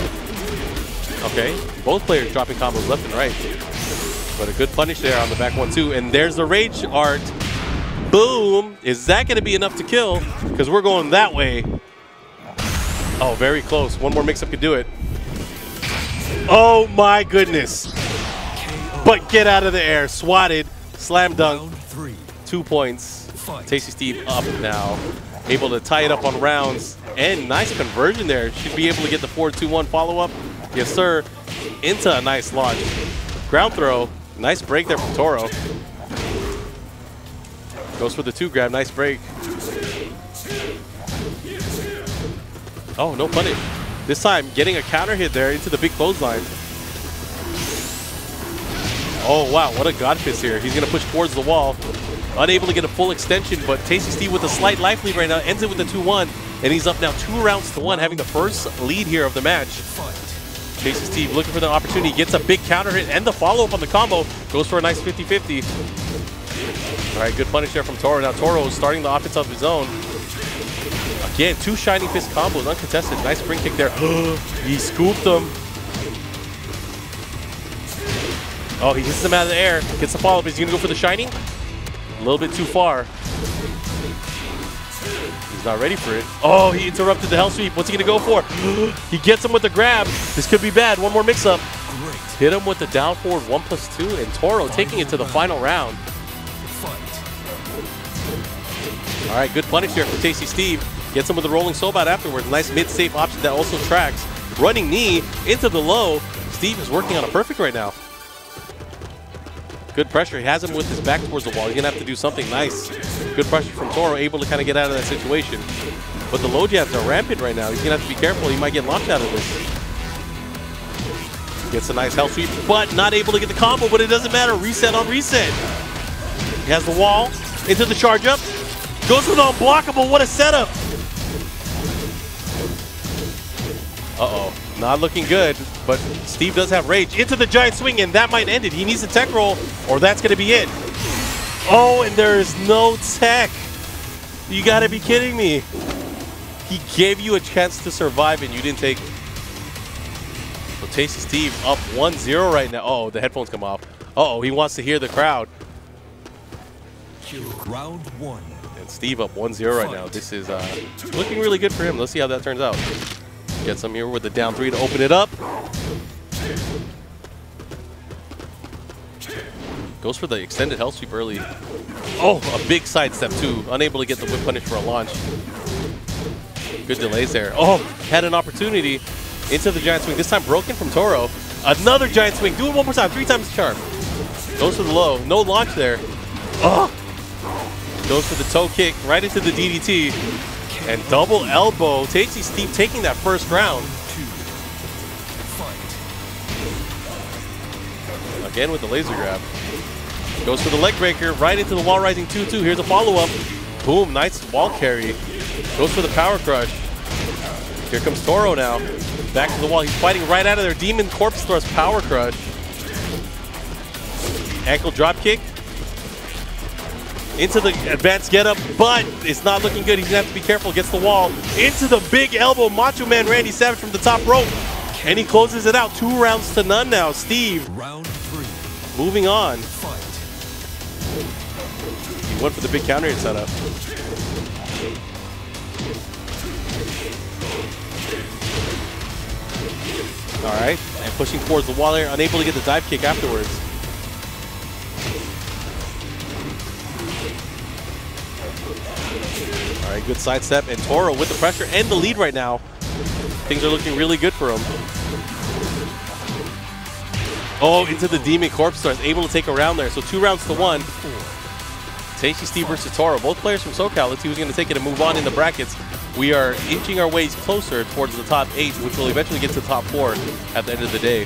Okay, both players dropping combos left and right. But a good punish there on the back 1-2. And there's the rage art. Boom. Is that going to be enough to kill? Because we're going that way. Oh, very close. One more mix-up could do it. Oh, my goodness. But get out of the air. Swatted. Slam dunk. 2 points. Tasty Steve up now. Able to tie it up on rounds. And nice conversion there. Should be able to get the 4-2-1 follow-up. Yes, sir. Into a nice launch. Ground throw. Nice break there from Toro. Goes for the 2-grab. Nice break. Oh, no punish. This time, getting a counter hit there into the big clothesline. Oh, wow. What a god fist here. He's going to push towards the wall. Unable to get a full extension, but Tasty Steve with a slight life lead right now. Ends it with a 2-1. And he's up now 2-1, having the first lead here of the match. Tasty Steve looking for the opportunity. Gets a big counter hit and the follow-up on the combo. Goes for a nice 50-50. All right, good punish there from Toro. Now Toro is starting the offense of his own. Again, 2 Shining Fist combos, uncontested. Nice spring kick there. He scooped them. Oh, he hits them out of the air. Gets the follow-up. Is he going to go for the Shining? A little bit too far. He's not ready for it. Oh, he interrupted the Hell Sweep. What's he going to go for? He gets him with the grab. This could be bad. One more mix-up. Hit him with the down forward 1+2, and Toro taking it to the final round. All right, good punish here for Tasty Steve. Gets him with the rolling sobat afterwards. Nice mid-safe option that also tracks. Running knee into the low. Steve is working on a perfect right now. Good pressure. He has him with his back towards the wall. He's going to have to do something nice. Good pressure from Toro, able to kind of get out of that situation. But the low jabs are rampant right now. He's going to have to be careful. He might get locked out of this. Gets a nice hell sweep, but not able to get the combo, but it doesn't matter. Reset on reset. He has the wall into the charge up. Goes for the unblockable. What a setup. Uh-oh. Not looking good, but Steve does have rage. Into the giant swing, and that might end it. He needs a tech roll, or that's going to be it. Oh, and there is no tech. You got to be kidding me. He gave you a chance to survive, and you didn't take it. So Tasty Steve up 1-0 right now. Oh, the headphones come off. Uh-oh, he wants to hear the crowd.
Round 1.
And Steve up 1-0 right now. This is looking really good for him. Let's see how that turns out. Gets him here with the down 3 to open it up. Goes for the extended hell sweep early. Oh, a big sidestep too. Unable to get the whip punish for a launch. Good delays there. Oh, had an opportunity into the giant swing. This time broken from Toro. Another giant swing. Do it one more time. 3 times the charm. Goes for the low. No launch there. Oh. Goes for the toe kick right into the DDT. And double elbow. Tasty Steve taking that first round. Again with the laser grab. Goes for the leg breaker right into the wall rising 2-2. Here's a follow-up. Boom, nice wall carry. Goes for the power crush. Here comes Toro now. Back to the wall. He's fighting right out of there. Demon corpse thrust power crush. Ankle drop kick. Into the advanced getup, but it's not looking good. He's going to have to be careful. Gets the wall. Into the big elbow. Macho Man Randy Savage from the top rope. And he closes it out. 2 rounds to none now. Steve.
Round 3.
Moving on. He went for the big counter hit setup. All right. And pushing towards the wall there. Unable to get the dive kick afterwards. All right, good sidestep, and Toro with the pressure and the lead right now. Things are looking really good for him. Oh, into the Demon Corpse Thrust, able to take a round there. So 2 rounds to 1. Tasty Steve versus Toro. Both players from SoCal. Let's see who's going to take it and move on in the brackets. We are inching our ways closer towards the top 8, which will eventually get to the top 4 at the end of the day.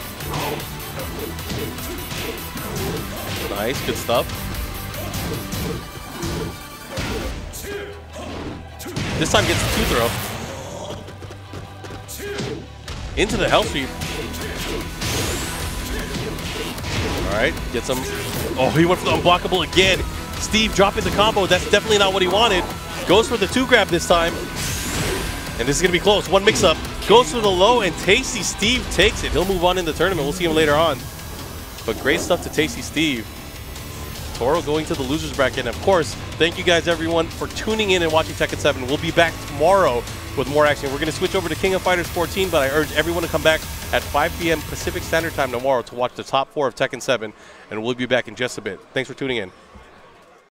Nice, good stuff. This time gets the 2-throw. Into the hell sweep. All right, gets him. Oh, he went for the unblockable again. Steve dropping the combo. That's definitely not what he wanted. Goes for the 2-grab this time. And this is going to be close. 1 mix-up. Goes for the low, and Tasty Steve takes it. He'll move on in the tournament. We'll see him later on. But great stuff to Tasty Steve. Toro going to the losers bracket. And of course, thank you guys everyone for tuning in and watching Tekken 7. We'll be back tomorrow with more action. We're going to switch over to King of Fighters 14, but I urge everyone to come back at 5 p.m. Pacific Standard Time tomorrow to watch the top 4 of Tekken 7, and we'll be back in just a bit. Thanks for tuning in.